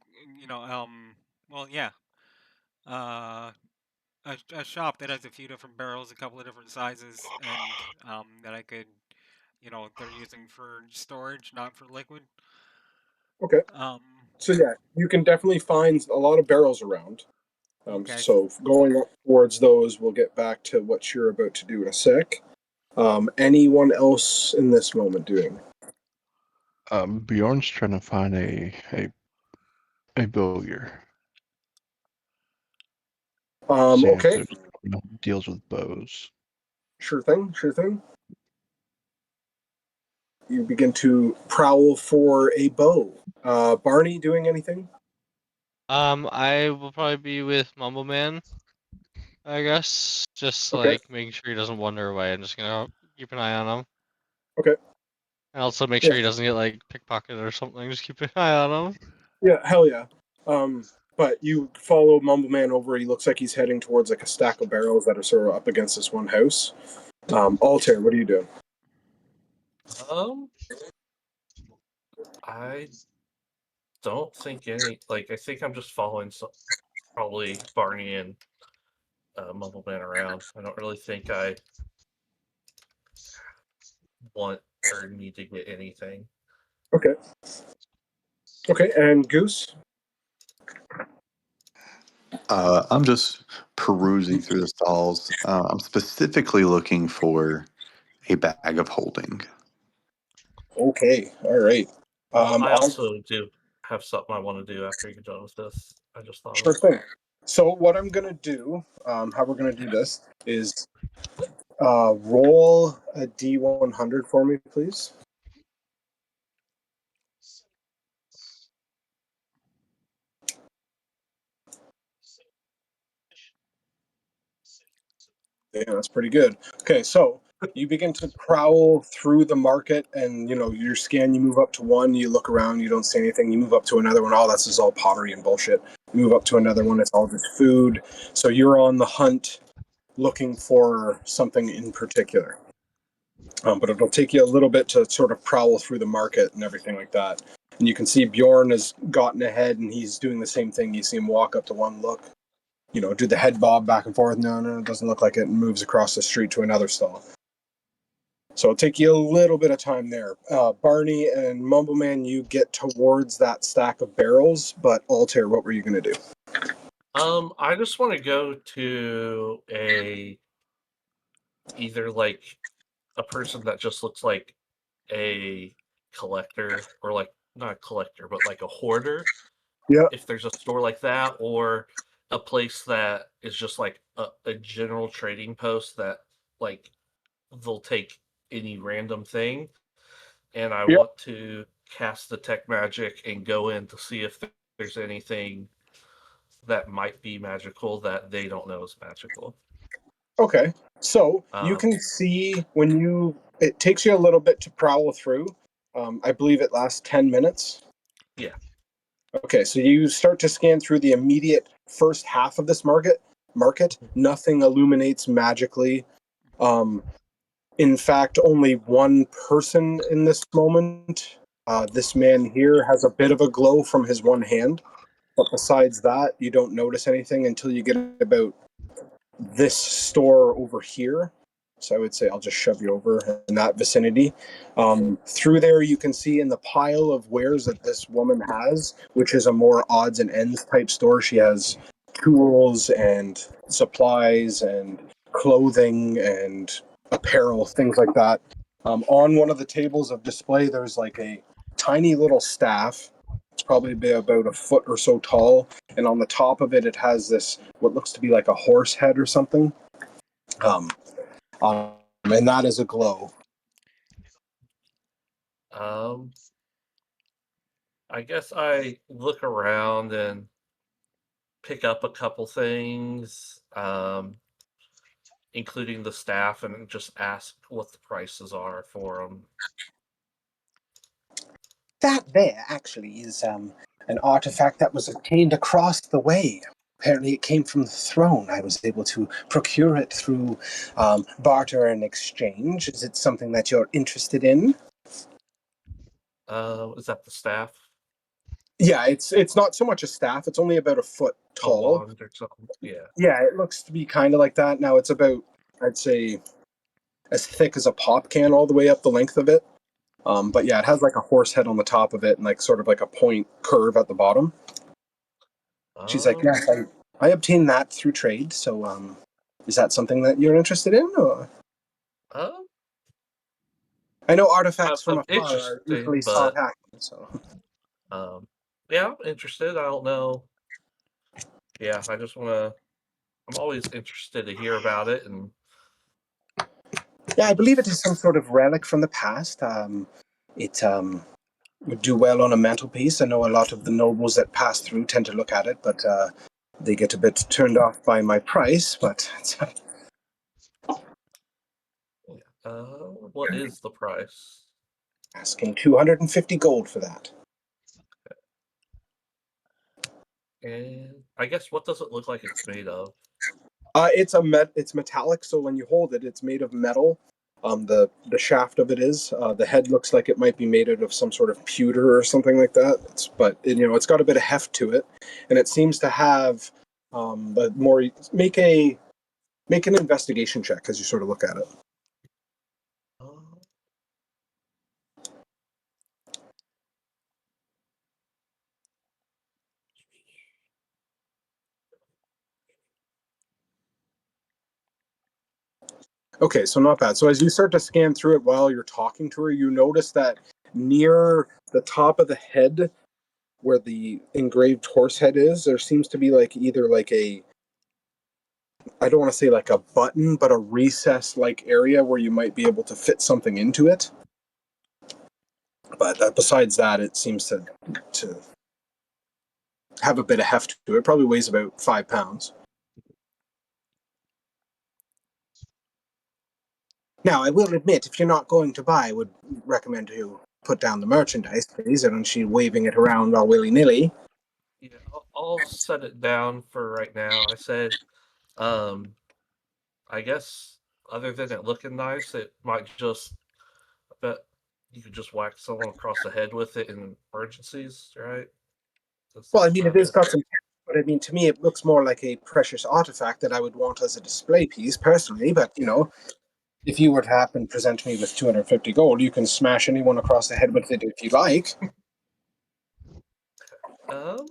well, yeah. Uh, a shop that has a few different barrels, a couple of different sizes, and that I could, they're using for storage, not for liquid. Okay. Um, So yeah, you can definitely find a lot of barrels around. okay. So going up towards those, we'll get back to what you're about to do in a sec. Anyone else in this moment doing? Bjorn's trying to find a bowyer, seeing if Okay. there's deals with bows. Sure thing. Sure thing. You begin to prowl for a bow. Barney doing anything? I will probably be with Mumbleman, I guess. Just Okay. like making sure he doesn't wander away. I'm just gonna keep an eye on him. Okay. And also make Yeah. sure he doesn't get like pickpocketed or something. Just keep an eye on him. Yeah. Hell yeah. But you follow Mumbleman over. He looks like he's heading towards like a stack of barrels that are sort of up against this one house. Altair, what are you doing? Um, I don't think any. Like, I think I'm just following probably Barney and Mumbleman around. I don't really think I want or need to get anything. Okay. Okay. And Goose? I'm just perusing through the stalls. I'm specifically looking for a bag of holding. Okay. All right. I I'll also do have something I want to do after you get done with this. I just thought sure of. thing. So what I'm gonna do, how we're gonna do this is roll a D100 for me, please. Yeah, that's pretty good. Okay, so You begin to prowl through the market, and your scan. You move up to one, you look around, you don't see anything. You move up to another one. Oh, this is all pottery and bullshit. You move up to another one, it's all just food. So you're on the hunt, looking for something in particular. But it'll take you a little bit to sort of prowl through the market and everything like that. And you can see Bjorn has gotten ahead, and he's doing the same thing. You see him walk up to one, look, do the head bob back and forth. No, it doesn't look like it, and moves across the street to another stall. So it'll take you a little bit of time there. Barney and Mumbleman, you get towards that stack of barrels, but Altair, what were you going to do? I just want to go to either like a person that just looks like a collector, or like not a collector, but like a hoarder. Yeah. If there's a store like that, or a place that is just like a general trading post that like they'll take any random thing, and I Yep. want to cast detect magic and go in to see if there's anything that might be magical that they don't know is magical. Okay. So you Um, can see it takes you a little bit to prowl through. I believe it lasts 10 minutes. yeah. Okay, so you start to scan through the immediate first half of this market. Nothing illuminates magically. Um, in fact, only one person in this moment. This man here has a bit of a glow from his one hand, but besides that, you don't notice anything until you get about this store over here. So I would say I'll just shove you over in that vicinity. Through there, you can see in the pile of wares that this woman has, which is a more odds and ends type store. She has tools and supplies and clothing and apparel, things like that. On one of the tables of display, there's like a tiny little staff. It's probably about a foot or so tall, and on the top of it, it has this what looks to be like a horse head or something. Um, and that is a glow. Um, I guess I look around and pick up a couple things, including the staff, and just ask what the prices are for them. That there actually is an artifact that was obtained across the way. Apparently, it came from the throne. I was able to procure it through barter and exchange. Is it something that you're interested in? Is that the staff? Yeah, it's not so much a staff. It's only about a foot A tall. wand or something? Yeah. Yeah, it looks to be kind of like that. Now it's about, I'd say, as thick as a pop can all the way up the length of it. But yeah, it has like a horse head on the top of it and like sort of like a point curve at the bottom. She's like, Um, yes, I obtained that through trade. So is that something that you're interested in? Or? um, I know artifacts from I'm afar are interested, usually sought but after. So yeah, I'm interested. I don't know. Yeah, I just want to. I'm always interested to hear about it, and yeah, I believe it just is some sort of relic from the past. It would do well on a mantelpiece. I know a lot of the nobles that pass through tend to look at it, but they get a bit turned off by my price. But what is the price? asking 250 gold for that. And I guess what does it look like it's made of? It's metallic, so when you hold it, it's made of metal. The shaft of it is. The head looks like it might be made out of some sort of pewter or something like that. But it's got a bit of heft to it, and it seems to have. But more make an investigation check as you sort of look at it. Uh, Okay, so not bad. So as you start to scan through it while you're talking to her, you notice that near the top of the head, where the engraved horse head is, there seems to be like either like a I don't want to say like a button, but a recess like area where you might be able to fit something into it. But besides that, it seems to have a bit of heft to it. It probably weighs about 5 pounds. Now, I will admit, if you're not going to buy, I would recommend you put down the merchandise, please. And she waving it around all willy nilly. Yeah, I'll set it down for right now. I said, um, I guess other than it looking nice, it might just. I bet you could just whack someone across the head with it in emergencies, right? Well, I That's mean, it about has it. got some, but I mean, to me, it looks more like a precious artifact that I would want as a display piece, personally. But if you were to happen present me with 250 gold, you can smash anyone across the head with it if you like. Um,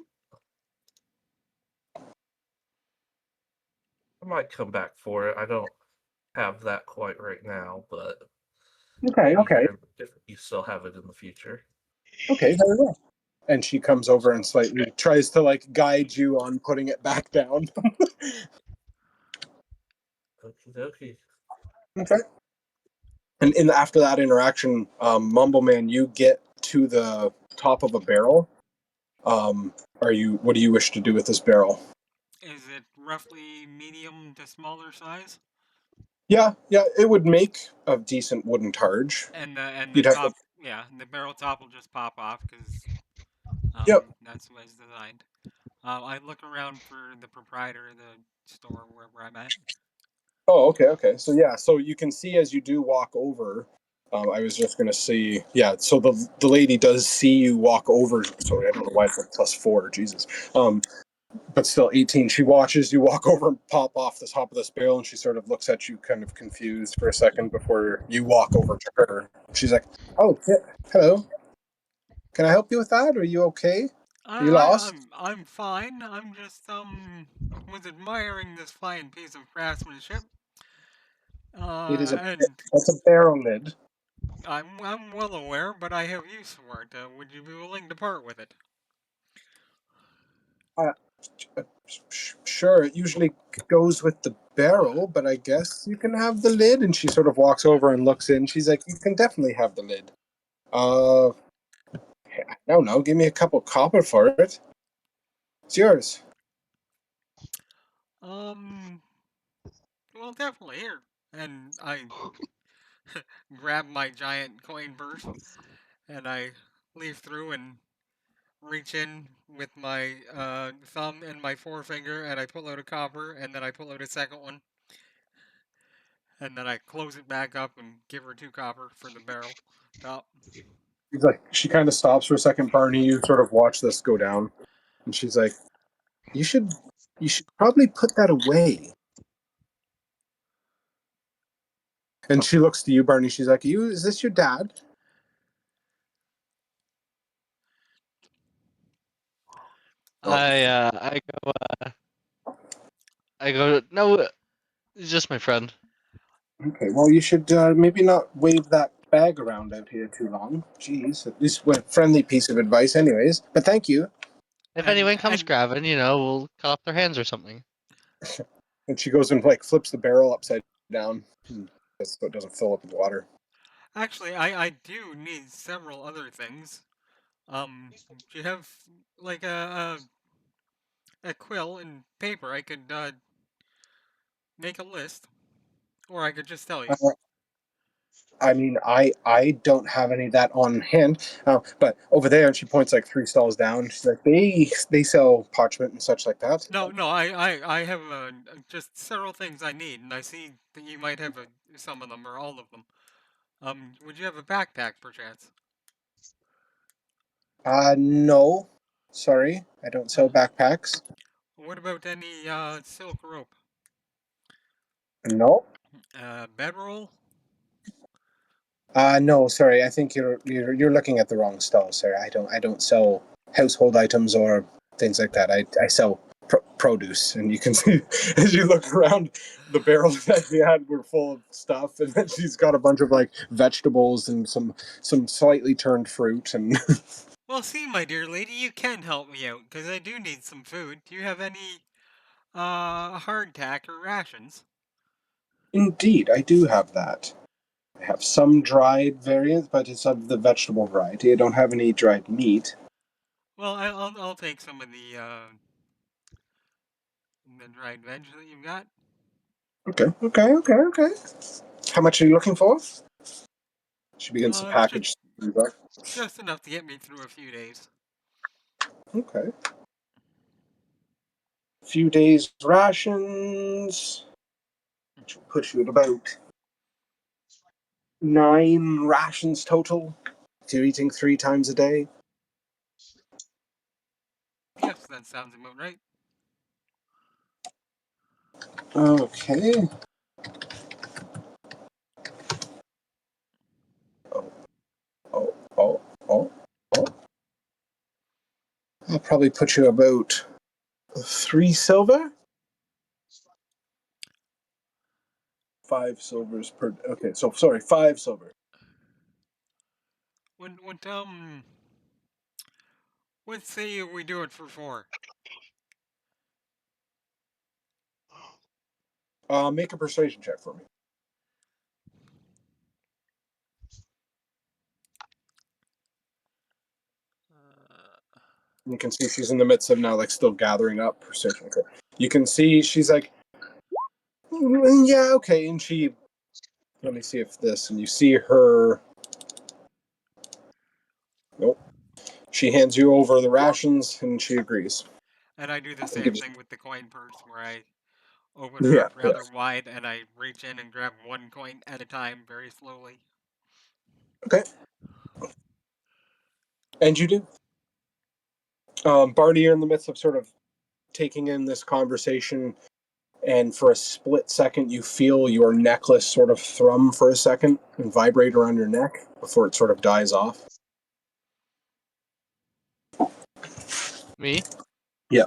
I might come back for it. I don't have that quite right now, but Okay, maybe okay, here if you still have it in the future. okay, very well. And she comes over and slightly tries to guide you on putting it back down. Okie dokie. Okay. And after that interaction, Mumbleman, you get to the top of a barrel. Are you? What do you wish to do with this barrel? Is it roughly medium to smaller size? Yeah, yeah, it would make a decent wooden targe. And the You'd have to. top, yeah, the barrel top will just pop off because Yep. that's the way it's designed. I look around for the proprietor of the store wherever I'm at. Oh, okay, okay. So yeah, so you can see as you do walk over. I was just gonna see. Yeah, so the lady does see you walk over. Sorry, I don't know why it's like +4. Jesus. But still 18. She watches you walk over and pop off the top of this barrel, and she sort of looks at you kind of confused for a second before you walk over to her. She's like, "Oh, yeah, hello. Can I help you with that? Are you okay? Are you lost?" I'm fine. I'm just was admiring this fine piece of craftsmanship. It is a And That's a barrel lid. I'm well aware, but I have use for it. Would you be willing to part with it? Uh, sure, it usually goes with the barrel, but I guess you can have the lid. And she sort of walks over and looks in. She's like, "You can definitely have the lid. Uh, I don't know. Give me a couple copper for it. It's yours." Um, well, definitely here. And I grab my giant coin purse and I leaf through and reach in with my thumb and my forefinger and I pull out a copper and then I pull out a second one and then I close it back up and give her 2 copper for the barrel top. She's like, she kind of stops for a second, Barney. You sort of watch this go down, and she's like, "You should, you should probably put that away." And she looks to you, Barney. She's like, "You, is this your dad?" Oh, I go no, he's just my friend. okay. Well, you should maybe not wave that bag around out here too long. Jeez, at least a friendly piece of advice, anyways. But thank you. If And anyone comes and grabbing, we'll cut off their hands or something. And she goes and flips the barrel upside down, so it doesn't fill up with water. actually I do need several other things. Do you have like a quill and paper? I could make a list, or I could just tell you. Uh, I mean, I don't have any of that on hand, but over there, and she points like 3 stalls down. She's like, they sell parchment and such like that. No, no, I have just several things I need, and I see that you might have some of them or all of them. Would you have a backpack, perchance? No, sorry, I don't Uh, sell backpacks. what about any silk rope? No, Bedroll? no, sorry. I think you're looking at the wrong stall, sir. I don't sell household items or things like that. I sell produce, and you can see as you look around, the barrels that she had were full of stuff, and then she's got a bunch of vegetables and some slightly turned fruit, and Well, see, my dear lady, you can help me out, because I do need some food. Do you have any hardtack or rations? indeed, I do have that. I have some dried variants, but it's of the vegetable variety. I don't have any dried meat. Well, I'll take some of the dried veg that you've got. Okay, okay, okay, okay. How much are you looking for? She begins to package. Just enough to get me through a few days. Okay. Few days rations, which will put you at about 9 rations total. If you're eating 3 times a day. Yes, that sounds about right. Okay. Oh, oh, oh, oh, oh. I'll probably put you about 3 silver. 5 silvers per. Okay, so sorry, 5 silver. What say we do it for 4? Make a persuasion check for me. You can see she's in the midst of now, like, still gathering up persuasion. Okay. You can see she's like, yeah, okay, and she. Let me see if this, and you see her. Nope. She hands you over the rations, and she agrees. And I do the And same gives. thing with the coin purse where I open her Yeah, up yeah. rather wide and I reach in and grab 1 coin at a time very slowly. Okay. And you do. Barney, you're in the midst of sort of taking in this conversation, and for a split second, you feel your necklace sort of thrum for a second and vibrate around your neck before it sort of dies off. Me? Yeah.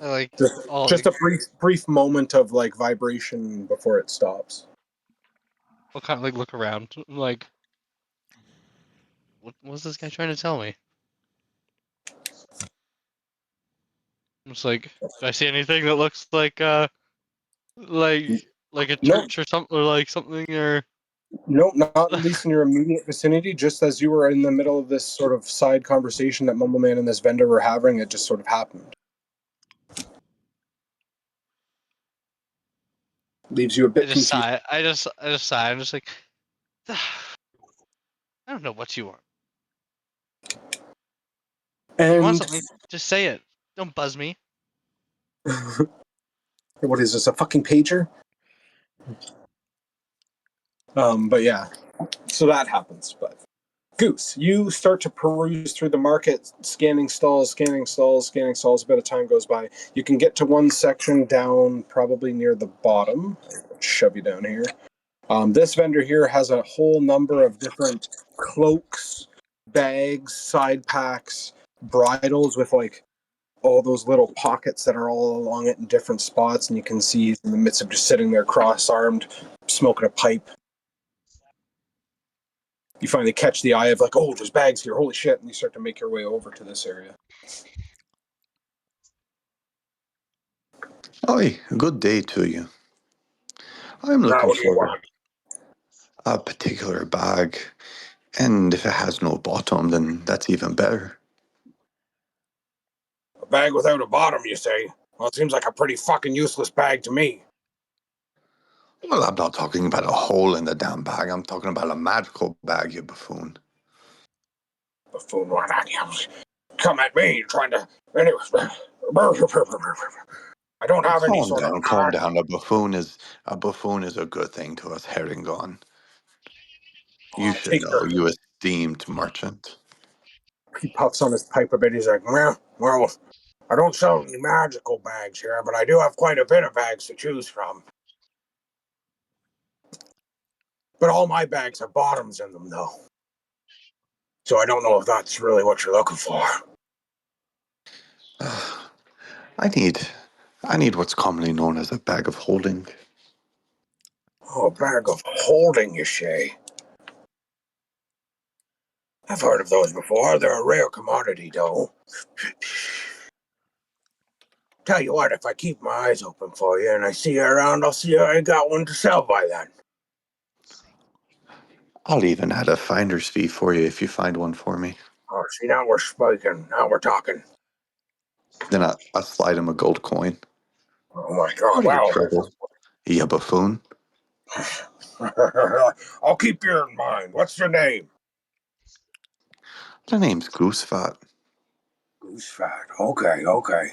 I like Just, all just like a brief moment of like vibration before it stops. I'll kind of like look around. I'm like, what's this guy trying to tell me? I'm just like, do I see anything that looks like like a No, church or something, or like something, or no, not at least in your immediate vicinity. Just as you were in the middle of this sort of side conversation that Mumbleman and this vendor were having, it just sort of happened. Leaves you a I bit just confused. sigh. I just sigh. I'm just like, I don't know what you want. If you want And something, just say it. Don't buzz me. what is this, a fucking pager? But yeah, so that happens. But Goose, you start to peruse through the market, scanning stalls, scanning stalls, scanning stalls. A bit of time goes by. You can get to one section down, probably near the bottom. Shove you down here. This vendor here has a whole number of different cloaks, bags, side packs, bridles with like all those little pockets that are all along it in different spots, and you can see he's in the midst of just sitting there cross-armed, smoking a pipe. You finally catch the eye of like, oh, there's bags here, holy shit, and you start to make your way over to this area. Oi, good day to you. I'm Now, looking what do you for want? a particular bag, and if it has no bottom, then that's even better. A bag without a bottom, you say? Well, it seems like a pretty fucking useless bag to me. Well, I'm not talking about a hole in the damn bag. I'm talking about a magical bag, you buffoon. Buffoon, what? Come at me, you're trying to. Anyway, I don't have any Calm sort of down, calm bag. down. A buffoon is a good thing to us, Herringon. You Oh, should take know, your. you esteemed merchant. He puffs on his pipe a bit. He's like, well, I don't sell any magical bags here, but I do have quite a bit of bags to choose from. But all my bags have bottoms in them, though. So I don't know if that's really what you're looking for. I need, I need what's commonly known as a bag of holding. Oh, a bag of holding, you say? I've heard of those before. They're a rare commodity, though. Tell you what, if I keep my eyes open for you and I see you around, I'll see I got one to sell by then. I'll even add a finder's fee for you if you find one for me. Oh, see, now we're speaking. Now we're talking. Then I slide him a gold coin. Oh my god, Out of your wow. trouble. You buffoon. I'll keep you in mind. What's your name? My name's Goosefat. Goosefat. Okay.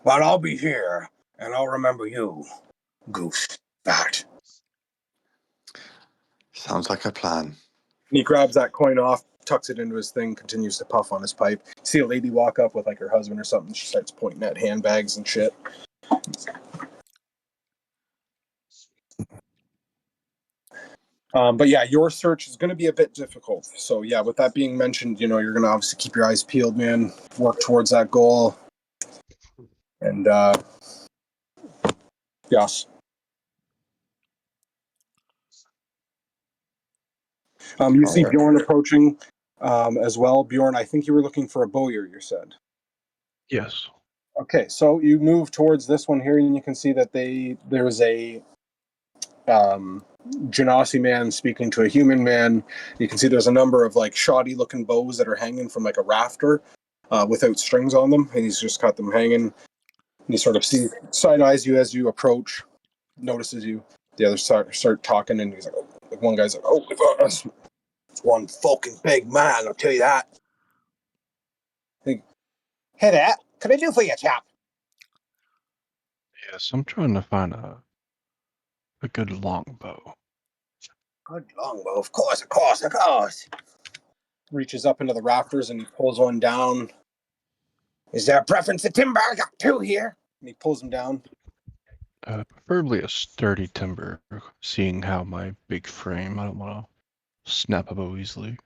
Well, I'll be here, and I'll remember you, Goosefat. Sounds like a plan. And he grabs that coin off, tucks it into his thing, continues to puff on his pipe. You see a lady walk up with like her husband or something. She starts pointing at handbags and shit. But yeah, your search is going to be a bit difficult. So yeah, with that being mentioned, you're going to obviously keep your eyes peeled, man. Work towards that goal. And yes. You see Alright. Bjorn approaching as well. Bjorn, I think you were looking for a bowyer, you said. Yes. Okay, so you move towards this one here, and you can see that there's a Genasi man speaking to a human man. You can see there's a number of like shoddy looking bows that are hanging from like a rafter without strings on them, and he's just got them hanging. And he sort of side eyes you as you approach, notices you. The others start talking, and he's like one guy's like, "Oh, it's one fucking big man, I'll tell you that." Hey there, can I do for you, chap? Yes, I'm trying to find a good longbow. Good longbow, of course. Reaches up into the rafters and he pulls one down. Is there a preference to timber? I got two here. And he pulls them down. Preferably a sturdy timber, seeing how my big frame, I don't want to snap a bow easily.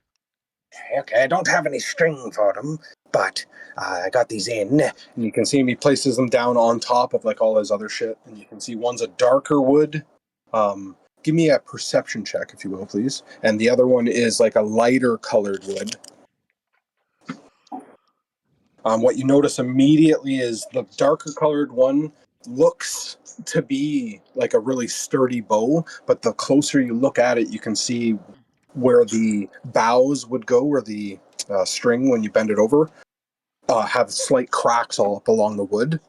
Okay, I don't have any string for them, but I got these in. And you can see him, he places them down on top of like all his other shit. And you can see one's a darker wood. Give me a perception check, if you will, please. And the other one is like a lighter colored wood. What you notice immediately is the darker colored one looks to be like a really sturdy bow, but the closer you look at it, you can see where the bows would go, where the string, when you bend it over, have slight cracks all up along the wood.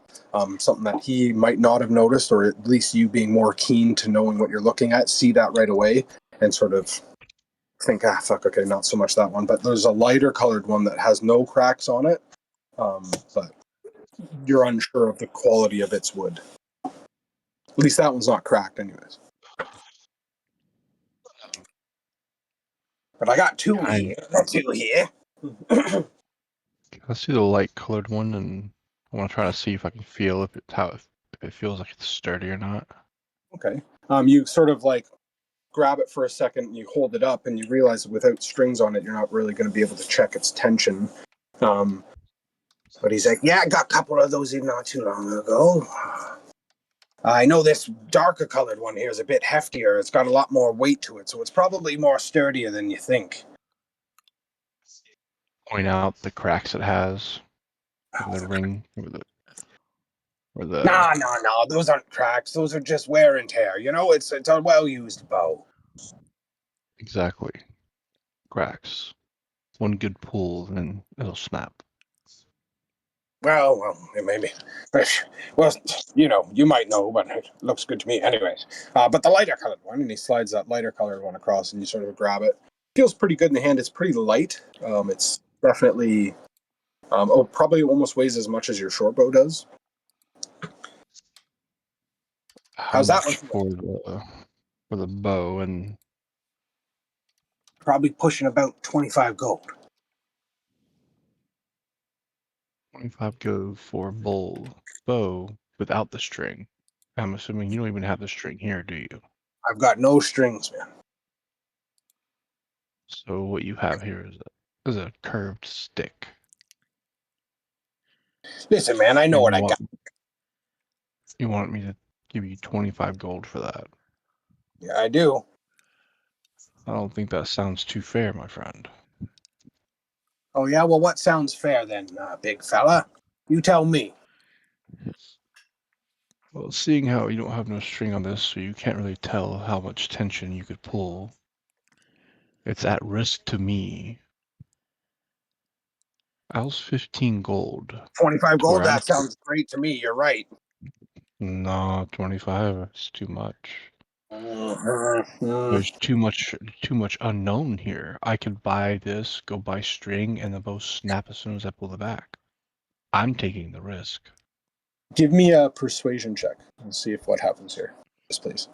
Something that he might not have noticed, or at least you being more keen to knowing what you're looking at, see that right away and sort of think, fuck, okay, not so much that one. But there's a lighter colored one that has no cracks on it, but you're unsure of the quality of its wood. At least that one's not cracked, anyways. But I got two I here. Let's do the light colored one, and I want to try to see if I can feel if it feels like it's sturdy or not. Okay. You sort of like grab it for a second, and you hold it up, and you realize that without strings on it, you're not really going to be able to check its tension. But he's like, yeah, I got a couple of those in not too long ago. I know this darker colored one here is a bit heftier. It's got a lot more weight to it, so it's probably more sturdier than you think. Point out the cracks it has, the ring, or the No. Those aren't cracks. Those are just wear and tear. You know, it's a well-used bow. exactly cracks. One good pull, and it'll snap. Well, maybe. Well, you might know, but it looks good to me anyways. But the lighter colored one, And he slides that lighter colored one across, and you sort of grab it. Feels pretty good in the hand. It's pretty light. It's definitely, probably almost weighs as much as your short bow does. How How's that one? much for the bow and probably pushing about 25 gold. 25 go for bow without the string? I'm assuming you don't even have the string here, do you? I've got no strings, man. So what you have here is a curved stick. Listen, man, I know And what I got. you want me to give you 25 gold for that? Yeah, I do. I don't think that sounds too fair, my friend. Oh, yeah? Well, what sounds fair then, big fella? You tell me. Well, seeing how you don't have no string on this, so you can't really tell how much tension you could pull, it's at risk to me. How's 15 gold? 25 To where gold? That sounds great to me. You're right. No, 25 is too much. Mm. There's too much unknown here. I could buy this, go buy string, and the bow snap as soon as I pull it back. I'm taking the risk. Give me a persuasion check and see if what happens here. Yes, please.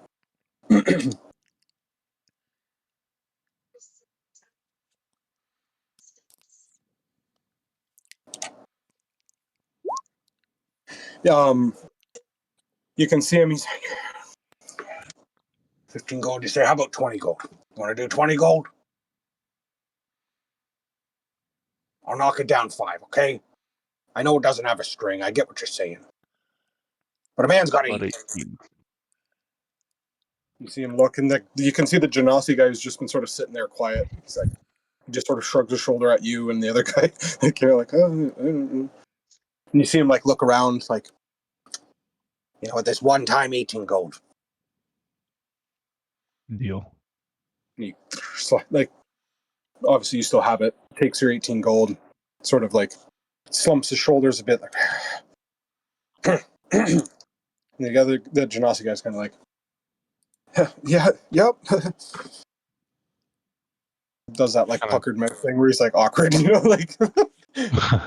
um, you can see him. He's like, 15 gold. You say, how about 20 gold? You want to do 20 gold? I'll knock it down 5, okay? I know it doesn't have a string. I get what you're saying. But a man's got to But eat. 18. You see him look, and you can see the Genasi guy who's just been sort of sitting there quiet. He's like, he just sort of shrugs his shoulder at you and the other guy. Like, you're like, oh, I don't know. And you see him like look around, like, you know what, this one time 18 gold. Deal. And he, like, obviously you still have it. Takes your 18 gold, sort of like slumps his shoulders a bit, like. And the Genasi guy's kind of like, yeah, yep. Does that like Kind puckered mouth thing where he's like awkward, you know, like. of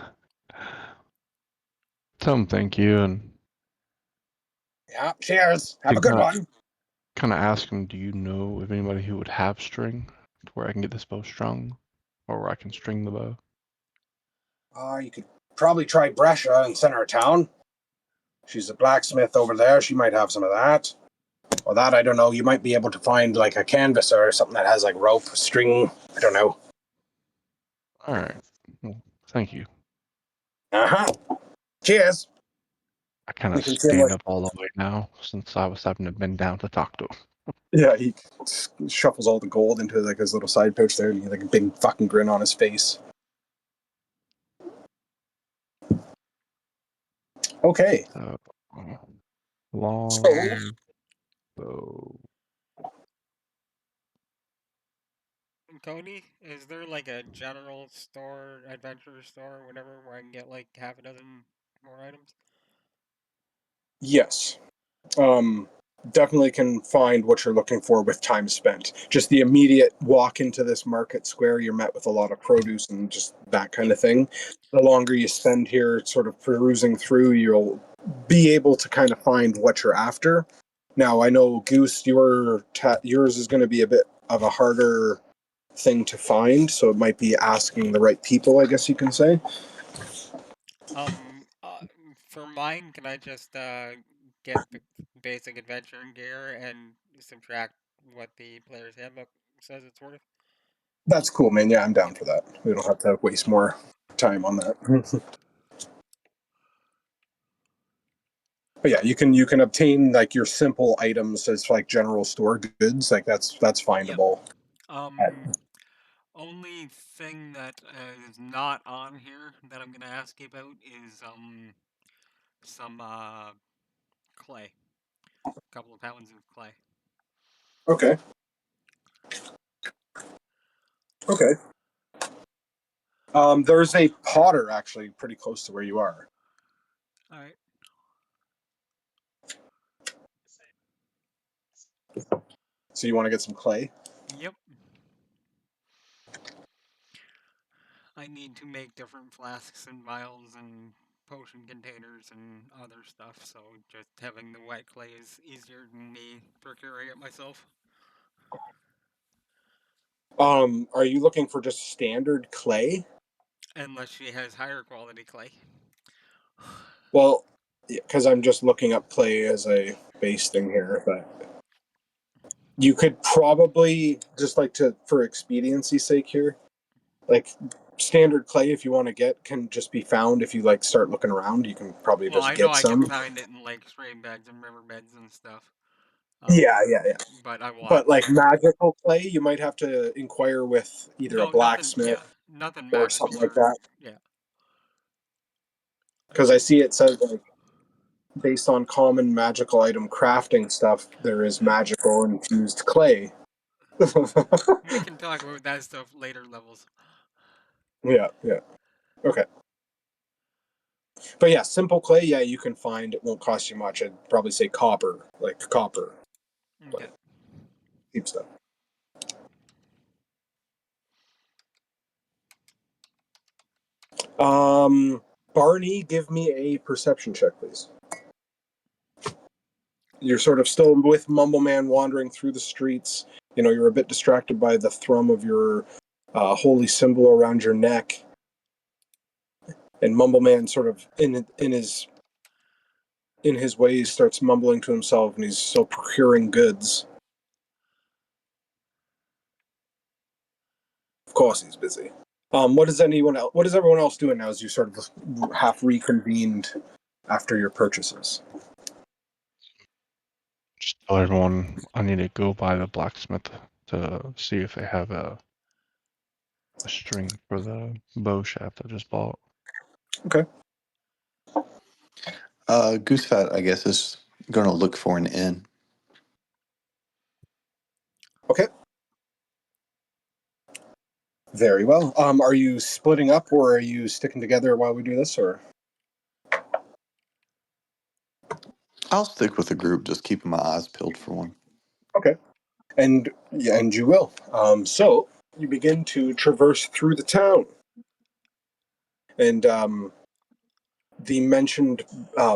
tell him thank you and Yeah, cheers. Have to a good one. kind of ask him, do you know of anybody who would have string to where I can get this bow strung, or where I can string the bow? You could probably try Brescia in center of town. She's a blacksmith over there. She might have some of that. Or that, I don't know. You might be able to find like a canvasser or something that has like rope, string. I don't know. All right. Well, thank you. Uh-huh. Cheers. I kind You of can see him stand like, up all the way now since I was having to bend down to talk to him. yeah, he shuffles all the gold into like his little side pouch there, and he has like a big fucking grin on his face. Okay. So, So long bow. Cody, is there like a general store, adventure store, whatever, where I can get like half a dozen more items? yes. um, Definitely can find what you're looking for with time spent. Just the immediate walk into this market square, you're met with a lot of produce and just that kind of thing. The longer you spend here, sort of perusing through, you'll be able to kind of find what you're after. Now, I know Goose, yours is going to be a bit of a harder thing to find, so it might be asking the right people, I guess you can say. Um, uh, for mine, can I just get basic adventure gear and subtract what the player's handbook says it's worth? That's cool, man. Yeah, I'm down Yep. for that. We don't have to waste more time on that. But yeah, you can obtain like your simple items as like general store goods. Like that's Yep. findable. Um, only thing that is not on here that I'm gonna ask you about is some clay. A couple of pounds of clay. Okay. Okay. There's a potter actually pretty close to where you are. All right. So you want to get some clay? Yep. I need to make different flasks and vials and potion containers and other stuff, so just having the white clay is easier than me procuring it myself. Are you looking for just standard clay? Unless she has higher quality clay. Well, because I'm just looking up clay as a base thing here, but you could probably just like to for expediency's sake here, like standard clay if you want to get can just be found if you like start looking around. You can probably Well, just I know get I can some. find it in like stream beds and river beds and stuff. Yeah, yeah, yeah. But I will have But to like look. magical clay, you might have to inquire with either a No, nothing. blacksmith Yeah, nothing or magical something like or that. yeah. Because I see it says like based on common magical item crafting stuff, there is magical infused clay. We can talk about that stuff later levels. Yeah, yeah. Okay. But yeah, simple clay, yeah, you can find. It won't cost you much. I'd probably say copper, like copper, Okay. cheap stuff. Barney, give me a perception check, please. You're sort of still with Mumbleman wandering through the streets. You know, you're a bit distracted by the thrum of your holy symbol around your neck. And Mumbleman sort of in his ways starts mumbling to himself, and he's still procuring goods. Of course, he's busy. What is everyone else doing now as you sort of half reconvened after your purchases? Just tell everyone I need to go by the blacksmith to see if they have a string for the bow shaft I just bought. Okay. Goosefat, I guess, is going to look for an inn. Okay. Very well. Are you splitting up, or are you sticking together while we do this, or? I'll stick with the group, just keeping my eyes peeled for one. Okay. And yeah, and you will. So you begin to traverse through the town, and the mentioned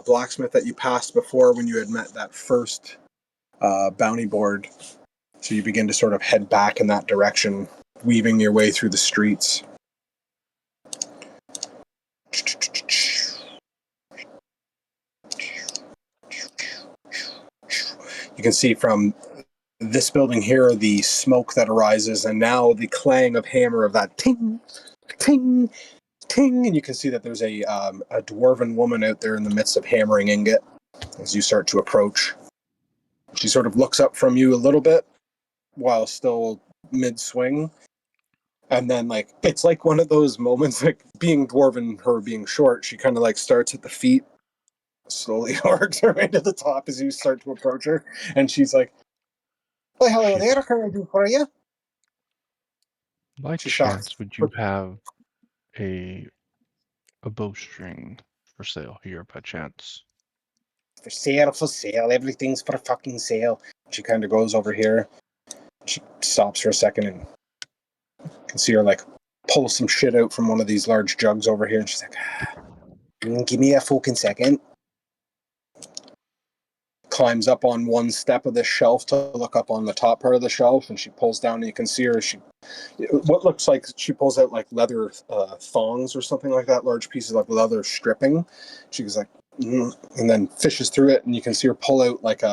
blacksmith that you passed before when you had met that first bounty board. So you begin to sort of head back in that direction, weaving your way through the streets. You can see from this building here the smoke that arises, and now the clang of hammer of that ting, ting, ting, and you can see that there's a dwarven woman out there in the midst of hammering ingot as you start to approach. She sort of looks up from you a little bit while still mid-swing, and then like it's like one of those moments, like being dwarven, her being short, she kind of like starts at the feet, slowly works her way to the top as you start to approach her, and she's like, "Well, hello Shit. there, what can I do for you?" By She stops. chance, would you have a bowstring for sale here by chance? For sale, for sale. Everything's for fucking sale. She kind of goes over here. She stops for a second, and you can see her like pull some shit out from one of these large jugs over here, and she's like, Give me a fucking second. climbs up on one step of this shelf to look up on the top part of the shelf, and she pulls down, and you can see her. She, what looks like she pulls out like leather thongs or something like that, large pieces of leather stripping. She goes like, and then fishes through it, and you can see her pull out like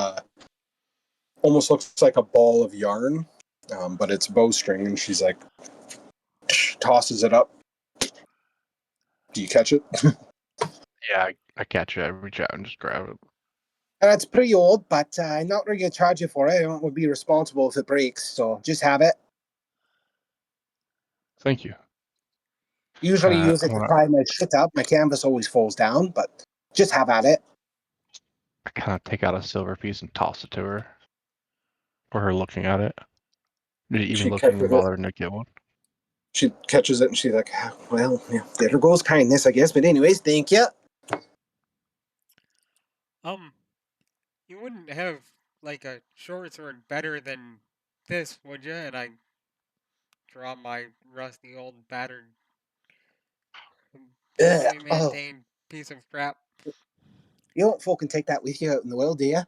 almost looks like a ball of yarn, but it's bowstring, and she's like, tosses it up. Do you catch it? Yeah, I catch it. I reach out and just grab it. It's pretty old, but I'm not going to charge you for it. I won't be responsible if it breaks, so just have it. Thank you. Usually use I it to want tie my shit up. My canvas always falls down, but just have at it. I kind of take out a silver piece and toss it to her, or her looking at it. Even She looking catches it. bothered to get one. She catches it, and she's like, Well, yeah, there goes kindness, I guess. But anyways, thank you. You wouldn't have like a short sword better than this, would you? And I draw my rusty old battered, Ugh. poorly Oh, maintained piece of crap. you don't fucking take that with you out in the world, do you?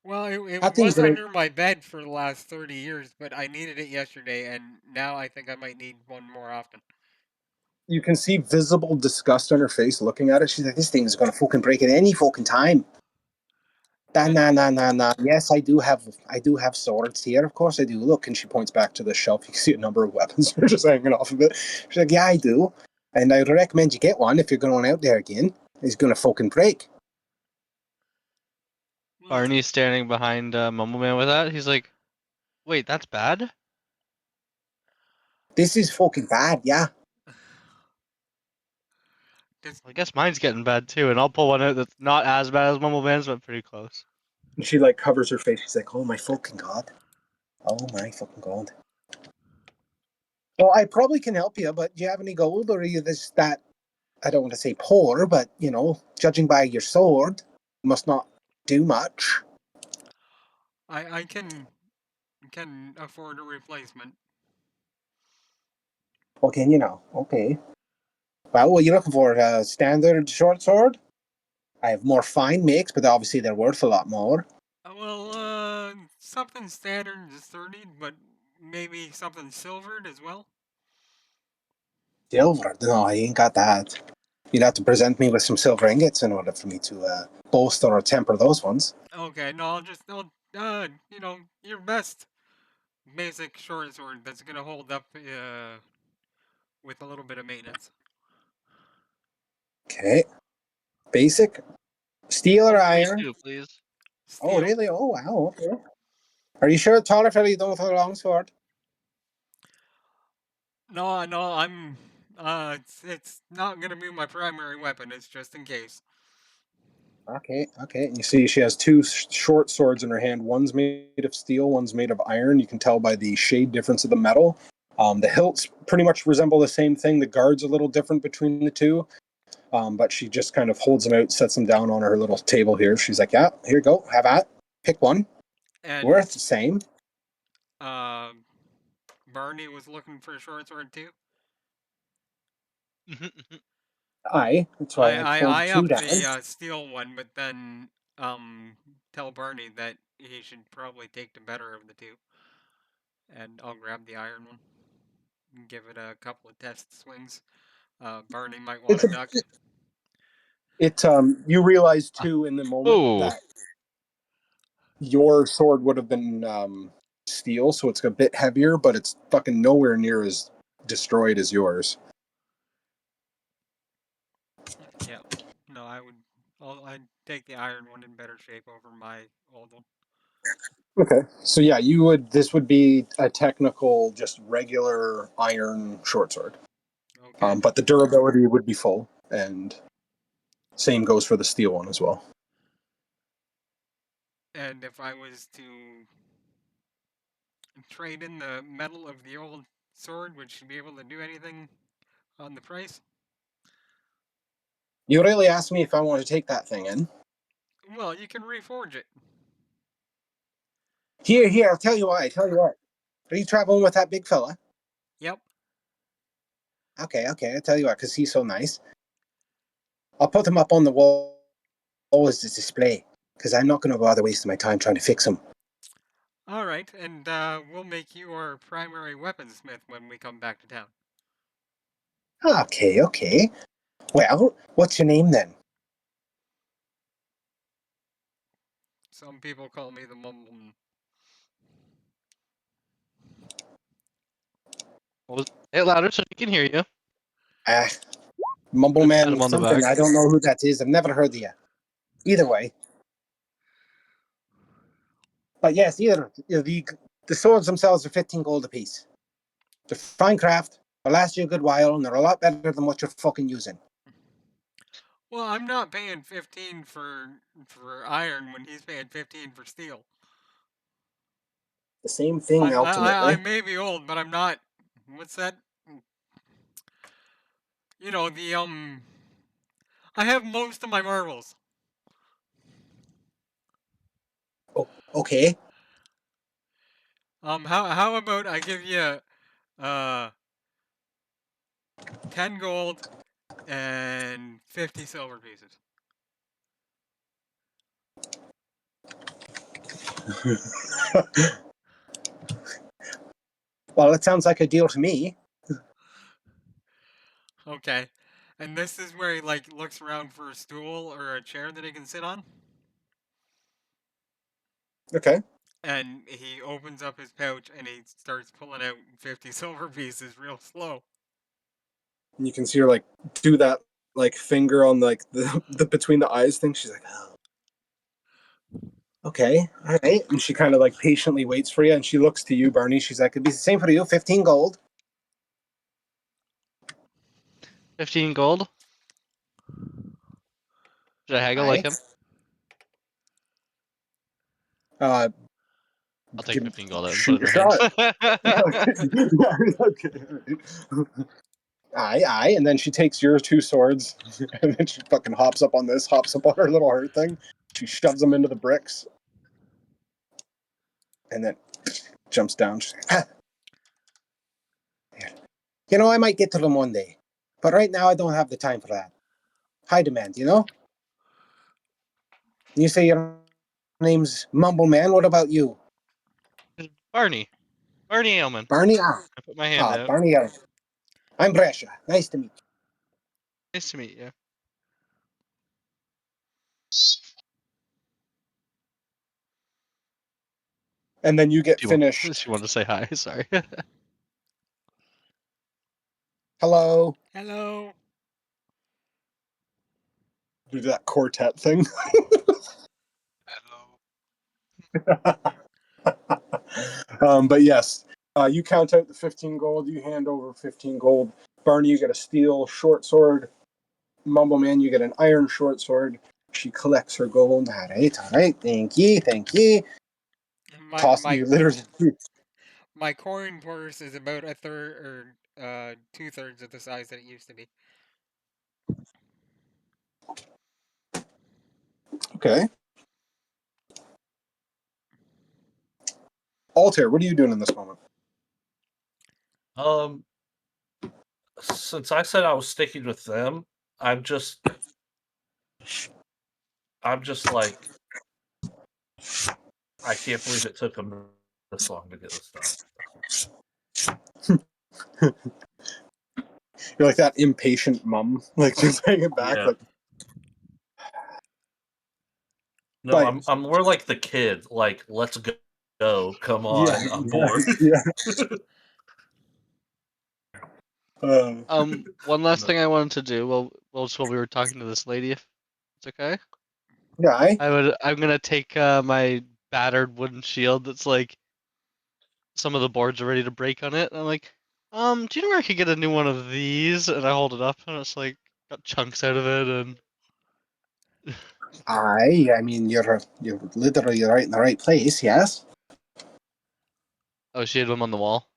Well, it That thing's was gonna. under my bed for the last 30 years, but I needed it yesterday, and now I think I might need one more often. you can see visible disgust on her face looking at it. She's like, this thing's gonna fucking break at any fucking time. Nah. Yes, I do have swords here. Of course I do. Look, and she points back to the shelf. You can see a number of weapons that are just hanging off of it. She's like, yeah, I do, and I would recommend you get one if you're going out there again. It's gonna fucking break. Well, Barney's standing behind Mumbleman with that. He's like, "Wait, that's bad." This is fucking bad, yeah. I guess mine's getting bad too, and I'll pull one out that's not as bad as Mumbleman's, but pretty close. And she like covers her face. She's like, Oh my fucking god. Oh my fucking god. Well, I probably can help you, but do you have any gold, or are you this that I don't want to say poor, but, you know, judging by your sword, must not do much. I can afford a replacement. Okay, you know, okay. Well, what are you looking for? A standard short sword? I have more fine makes, but obviously they're worth a lot more. Something standard is 30, but maybe something silvered as well. Silver? No, I ain't got that. You'd have to present me with some silver ingots in order for me to bolster or temper those ones. Okay, no, your best basic short sword that's gonna hold up with a little bit of maintenance. Okay. Basic? Steel or One for me iron? too, please. Oh, Steel. really? Oh, wow, okay. Are you sure taller fella you don't with a long sword? No, I'm. It's not gonna be my primary weapon. It's just in case. Okay, okay. And you see she has two short swords in her hand. One's made of steel, one's made of iron. You can tell by the shade difference of the metal. The hilts pretty much resemble the same thing. The guard's a little different between the two. But she just kind of holds them out, sets them down on her little table here. She's like, yeah, here you go. Have at. Pick one. And Worth the same. uh, Barney was looking for a short sword too. Aye. That's why I pulled I two upped down. the steel one, but then tell Barney that he should probably take the better of the two, and I'll grab the iron one and give it a couple of test swings. Barney might want It's to a, duck. you realize too in the moment Oh, that your sword would have been steel, so it's a bit heavier, but it's fucking nowhere near as destroyed as yours. Yeah, no, I'd take the iron one in better shape over my old one. Okay. So yeah, you would. This would be a technical, just regular iron short sword. Okay. But the durability would be full, and same goes for the steel one as well. And if I was to trade in the metal of the old sword, would she be able to do anything on the price? You really asked me if I want to take that thing in. Well, you can reforge it. Here, I'll tell you what. I tell you what. Are you traveling with that big fella? Yep. Okay. I tell you what, because he's so nice. I'll put him up on the wall as a display, because I'm not going to bother wasting my time trying to fix him. All right, and we'll make you our primary weaponsmith when we come back to town. Okay. Well, what's your name then? Some people call me the Mumbleman. say it louder so we can hear you. Ah, I'm gonna pat Mumbleman him on the something. back. I don't know who that is. I've never heard of you. Either way. But yes, the swords themselves are 15 gold apiece. They're fine craft. They'll last you a good while, and they're a lot better than what you're fucking using. Well, I'm not paying 15 for iron when he's paying 15 for steel. The same thing, I ultimately. may be old, but I'm not. What's that? You know the. I have most of my marbles. Oh, okay. How about I give you 10 gold and 50 silver pieces. Well, it sounds like a deal to me. Okay. And this is where he like looks around for a stool or a chair that he can sit on. Okay. And he opens up his pouch and he starts pulling out 50 silver pieces real slow. And you can see her like do that like finger on like the between the eyes thing. She's like, oh. Okay, all right. And she kind of like patiently waits for you, and she looks to you, Barney. She's like, it'd be the same for you, 15 gold. 15 gold. Should I haggle like Aye. him? Uh, I'll take 15 gold and put shoot it your in her shot. hand. Okay. Aye. And then she takes your two swords, and then she fucking hops up on this, hops up on her little hurt thing. She shoves them into the bricks, and then jumps down. You know, I might get to them one day, but right now I don't have the time for that. High demand, you know? You say your name's Mumble Man. What about you? Barney. Barney Ailman. Barney? I put my hand out. Barney. I'm Brescia. Nice to meet you. Nice to meet you. And then you get finished. She wanted to say hi. Sorry. Hello. Hello. Do that quartet thing. But yes, you count out the 15 gold. You hand over 15 gold. Barney, you get a steel short sword. Mumble Man, you get an iron short sword. She collects her gold. All right. Thank ye. Toss My you literally. my coin purse is about a third or 2/3 of the size that it used to be. Okay. Altair, what are you doing in this moment? Since I said I was sticking with them, I'm just like, I can't believe it took them this long to get this done. You're like that impatient mum, like just hanging back, Yeah. like. No, But I'm more like the kid. Like, let's go. Come on, I'm bored. yeah. One last No. thing I wanted to do while we were talking to this lady, if it's okay. Yeah. I'm gonna take my battered wooden shield that's like some of the boards are ready to break on it. And I'm like, do you know where I could get a new one of these? And I hold it up and it's like got chunks out of it and I mean, you're literally right in the right place. Yes. oh, she had them on the wall.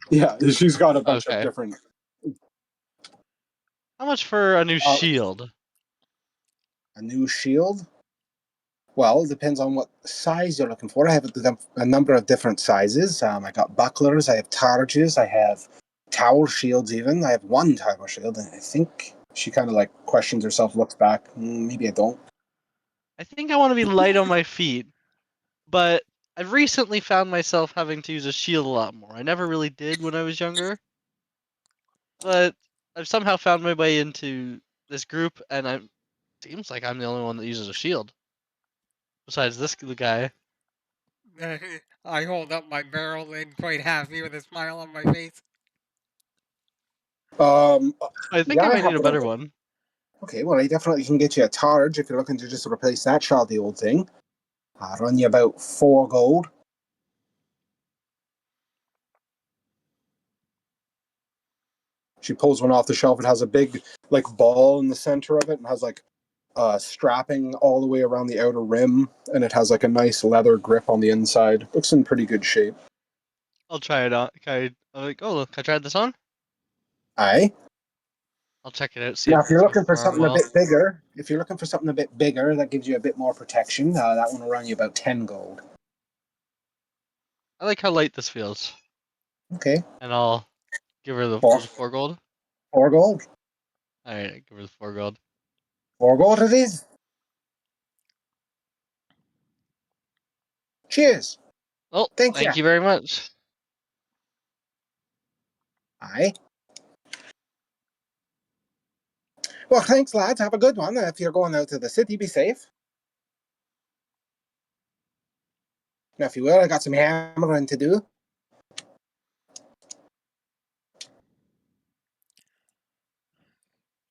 Yeah, she's got a bunch of Okay. different. How much for a new Uh, shield? a new shield. Well, it depends on what size you're looking for. I have a number of different sizes. I got bucklers, I have targes, I have tower shields. Even I have one tower shield, and I think she kind of like questions herself, looks back. Maybe I don't. I think I want to be light on my feet, but I've recently found myself having to use a shield a lot more. I never really did when I was younger, but I've somehow found my way into this group, and it seems like I'm the only one that uses a shield. Besides this guy. I hold up my barrel lid quite happy with a smile on my face. Um, I think yeah, I I might need have a it. better one. Okay, well, I definitely can get you a targe if you're looking to just replace that shoddy old thing. I'll run you about 4 gold. She pulls one off the shelf. It has a big like ball in the center of it, and has like strapping all the way around the outer rim, and it has like a nice leather grip on the inside. Looks in pretty good shape. I'll try it out. I'm like, oh, look, I tried this on. Aye. I'll check it out. See Now, if if you're it's looking for perform something a well. bit bigger, that gives you a bit more protection. That one will run you about 10 gold. I like how light this feels, Okay, and I'll give her the four, was it 4 gold? 4 gold. All right, give her the 4 gold. 4 gold it is. Cheers. Well, Thank you. thank you very much. Aye. Well, thanks, lads. Have a good one. If you're going out to the city, be safe. Now, if you will, I got some hammering to do.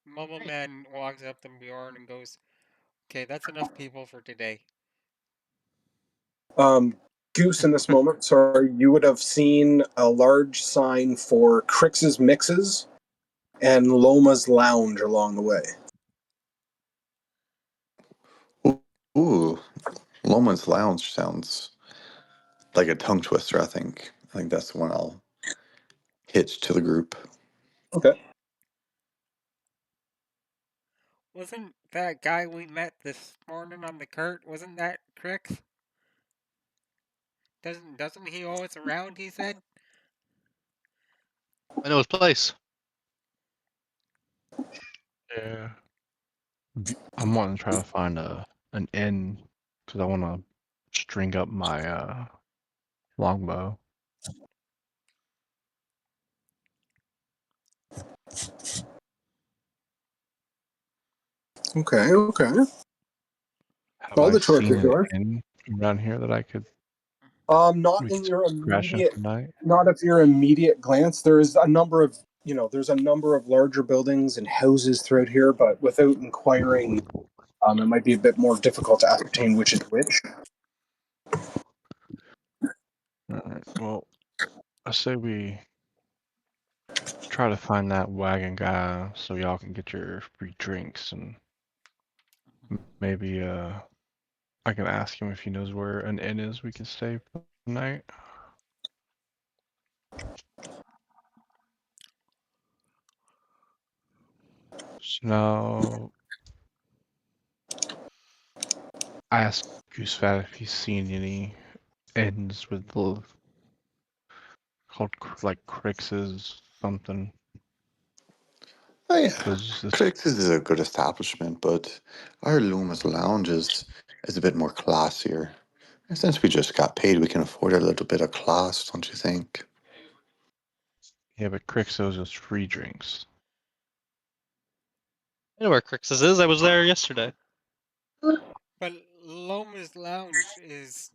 Mumble Man walks up to Bjorn and goes, "Okay, that's enough people for today." Goose, in this moment, sorry, you would have seen a large sign for Crix's Mixes and Loma's Lounge along the way. Ooh, Loman's Lounge sounds like a tongue twister. I think that's the one I'll hitch to the group. Okay. Wasn't that guy we met this morning on the cart? Wasn't that Crix? Doesn't he owe us around? He said. I know his place. Yeah. I'm wanting to try to find an inn because I want to string up my longbow. Okay. Okay. Have All I the chores seen are an yours. inn around here that Not we in could your crash in immediate, tonight? not of your immediate glance. There is a number of, there's a number of larger buildings and houses throughout here, but without inquiring, it might be a bit more difficult to ascertain which is which. All right. Well, I say we try to find that wagon guy so y'all can get your free drinks and maybe I can ask him if he knows where an inn is we can stay for the night. So now I asked Goosefat if he's seen any inns with the called like Crix's something. Oh yeah, Because this Crix is a good establishment, but our Loomis Lounge is a bit more classier. And since we just got paid, we can afford a little bit of class, don't you think? yeah, but Crix owes us free drinks. I know where Crix's is. I was there yesterday. But Loma's Lounge is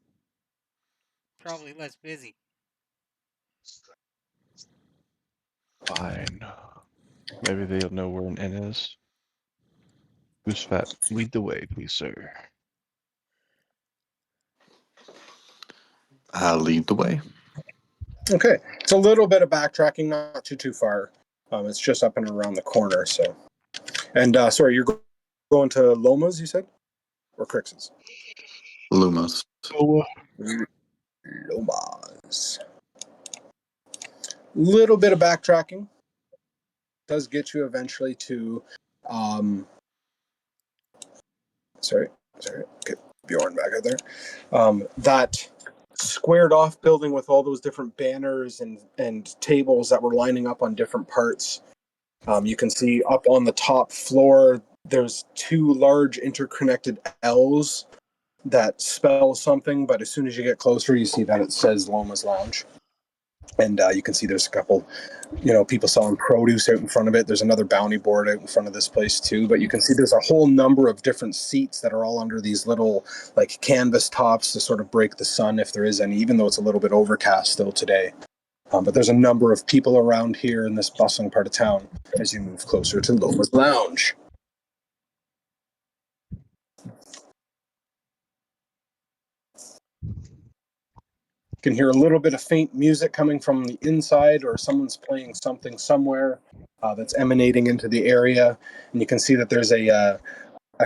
probably less busy. Fine. Maybe they'll know where an inn is. Goosefat, lead the way, please, sir. Lead the way. Okay. It's a little bit of backtracking, not too far. It's just up and around the corner. So, and sorry, you're going to Loma's, you said, or Crix's? Loomis. Oh, Loma's. Little bit of backtracking does get you eventually to, um, sorry, get Bjorn back out there. That squared off building with all those different banners and tables that were lining up on different parts. You can see up on the top floor, there's two large interconnected L's that spell something, but as soon as you get closer, you see that it says Loma's Lounge. And you can see there's a couple, people selling produce out in front of it. There's another bounty board out in front of this place too. But you can see there's a whole number of different seats that are all under these little like canvas tops to sort of break the sun if there is any, even though it's a little bit overcast still today. But there's a number of people around here in this bustling part of town as you move closer to Loma's Lounge. You can hear a little bit of faint music coming from the inside, or someone's playing something somewhere that's emanating into the area. And you can see that there's a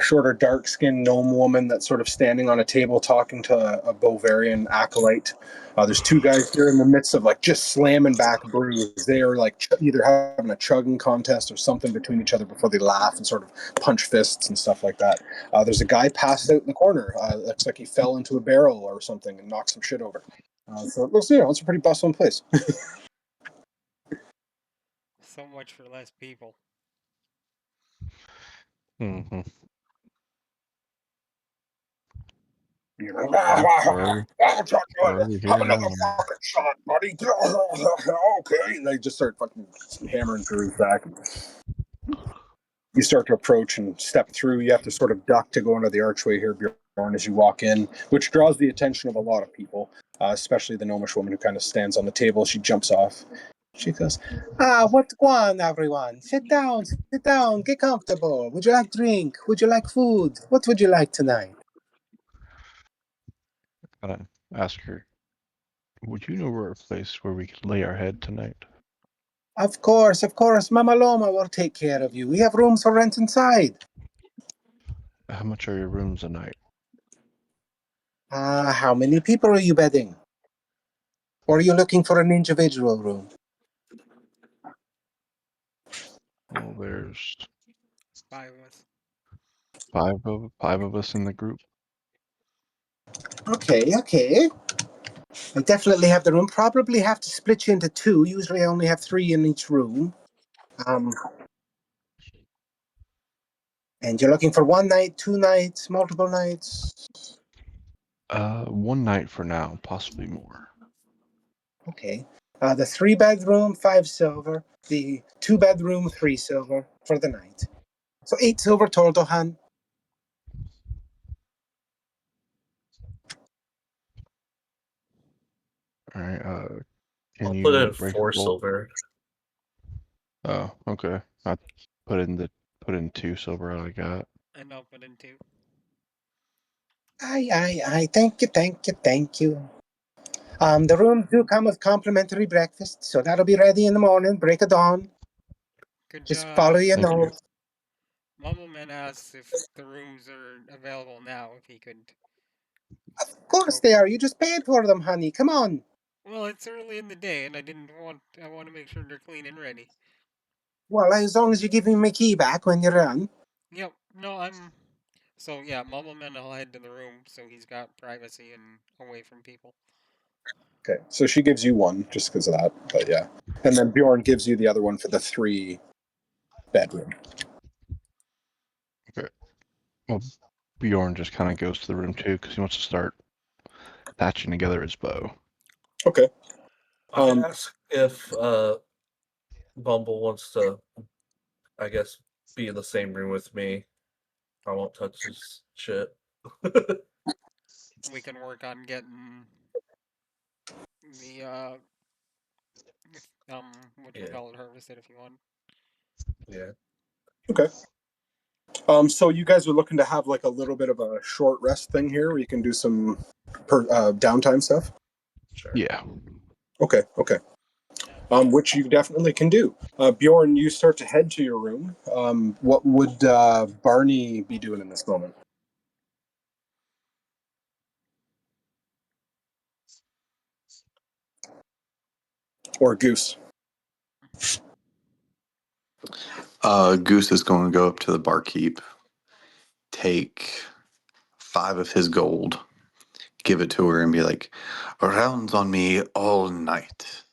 shorter, dark-skinned gnome woman that's sort of standing on a table talking to a Beauvairian acolyte. There's two guys here in the midst of like just slamming back brews. They are like either having a chugging contest or something between each other before they laugh and sort of punch fists and stuff like that. There's a guy passed out in the corner. Looks like he fell into a barrel or something and knocked some shit over. So it looks, it's a pretty bustling place. So much for less people. mm-hmm. You're like, Where are we have here another now? fucking shot, buddy. Okay. And they just start fucking hammering through back. You start to approach and step through. You have to sort of duck to go into the archway here, Bjorn, as you walk in, which draws the attention of a lot of people, especially the gnomish woman who kind of stands on the table. She jumps off. She goes, what's going on, everyone? Sit down, get comfortable. Would you like drink? Would you like food? What would you like tonight? Gotta ask her. Would you know where a place where we could lay our head tonight? Of course. Mama Loma will take care of you. We have rooms for rent inside. How much are your rooms a night? How many people are you bedding? Or are you looking for an individual room? Well, there's 5 of us. five of us in the group. Okay, okay. I definitely have the room. Probably have to split you into two. Usually I only have three in each room. And you're looking for 1 night, 2 nights, multiple nights? One night for now, possibly more. Okay. The 3 bedroom, 5 silver. The 2 bedroom, 3 silver for the night. So 8 silver total, Han. All right. Can I'll put you in raise your 4 roll? silver. Oh, okay. I put in 2 silver. I got. And I'll put in 2. Aye. Thank you, thank you, thank you. The rooms do come with complimentary breakfast, so that'll be ready in the morning, break of dawn. Good Just job. follow your Thank you. nose. Mumbleman asks if the rooms are available now, if he could. Of course they are. You just paid for them, honey. Come on. Well, it's early in the day, and I want to make sure they're clean and ready. Well, as long as you give me my key back when you're done. Yep. No, So yeah, Mumbleman will head to the room so he's got privacy and away from people. Okay, so she gives you one just because of that, but yeah. And then Bjorn gives you the other one for the 3 bedroom. Okay. Well, Bjorn just kind of goes to the room too because he wants to start patching together his bow. Okay. I ask if Bumble wants to, I guess, be in the same room with me. I won't touch his shit. We can work on getting the Yeah. harvested if you want. Yeah. Okay. So you guys are looking to have like a little bit of a short rest thing here where you can do some downtime stuff? Sure. Yeah. Okay. Which you definitely can do. Bjorn, you start to head to your room. What would Barney be doing in this moment? Or Goose? Goose is going to go up to the barkeep, take 5 of his gold, give it to her, and be like, "Rounds on me all night."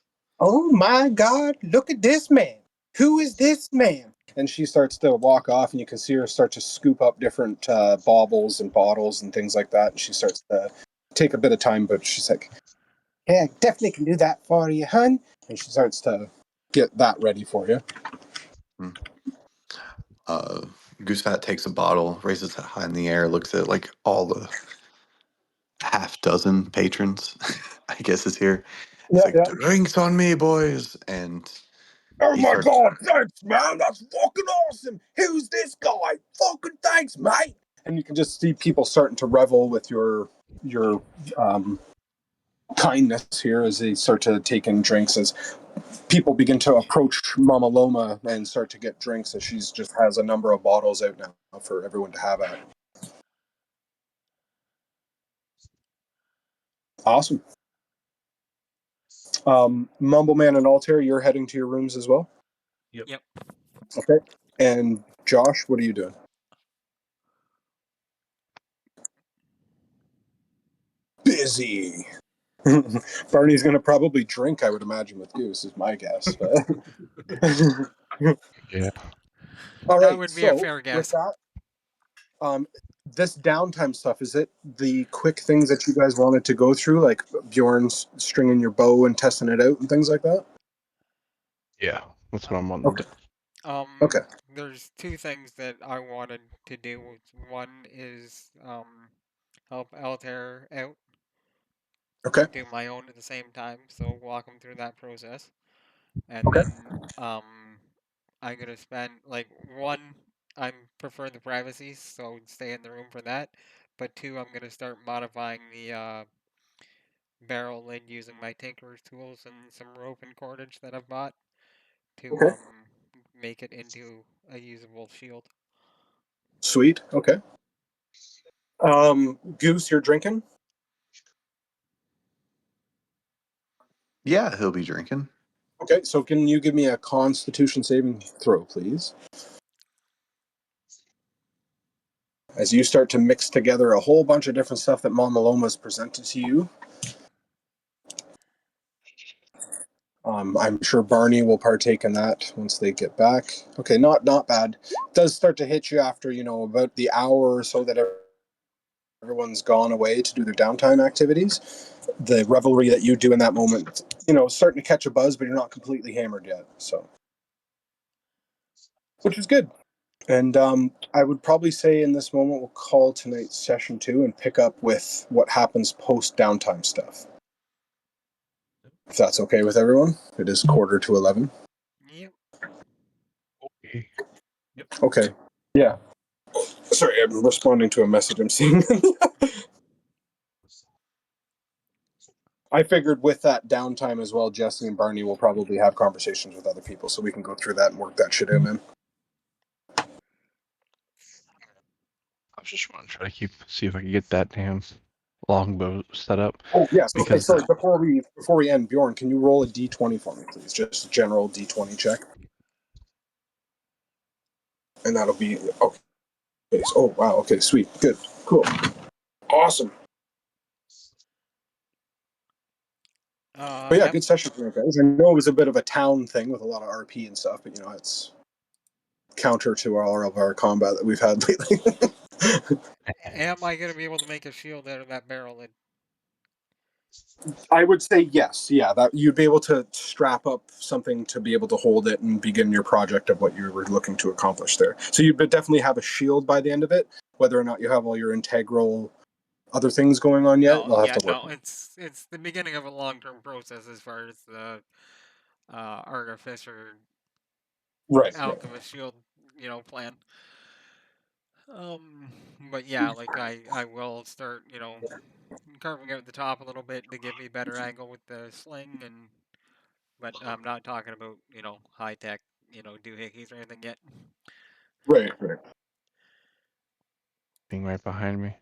Oh my God, look at this man. Who is this man? And she starts to walk off, and you can see her start to scoop up different baubles and bottles and things like that. And she starts to take a bit of time, but she's like, Yeah, definitely can do that for you, hun. and she starts to get that ready for you. Hmm. Goosefat takes a bottle, raises it high in the air, looks at like all the half dozen patrons, I guess, is here. He's like, Yeah. "Drinks on me, boys!" And Oh he my starts. God, thanks, man. That's fucking awesome. Who's this guy? Fucking thanks, mate. And you can just see people starting to revel with your kindness here as they start to take in drinks as people begin to approach Mama Loma and start to get drinks as she's just has a number of bottles out now for everyone to have at. Awesome. Mumbleman and Altair, you're heading to your rooms as well? Yep. Okay. And Josh, what are you doing? Busy. Barney's going to probably drink, I would imagine, with Goose, is my guess. Yeah. All That right. would be a So, fair with guess. that, this downtime stuff, is it the quick things that you guys wanted to go through, like Bjorn's stringing your bow and testing it out and things like that? Yeah. That's what I'm wanting Okay. to do. Okay. There's 2 things that I wanted to do. One is help Altair out, Okay. do my own at the same time, so walk him through that process. And Okay. then I'm gonna spend like one. I prefer the privacy, so stay in the room for that. But 2, I'm gonna start modifying the barrel lid using my tinker's tools and some rope and cordage that I've bought to Okay. make it into a usable shield. Sweet. Okay. Goose, you're drinking? Yeah, he'll be drinking. Okay, so can you give me a Constitution saving throw, please? As you start to mix together a whole bunch of different stuff that Mama Loma's presented to you. I'm sure Barney will partake in that once they get back. Okay, not bad. It does start to hit you after, about the hour or so that everyone's gone away to do their downtime activities. The revelry that you do in that moment, starting to catch a buzz, but you're not completely hammered yet. So, which is good. And I would probably say in this moment we'll call tonight's session 2 and pick up with what happens post downtime stuff. If that's okay with everyone. It is 10:45. Yep. Okay. Okay. Yeah. Sorry, I'm responding to a message I'm seeing. I figured with that downtime as well, Jesse and Barney will probably have conversations with other people, so we can go through that and work that shit out, man. I was just want to try to see if I can get that damn longbow set up. Oh yes. Okay. Because Sorry. Before we end, Bjorn, can you roll a d20 for me, please? Just a general d20 check, and that'll be okay. Oh wow. Okay. Sweet. Good. Cool. Awesome. But yeah, Yep. good session for you guys. I know it was a bit of a town thing with a lot of RP and stuff, but it's counter to all of our combat that we've had lately. Am I gonna be able to make a shield out of that barrel lid? I would say yes. Yeah, that you'd be able to strap up something to be able to hold it and begin your project of what you were looking to accomplish there. So you'd definitely have a shield by the end of it. Whether or not you have all your integral other things going on yet, No, we'll have yeah, to work. no. It's the beginning of a long-term process as far as the artificer Right. alchemist shield, plan. Um, but yeah, like I will start, carving out the top a little bit to give me better angle with the sling, but I'm not talking about high tech, doohickeys or anything yet. Right. being right behind me.